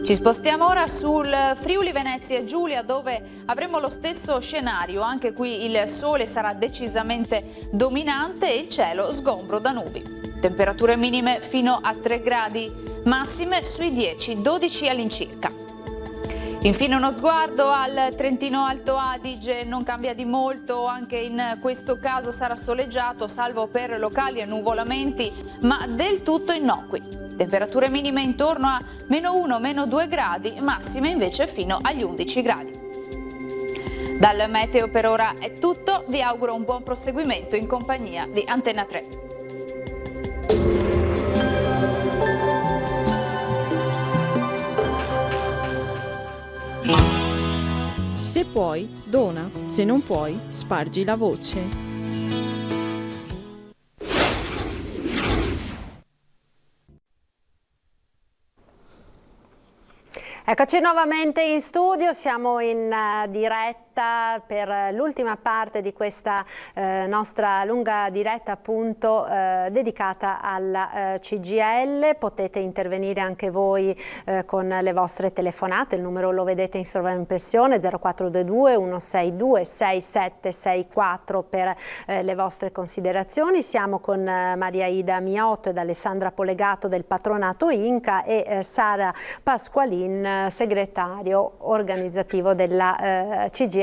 Ci spostiamo ora sul Friuli Venezia Giulia, dove avremo lo stesso scenario. Anche qui il sole sarà decisamente dominante e il cielo sgombro da nubi. Temperature minime fino a 3 gradi, massime sui 10-12 all'incirca. Infine uno sguardo al Trentino Alto Adige, non cambia di molto, anche in questo caso sarà soleggiato, salvo per locali annuvolamenti, ma del tutto innocui. Temperature minime intorno a -1, -2 gradi, massime invece fino agli 11 gradi. Dal meteo per ora è tutto, vi auguro un buon proseguimento in compagnia di Antenna 3. Se puoi, dona, se non puoi, spargi la voce. Eccoci nuovamente in studio, siamo in diretta per l'ultima parte di questa nostra lunga diretta appunto dedicata alla CGIL. Potete intervenire anche voi con le vostre telefonate, il numero lo vedete in sovraimpressione, 0422 162 6764 per le vostre considerazioni. Siamo con Maria Ida Miotto ed Alessandra Polegato del Patronato Inca e Sara Pasqualin, segretario organizzativo della CGIL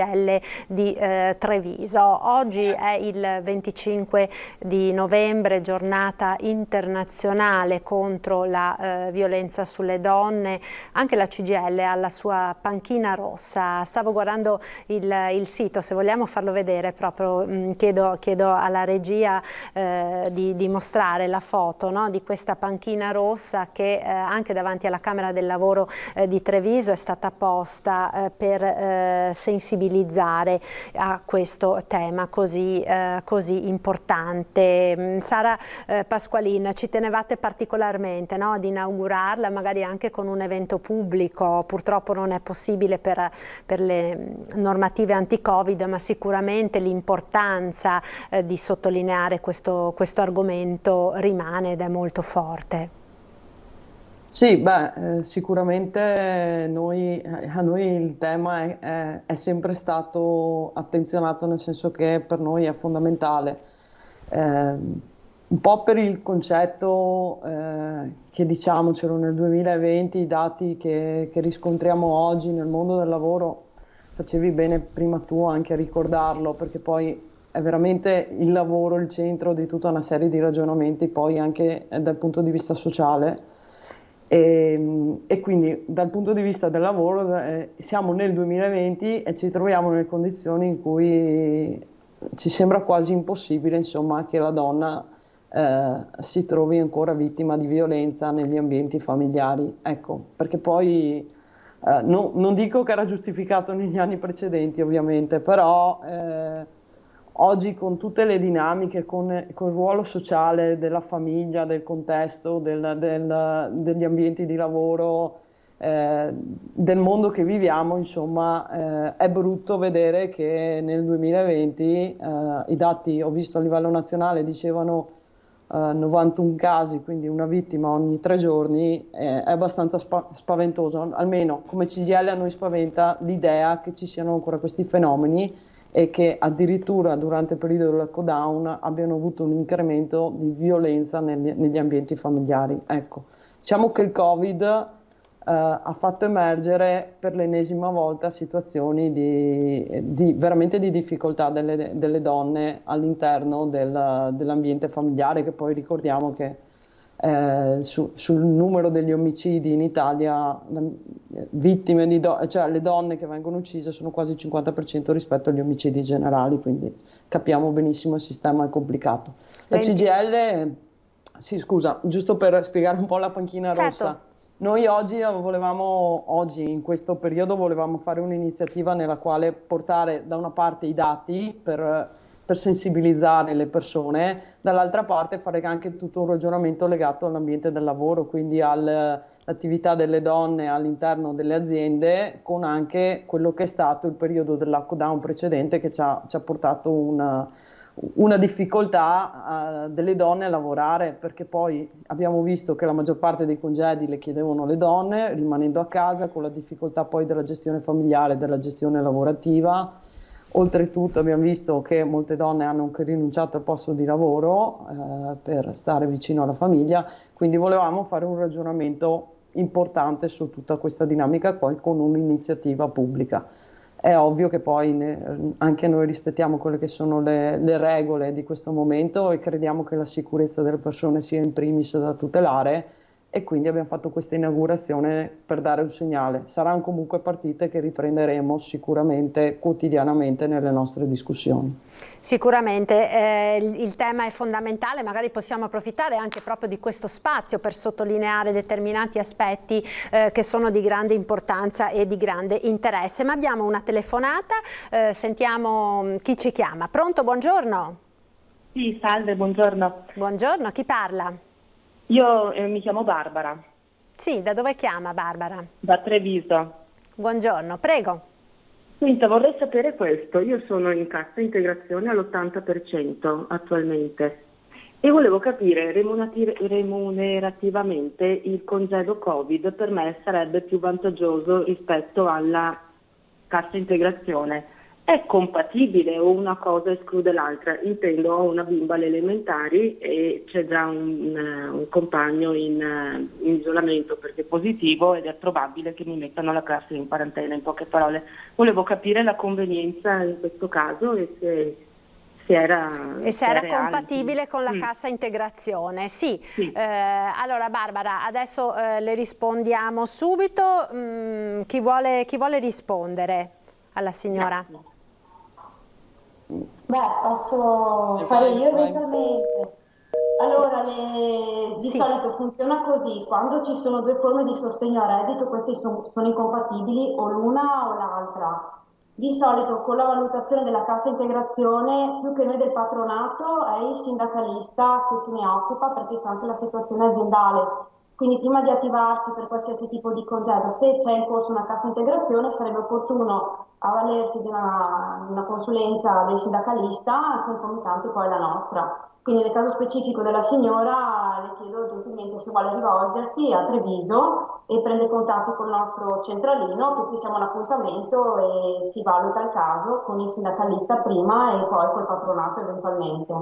di Treviso. Oggi è il 25 di novembre, giornata internazionale contro la violenza sulle donne. Anche la CGIL ha la sua panchina rossa. Stavo guardando il sito, se vogliamo farlo vedere proprio, chiedo alla regia di mostrare la foto, no, di questa panchina rossa che anche davanti alla Camera del Lavoro di Treviso è stata posta per sensibilizzare a questo tema così importante. Sara Pasqualin, ci tenevate particolarmente, no, ad inaugurarla magari anche con un evento pubblico. Purtroppo non è possibile per le normative anti-Covid, ma sicuramente l'importanza di sottolineare questo argomento rimane ed è molto forte. Sì, sicuramente a noi il tema è sempre stato attenzionato, nel senso che per noi è fondamentale. Un po' per il concetto che diciamocelo nel 2020, i dati che riscontriamo oggi nel mondo del lavoro, facevi bene prima tu anche a ricordarlo, perché poi è veramente il lavoro il centro di tutta una serie di ragionamenti, poi anche dal punto di vista sociale. E quindi dal punto di vista del lavoro siamo nel 2020 e ci troviamo nelle condizioni in cui ci sembra quasi impossibile, insomma, che la donna si trovi ancora vittima di violenza negli ambienti familiari. Ecco, perché poi non dico che era giustificato negli anni precedenti ovviamente, però oggi con tutte le dinamiche, con il ruolo sociale della famiglia, del contesto, degli ambienti di lavoro, del mondo che viviamo, insomma, è brutto vedere che nel 2020 i dati, ho visto a livello nazionale, dicevano 91 casi, quindi una vittima ogni 3 giorni, è abbastanza spaventoso. Almeno come CGIL a noi spaventa l'idea che ci siano ancora questi fenomeni e che addirittura durante il periodo del lockdown abbiano avuto un incremento di violenza negli ambienti familiari. Ecco, diciamo che il Covid ha fatto emergere per l'ennesima volta situazioni veramente di difficoltà delle donne all'interno dell'ambiente familiare, che poi ricordiamo che sul numero degli omicidi in Italia, vittime cioè le donne che vengono uccise sono quasi il 50% rispetto agli omicidi generali, quindi capiamo benissimo il sistema è complicato. La CGIL, sì scusa, giusto per spiegare un po' la panchina rossa. Noi oggi in questo periodo volevamo fare un'iniziativa nella quale portare da una parte i dati per sensibilizzare le persone, dall'altra parte fare anche tutto un ragionamento legato all'ambiente del lavoro, quindi all'attività delle donne all'interno delle aziende, con anche quello che è stato il periodo del lockdown precedente che ci ha portato una difficoltà delle donne a lavorare, perché poi abbiamo visto che la maggior parte dei congedi le chiedevano le donne, rimanendo a casa con la difficoltà poi della gestione familiare, della gestione lavorativa. Oltretutto abbiamo visto che molte donne hanno anche rinunciato al posto di lavoro per stare vicino alla famiglia, quindi volevamo fare un ragionamento importante su tutta questa dinamica poi con un'iniziativa pubblica. È ovvio che poi anche noi rispettiamo quelle che sono le regole di questo momento e crediamo che la sicurezza delle persone sia in primis da tutelare, e quindi abbiamo fatto questa inaugurazione per dare un segnale. Saranno comunque partite che riprenderemo sicuramente quotidianamente nelle nostre discussioni. Sicuramente il tema è fondamentale, magari possiamo approfittare anche proprio di questo spazio per sottolineare determinati aspetti che sono di grande importanza e di grande interesse. Ma abbiamo una telefonata, sentiamo chi ci chiama. Pronto, buongiorno? Sì, salve, buongiorno. Buongiorno, chi parla? Io mi chiamo Barbara. Sì, da dove chiama Barbara? Da Treviso. Buongiorno, prego. Senta, vorrei sapere questo. Io sono in cassa integrazione all'80% attualmente e volevo capire remunerativamente il congedo Covid per me sarebbe più vantaggioso rispetto alla cassa integrazione. È compatibile o una cosa esclude l'altra? Intendo, ho una bimba alle elementari e c'è già un compagno in isolamento perché è positivo ed è probabile che mi mettano la classe in quarantena, in poche parole. Volevo capire la convenienza in questo caso e se era compatibile con la cassa integrazione. Sì. Allora Barbara, adesso le rispondiamo subito. Chi vuole rispondere alla signora? Beh, posso fare io eventualmente. Allora, di solito funziona così: quando ci sono due forme di sostegno a reddito, queste sono incompatibili o l'una o l'altra. Di solito con la valutazione della cassa integrazione, più che noi del patronato, è il sindacalista che se ne occupa perché sa anche la situazione aziendale. Quindi prima di attivarsi per qualsiasi tipo di congedo, se c'è in corso una cassa integrazione, sarebbe opportuno avvalersi di una consulenza del sindacalista concomitante poi la nostra. Quindi nel caso specifico della signora le chiedo gentilmente se vuole rivolgersi a Treviso e prende contatti con il nostro centralino, che fissiamo l'appuntamento e si valuta il caso con il sindacalista prima e poi col patronato eventualmente.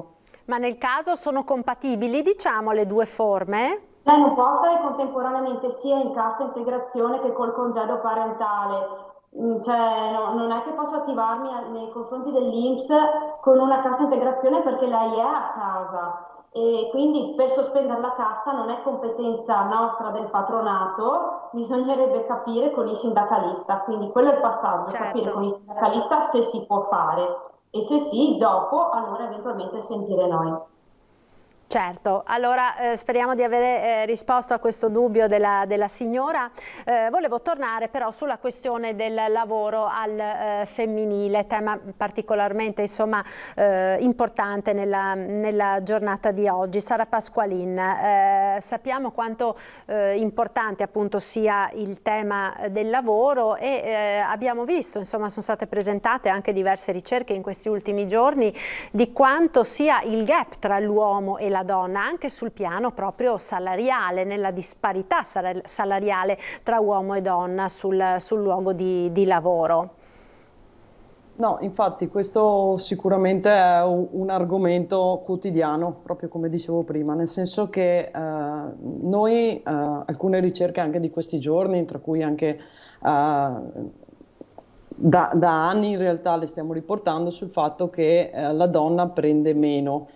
Ma nel caso sono compatibili, diciamo, le due forme? Lei non può stare contemporaneamente sia in cassa integrazione che col congedo parentale. Cioè, non è che posso attivarmi nei confronti dell'INPS con una cassa integrazione perché lei è a casa e quindi per sospendere la cassa non è competenza nostra del patronato, bisognerebbe capire con il sindacalista, quindi quello è il passaggio, capire con il sindacalista se si può fare e se sì, dopo allora eventualmente sentire noi. Certo, allora speriamo di avere risposto a questo dubbio della signora. Volevo tornare però sulla questione del lavoro al femminile, tema particolarmente importante nella giornata di oggi. Sara Pasqualin, sappiamo quanto importante appunto sia il tema del lavoro e abbiamo visto, sono state presentate anche diverse ricerche in questi ultimi giorni di quanto sia il gap tra l'uomo e la donna, anche sul piano proprio salariale, nella disparità salariale tra uomo e donna sul luogo di lavoro. No, infatti questo sicuramente è un argomento quotidiano, proprio come dicevo prima, nel senso che noi, alcune ricerche anche di questi giorni, tra cui anche da anni in realtà le stiamo riportando sul fatto che la donna prende meno.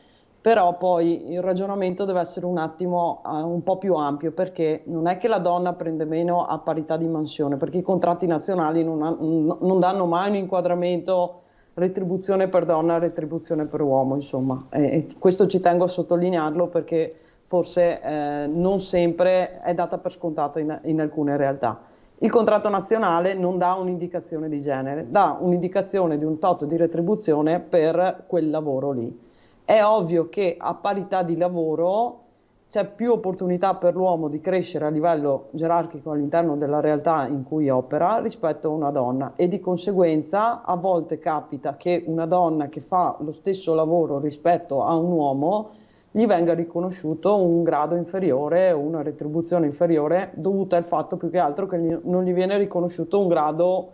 Però poi il ragionamento deve essere un attimo un po' più ampio, perché non è che la donna prende meno a parità di mansione, perché i contratti nazionali non danno mai un inquadramento retribuzione per donna, retribuzione per uomo, insomma. E questo ci tengo a sottolinearlo perché forse non sempre è data per scontata in alcune realtà. Il contratto nazionale non dà un'indicazione di genere, dà un'indicazione di un tot di retribuzione per quel lavoro lì. È ovvio che a parità di lavoro c'è più opportunità per l'uomo di crescere a livello gerarchico all'interno della realtà in cui opera rispetto a una donna, e di conseguenza a volte capita che una donna che fa lo stesso lavoro rispetto a un uomo gli venga riconosciuto un grado inferiore o una retribuzione inferiore, dovuta al fatto più che altro che non gli viene riconosciuto un grado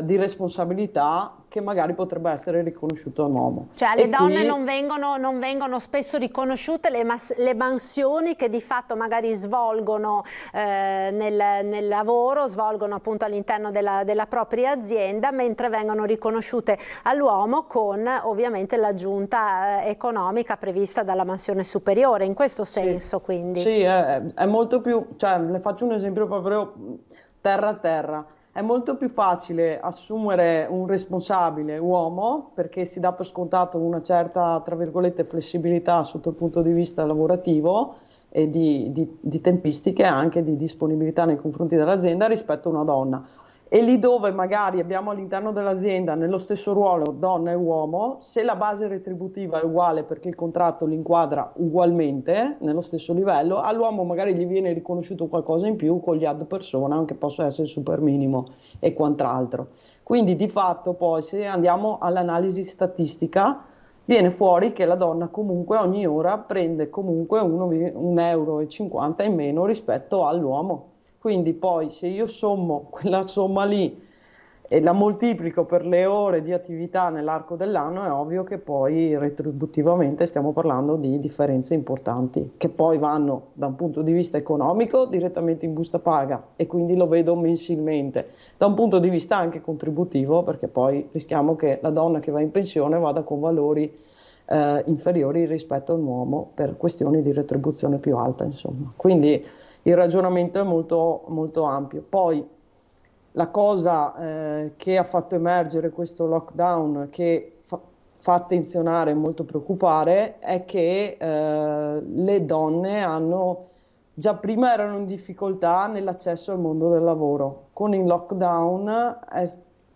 di responsabilità che magari potrebbe essere riconosciuto a un uomo. Cioè alle donne non vengono spesso riconosciute le mansioni che di fatto magari svolgono nel lavoro, svolgono appunto all'interno della propria azienda, mentre vengono riconosciute all'uomo con ovviamente l'aggiunta economica prevista dalla mansione superiore, in questo senso quindi. Sì, è molto più, cioè le faccio un esempio proprio terra a terra. È molto più facile assumere un responsabile uomo perché si dà per scontato una certa, tra virgolette, flessibilità sotto il punto di vista lavorativo e di tempistiche, anche di disponibilità nei confronti dell'azienda rispetto a una donna. E lì dove magari abbiamo all'interno dell'azienda nello stesso ruolo donna e uomo, se la base retributiva è uguale perché il contratto li inquadra ugualmente nello stesso livello, all'uomo magari gli viene riconosciuto qualcosa in più con gli ad persona, che possono essere super minimo e quant'altro. Quindi di fatto poi se andiamo all'analisi statistica viene fuori che la donna comunque ogni ora prende comunque 1,50 euro in meno rispetto all'uomo. Quindi poi se io sommo quella somma lì e la moltiplico per le ore di attività nell'arco dell'anno, è ovvio che poi retributivamente stiamo parlando di differenze importanti, che poi vanno da un punto di vista economico direttamente in busta paga, e quindi lo vedo mensilmente, da un punto di vista anche contributivo, perché poi rischiamo che la donna che va in pensione vada con valori inferiori rispetto a un uomo per questioni di retribuzione più alta, insomma. Quindi il ragionamento è molto, molto ampio. Poi la cosa che ha fatto emergere questo lockdown, che fa attenzionare e molto preoccupare, è che le donne già prima erano in difficoltà nell'accesso al mondo del lavoro. Con il lockdown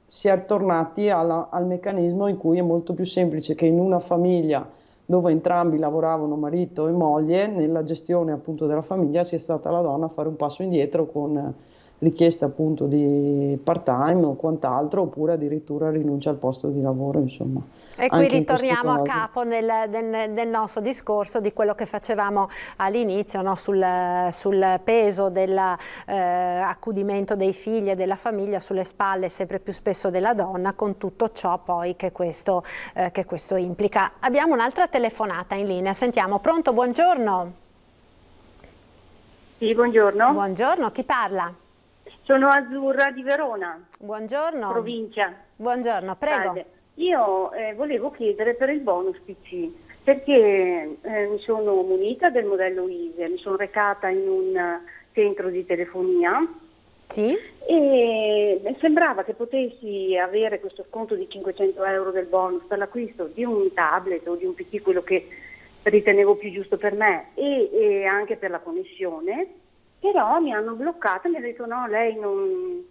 si è tornati al meccanismo in cui è molto più semplice che in una famiglia dove entrambi lavoravano, marito e moglie, nella gestione appunto della famiglia sia stata la donna a fare un passo indietro con richieste appunto di part-time o quant'altro, oppure addirittura rinuncia al posto di lavoro, insomma. E qui ritorniamo a capo del nostro discorso di quello che facevamo all'inizio, no? sul peso dell'accudimento dei figli e della famiglia sulle spalle sempre più spesso della donna, con tutto ciò poi che questo implica. Abbiamo un'altra telefonata in linea, sentiamo. Pronto, buongiorno. Sì, buongiorno. Buongiorno, chi parla? Sono Azzurra di Verona. Buongiorno. Provincia. Buongiorno, prego. Salve. Io volevo chiedere per il bonus PC, perché mi sono munita del modello ISE, mi sono recata in un centro di telefonia. Sì. E sembrava che potessi avere questo sconto di 500 euro del bonus per l'acquisto di un tablet o di un PC, quello che ritenevo più giusto per me e anche per la connessione, però mi hanno bloccata, mi hanno detto no, lei non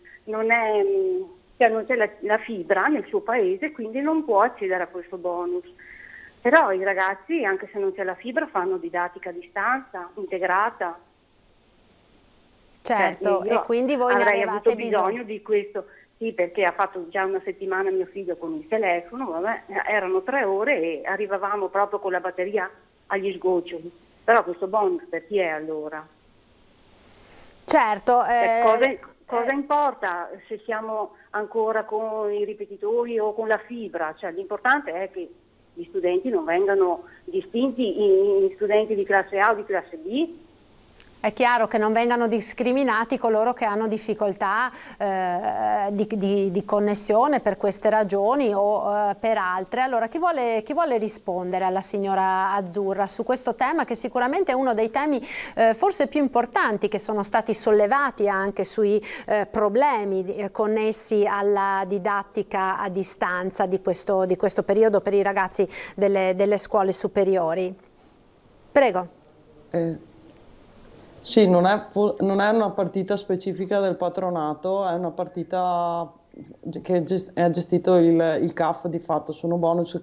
c'è la fibra nel suo paese, quindi non può accedere a questo bonus. Però i ragazzi, anche se non c'è la fibra, fanno didattica a distanza, integrata. Certo, e quindi voi ne avrei avevate avuto bisogno di questo. Sì, perché ha fatto già una settimana mio figlio con il telefono, vabbè, erano 3 ore e arrivavamo proprio con la batteria agli sgoccioli. Però questo bonus per chi è allora? Certo. Cosa importa se siamo ancora con i ripetitori o con la fibra? Cioè, l'importante è che gli studenti non vengano distinti in studenti di classe A o di classe B. È chiaro che non vengano discriminati coloro che hanno difficoltà di connessione per queste ragioni o per altre. Allora, chi vuole rispondere alla signora Azzurra su questo tema, che sicuramente è uno dei temi forse più importanti che sono stati sollevati anche sui problemi connessi alla didattica a distanza di questo periodo per i ragazzi delle scuole superiori? Prego. Sì, non è una partita specifica del patronato, è una partita che è gestito il CAF. Di fatto sono bonus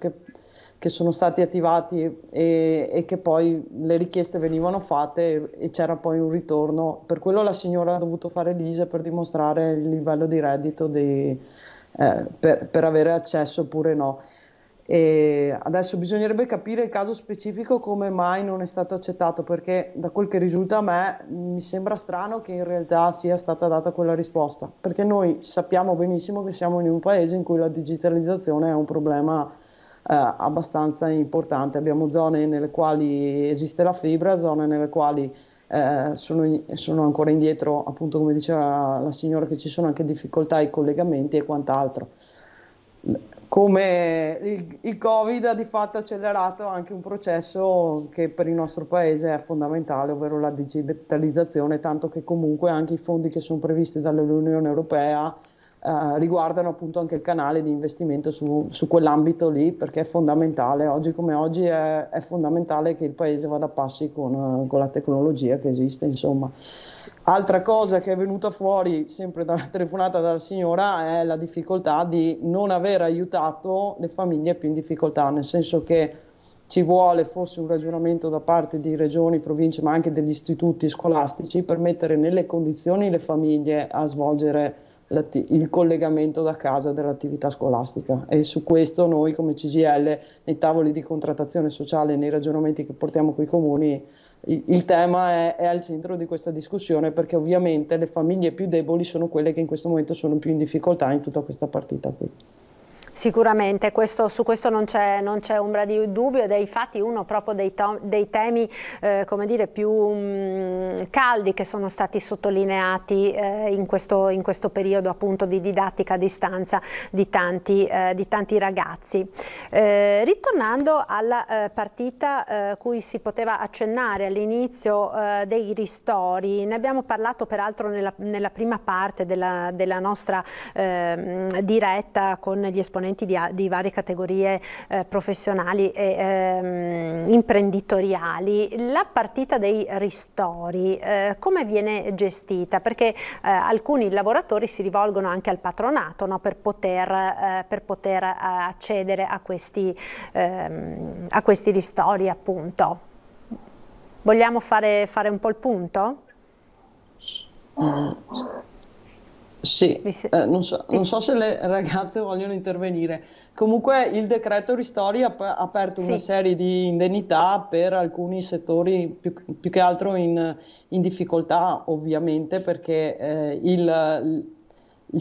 che sono stati attivati e che poi le richieste venivano fatte e c'era poi un ritorno. Per quello la signora ha dovuto fare l'ISEE per dimostrare il livello di reddito per avere accesso oppure no. E adesso bisognerebbe capire il caso specifico come mai non è stato accettato, perché da quel che risulta a me mi sembra strano che in realtà sia stata data quella risposta, perché noi sappiamo benissimo che siamo in un paese in cui la digitalizzazione è un problema abbastanza importante. Abbiamo zone nelle quali esiste la fibra, zone nelle quali sono ancora indietro, appunto come diceva la signora, che ci sono anche difficoltà ai collegamenti e quant'altro. Come il Covid ha di fatto accelerato anche un processo che per il nostro paese è fondamentale, ovvero la digitalizzazione, tanto che comunque anche i fondi che sono previsti dall'Unione Europea riguardano appunto anche il canale di investimento su quell'ambito lì, perché è fondamentale. Oggi come oggi è fondamentale che il paese vada a passi con la tecnologia che esiste, insomma. Altra cosa che è venuta fuori sempre dalla telefonata della signora è la difficoltà di non aver aiutato le famiglie più in difficoltà, nel senso che ci vuole forse un ragionamento da parte di regioni, province, ma anche degli istituti scolastici per mettere nelle condizioni le famiglie a svolgere il collegamento da casa dell'attività scolastica. E su questo noi come CGIL, nei tavoli di contrattazione sociale, nei ragionamenti che portiamo coi comuni, il tema è al centro di questa discussione, perché ovviamente le famiglie più deboli sono quelle che in questo momento sono più in difficoltà in tutta questa partita qui. Sicuramente, su questo non c'è ombra di dubbio, ed è infatti uno proprio dei temi come dire, più caldi che sono stati sottolineati in questo periodo appunto di didattica a distanza di tanti ragazzi. Ritornando alla partita cui si poteva accennare all'inizio dei ristori, ne abbiamo parlato peraltro nella prima parte della nostra diretta con gli esponenti di varie categorie professionali e imprenditoriali. La partita dei ristori come viene gestita? Perché alcuni lavoratori si rivolgono anche al patronato, no? per poter accedere a questi ristori, appunto. Vogliamo fare un po' il punto? Sì, non so se le ragazze vogliono intervenire. Comunque il decreto ristori ha aperto una serie di indennità per alcuni settori più che altro in difficoltà, ovviamente, perché il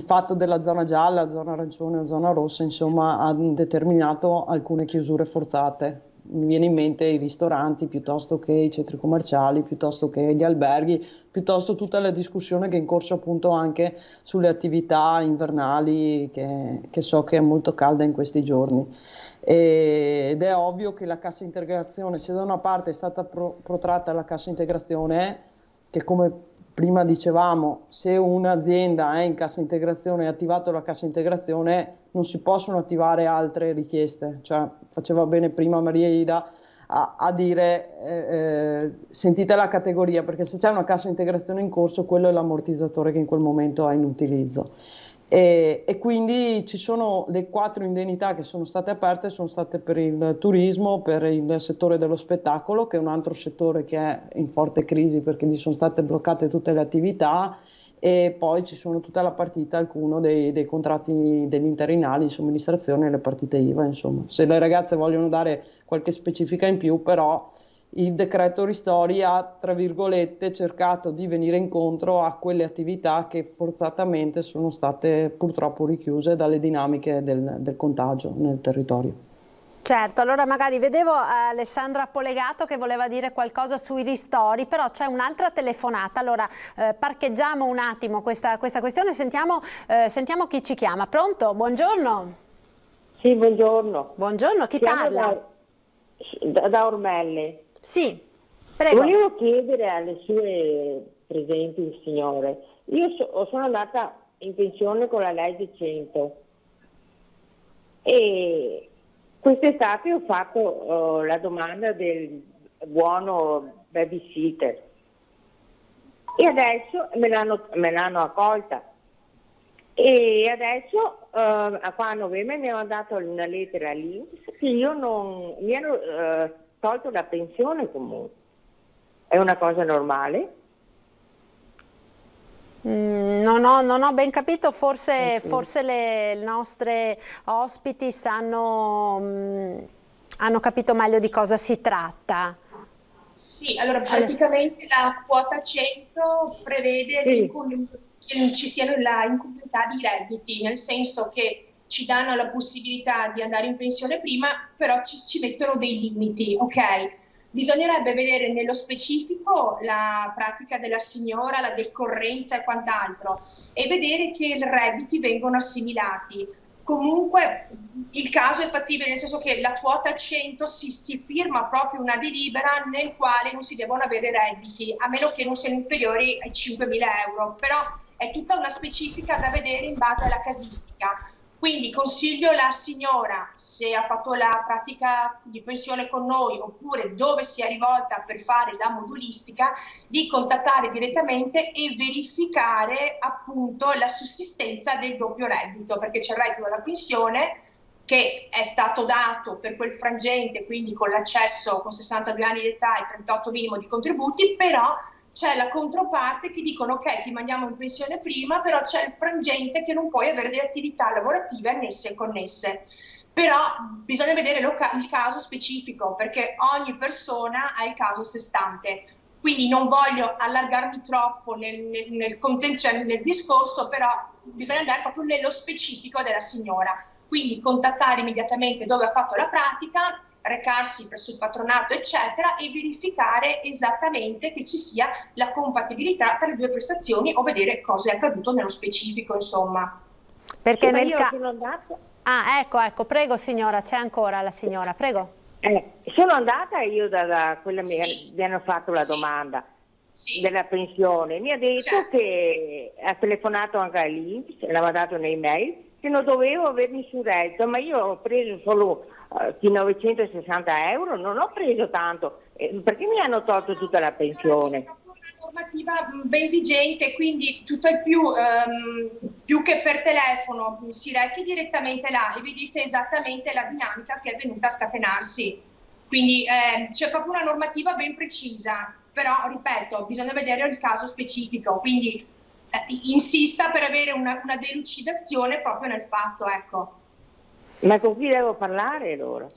fatto della zona gialla, zona arancione o zona rossa, insomma, ha determinato alcune chiusure forzate. Mi viene in mente i ristoranti, piuttosto che i centri commerciali, piuttosto che gli alberghi, piuttosto tutta la discussione che è in corso appunto anche sulle attività invernali, che so che è molto calda in questi giorni. Ed è ovvio che la cassa integrazione, se da una parte è stata protratta la cassa integrazione, che come prima dicevamo, se un'azienda è in cassa integrazione e ha attivato la cassa integrazione, non si possono attivare altre richieste. Cioè, faceva bene prima Maria Ida a dire sentite la categoria, perché se c'è una cassa integrazione in corso, quello è l'ammortizzatore che in quel momento è in utilizzo. E quindi ci sono le 4 indennità che sono state aperte, sono state per il turismo, per il settore dello spettacolo, che è un altro settore che è in forte crisi perché gli sono state bloccate tutte le attività, e poi ci sono tutta la partita, alcuno dei contratti degli interinali di somministrazione e le partite IVA, insomma. Se le ragazze vogliono dare qualche specifica in più, però il decreto ristori ha, tra virgolette, cercato di venire incontro a quelle attività che forzatamente sono state purtroppo richiuse dalle dinamiche del contagio nel territorio. Certo, allora magari vedevo Alessandra Polegato che voleva dire qualcosa sui ristori, però c'è un'altra telefonata, allora parcheggiamo un attimo questa questione, sentiamo chi ci chiama. Pronto? Buongiorno. Sì, buongiorno. Buongiorno, chi parla? Da Ormelle. Sì, prego. Volevo chiedere alle sue presenti signore, io sono andata in pensione con la legge 100 e quest'estate ho fatto la domanda del buono babysitter e adesso me l'hanno accolta e adesso qua a novembre mi hanno mandato una lettera all'INPS che io non mi hanno tolto la pensione comunque. È una cosa normale? Non ho ben capito, forse le nostre ospiti hanno capito meglio di cosa si tratta. Sì, allora praticamente la quota 100 prevede che non ci siano la incongruità di redditi, nel senso che ci danno la possibilità di andare in pensione prima, però ci mettono dei limiti, ok? Bisognerebbe vedere nello specifico la pratica della signora, la decorrenza e quant'altro, e vedere che i redditi vengono assimilati. Comunque il caso è fattibile, nel senso che la quota 100 si firma proprio una delibera nel quale non si devono avere redditi, a meno che non siano inferiori ai 5.000 euro, però è tutta una specifica da vedere in base alla casistica. Quindi consiglio la signora, se ha fatto la pratica di pensione con noi oppure dove si è rivolta per fare la modulistica, di contattare direttamente e verificare appunto la sussistenza del doppio reddito, perché c'è il reddito della pensione che è stato dato per quel frangente, quindi con l'accesso con 62 anni di età e 38 minimo di contributi, però c'è la controparte che dicono ok, ti mandiamo in pensione prima, però c'è il frangente che non puoi avere delle attività lavorative annesse e connesse. Però bisogna vedere il caso specifico, perché ogni persona ha il caso a sé stante. Quindi non voglio allargarmi troppo nel discorso, però bisogna andare proprio nello specifico della signora. Quindi contattare immediatamente dove ha fatto la pratica, recarsi presso il patronato eccetera e verificare esattamente che ci sia la compatibilità tra le due prestazioni o vedere cosa è accaduto nello specifico, insomma. Perché sì, nel caso... sono andata... Ah, ecco, prego signora, c'è ancora la signora, prego. Sono andata io da quella mi hanno fatto la domanda della pensione, mi ha detto che ha telefonato anche all'INPS, l'aveva dato un'email, che non dovevo avermi sul reddito, ma io ho preso solo 960 euro, non ho preso tanto, perché mi hanno tolto tutta la pensione? È proprio una normativa ben vigente, quindi tutto il più che per telefono si rechi direttamente là e vedete esattamente la dinamica che è venuta a scatenarsi. Quindi c'è proprio una normativa ben precisa, però ripeto, bisogna vedere il caso specifico, quindi insista per avere una delucidazione proprio nel fatto, ecco. Ma con chi devo parlare allora?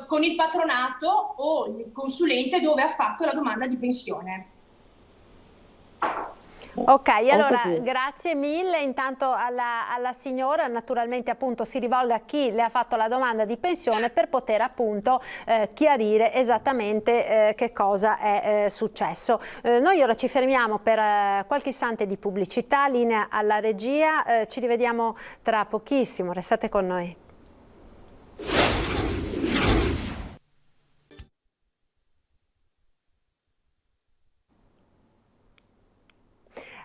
Con il patronato o il consulente dove ha fatto la domanda di pensione. Ok, allora grazie mille intanto alla signora, naturalmente appunto si rivolga a chi le ha fatto la domanda di pensione per poter appunto chiarire esattamente che cosa è successo. Noi ora ci fermiamo per qualche istante di pubblicità, linea alla regia, ci rivediamo tra pochissimo, restate con noi.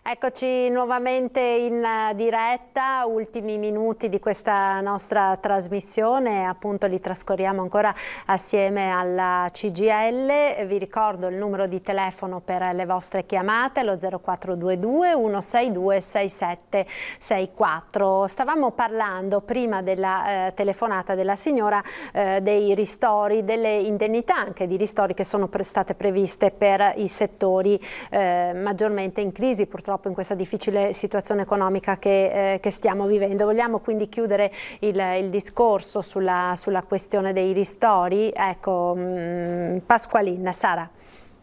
Eccoci nuovamente in diretta, ultimi minuti di questa nostra trasmissione, appunto li trascorriamo ancora assieme alla CGIL. Vi ricordo il numero di telefono per le vostre chiamate, lo 0422 162 6764. Stavamo parlando prima della telefonata della signora dei ristori, delle indennità anche di ristori che sono state previste per i settori maggiormente in crisi, purtroppo in questa difficile situazione economica che stiamo vivendo. Vogliamo quindi chiudere il discorso sulla questione dei ristori? Ecco, Pasqualin, Sara.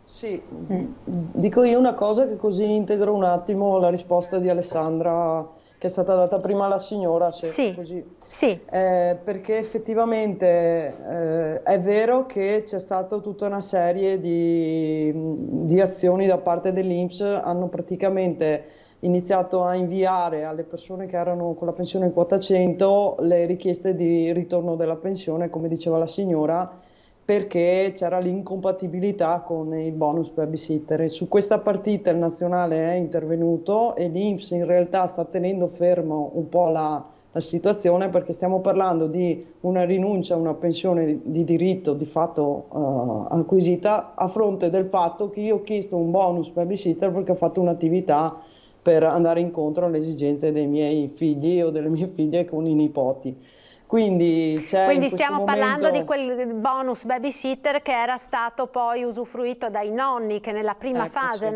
Sì, dico io una cosa che così integro un attimo la risposta di Alessandra che è stata data prima alla signora. Sì, così. Sì. Perché effettivamente è vero che c'è stata tutta una serie di azioni da parte dell'INPS, hanno praticamente iniziato a inviare alle persone che erano con la pensione quota 100 le richieste di ritorno della pensione, come diceva la signora, perché c'era l'incompatibilità con il bonus babysitter. E su questa partita il Nazionale è intervenuto e l'INPS in realtà sta tenendo fermo un po' la situazione, perché stiamo parlando di una rinuncia a una pensione di diritto di fatto acquisita, a fronte del fatto che io ho chiesto un bonus babysitter perché ho fatto un'attività per andare incontro alle esigenze dei miei figli o delle mie figlie con i nipoti. Quindi stiamo parlando di quel bonus babysitter che era stato poi usufruito dai nonni, che nella prima fase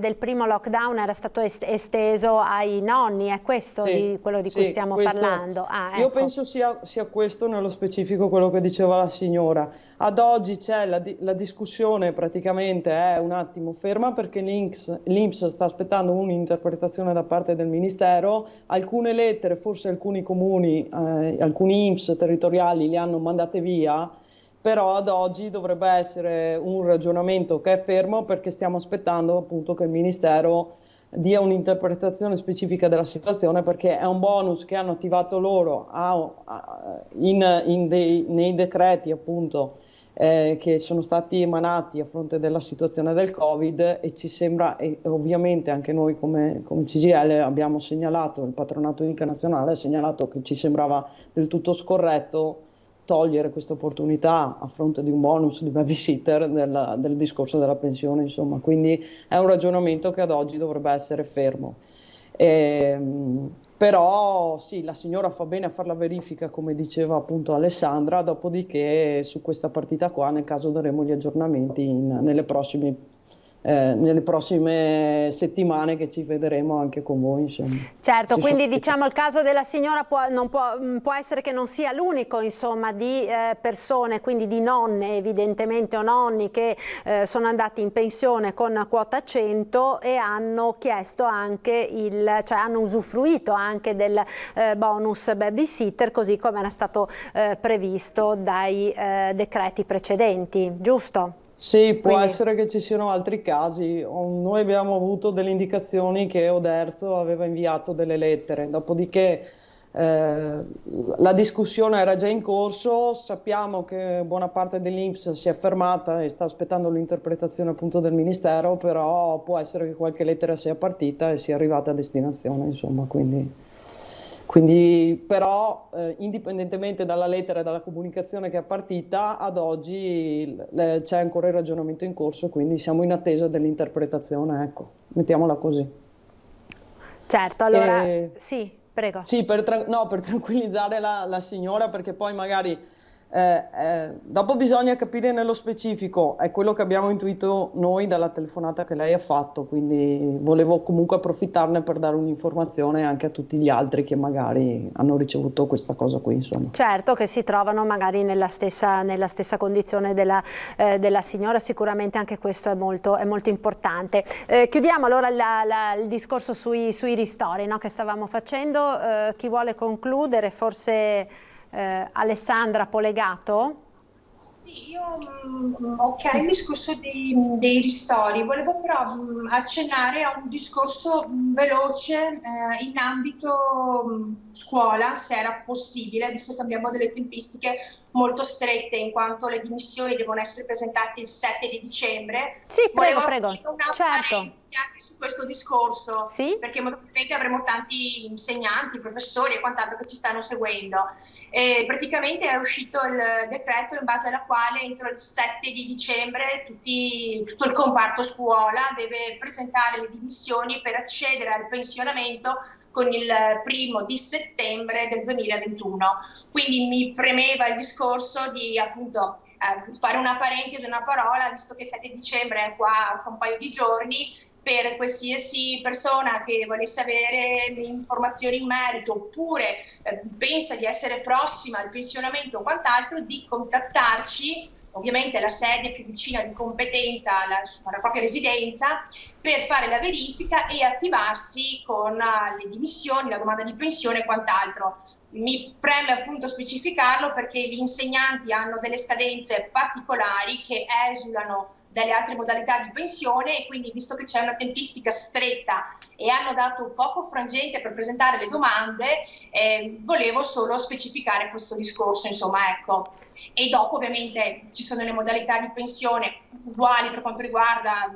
del primo lockdown era stato esteso ai nonni. È questo quello di cui stiamo parlando? Io penso sia questo nello specifico quello che diceva la signora. Ad oggi c'è la discussione, praticamente è un attimo ferma, perché l'INPS sta aspettando un'interpretazione da parte del Ministero. Alcune lettere, forse alcuni comuni, alcuni INPS territoriali li hanno mandate via, però ad oggi dovrebbe essere un ragionamento che è fermo, perché stiamo aspettando appunto che il Ministero dia un'interpretazione specifica della situazione, perché è un bonus che hanno attivato loro nei decreti appunto che sono stati emanati a fronte della situazione del Covid, e ci sembra, e ovviamente anche noi come CGIL abbiamo segnalato, il patronato internazionale ha segnalato che ci sembrava del tutto scorretto togliere questa opportunità a fronte di un bonus di babysitter del discorso della pensione, insomma. Quindi è un ragionamento che ad oggi dovrebbe essere fermo. Però sì, la signora fa bene a fare la verifica, come diceva appunto Alessandra, dopodiché su questa partita qua nel caso daremo gli aggiornamenti nelle prossime settimane, che ci vedremo anche con voi, insomma. Certo, quindi diciamo il caso della signora può essere che non sia l'unico, insomma, di persone, quindi di nonne evidentemente o nonni che sono andati in pensione con quota 100 e hanno chiesto anche cioè hanno usufruito anche del bonus babysitter, così come era stato previsto dai decreti precedenti, giusto? Sì, può essere che ci siano altri casi. Noi abbiamo avuto delle indicazioni che Oderzo aveva inviato delle lettere, dopodiché la discussione era già in corso. Sappiamo che buona parte dell'INPS si è fermata e sta aspettando l'interpretazione appunto del Ministero, però può essere che qualche lettera sia partita e sia arrivata a destinazione, insomma, quindi però indipendentemente dalla lettera e dalla comunicazione che è partita, ad oggi c'è ancora il ragionamento in corso, quindi siamo in attesa dell'interpretazione, ecco, mettiamola così. Certo, allora sì, prego. Sì, per tranquillizzare la signora, perché poi magari dopo bisogna capire nello specifico, è quello che abbiamo intuito noi dalla telefonata che lei ha fatto, quindi volevo comunque approfittarne per dare un'informazione anche a tutti gli altri che magari hanno ricevuto questa cosa qui, insomma. Certo, che si trovano magari nella stessa condizione della signora, sicuramente anche questo è molto importante. Chiudiamo allora il discorso sui ristori, no, che stavamo facendo. Chi vuole concludere? Forse Alessandra Polegato? Sì, Ok, il discorso dei ristori, volevo però accennare a un discorso veloce in ambito scuola, se era possibile, visto che abbiamo delle tempistiche molto strette, in quanto le dimissioni devono essere presentate il 7 di dicembre. Sì, prego. Volevo aprire una parentesi anche su questo discorso, perché molto probabilmente avremo tanti insegnanti, professori e quant'altro che ci stanno seguendo. Praticamente è uscito il decreto in base alla quale entro il 7 di dicembre tutto il comparto scuola deve presentare le dimissioni per accedere al pensionamento con il 1° di settembre del 2021. Quindi mi premeva il discorso di appunto fare una parentesi, una parola, visto che 7 dicembre è qua fra un paio di giorni, per qualsiasi persona che volesse avere informazioni in merito oppure pensa di essere prossima al pensionamento o quant'altro, di contattarci, ovviamente la sede più vicina di competenza alla propria residenza, per fare la verifica e attivarsi con le dimissioni, la domanda di pensione e quant'altro. Mi preme appunto specificarlo perché gli insegnanti hanno delle scadenze particolari che esulano dalle altre modalità di pensione e quindi, visto che c'è una tempistica stretta e hanno dato poco frangente per presentare le domande, volevo solo specificare questo discorso, insomma, ecco. E dopo ovviamente ci sono le modalità di pensione uguali per quanto riguarda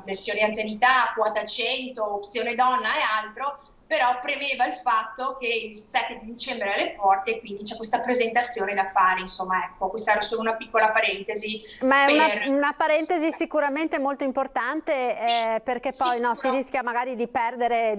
pensione anzianità, quota 100, opzione donna e altro, però premeva il fatto che il 7 di dicembre è alle porte e quindi c'è questa presentazione da fare, insomma, ecco, questa era solo una piccola parentesi. Ma è una parentesi sicuramente molto importante, perché poi si rischia magari di perdere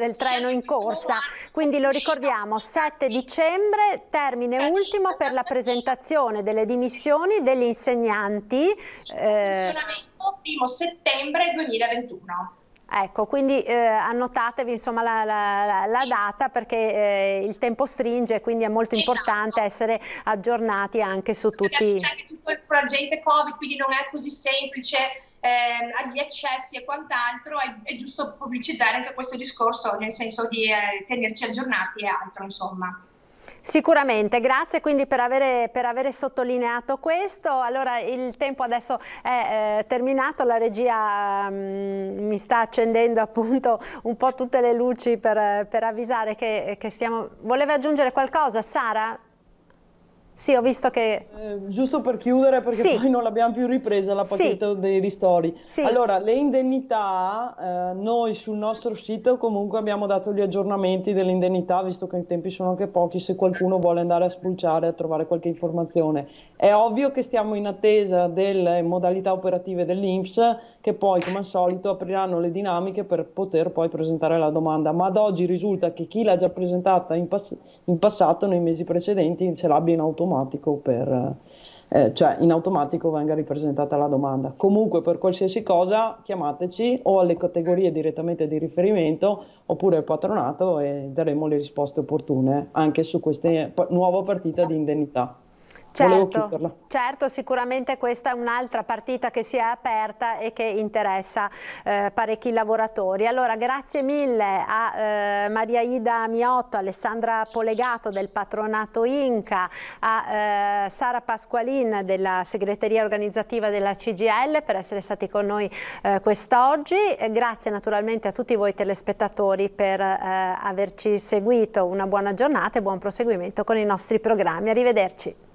il treno in corsa, quindi lo ricordiamo, 7 dicembre, termine ultimo per la presentazione delle dimissioni degli insegnanti. Pensionamento 1° settembre 2021. Ecco, quindi annotatevi insomma la data, perché il tempo stringe, quindi è molto importante essere aggiornati anche su tutti. Adesso c'è anche tutto il frangente Covid, quindi non è così semplice agli accessi e quant'altro, è giusto pubblicizzare anche questo discorso, nel senso di tenerci aggiornati e altro, insomma. Sicuramente, grazie quindi per avere sottolineato questo. Allora il tempo adesso è terminato, la regia mi sta accendendo appunto un po' tutte le luci per avvisare che stiamo... Voleva aggiungere qualcosa, Sara? Sì, ho visto che... giusto per chiudere, perché poi non l'abbiamo più ripresa la pacchetto dei ristori. Allora, le indennità, noi sul nostro sito comunque abbiamo dato gli aggiornamenti delle indennità, visto che i tempi sono anche pochi, se qualcuno vuole andare a spulciare, a trovare qualche informazione. È ovvio che stiamo in attesa delle modalità operative dell'INPS, che poi, come al solito, apriranno le dinamiche per poter poi presentare la domanda. Ma ad oggi risulta che chi l'ha già presentata in passato, nei mesi precedenti, ce l'abbia in automatico cioè in automatico venga ripresentata la domanda. Comunque, per qualsiasi cosa chiamateci o alle categorie direttamente di riferimento oppure al patronato e daremo le risposte opportune anche su questa nuova partita di indennità. Certo, sicuramente questa è un'altra partita che si è aperta e che interessa parecchi lavoratori. Allora, grazie mille a Maria Ida Miotto, Alessandra Polegato del patronato Inca, a Sara Pasqualin della segreteria organizzativa della CGIL per essere stati con noi quest'oggi. Grazie naturalmente a tutti voi telespettatori per averci seguito. Una buona giornata e buon proseguimento con i nostri programmi. Arrivederci.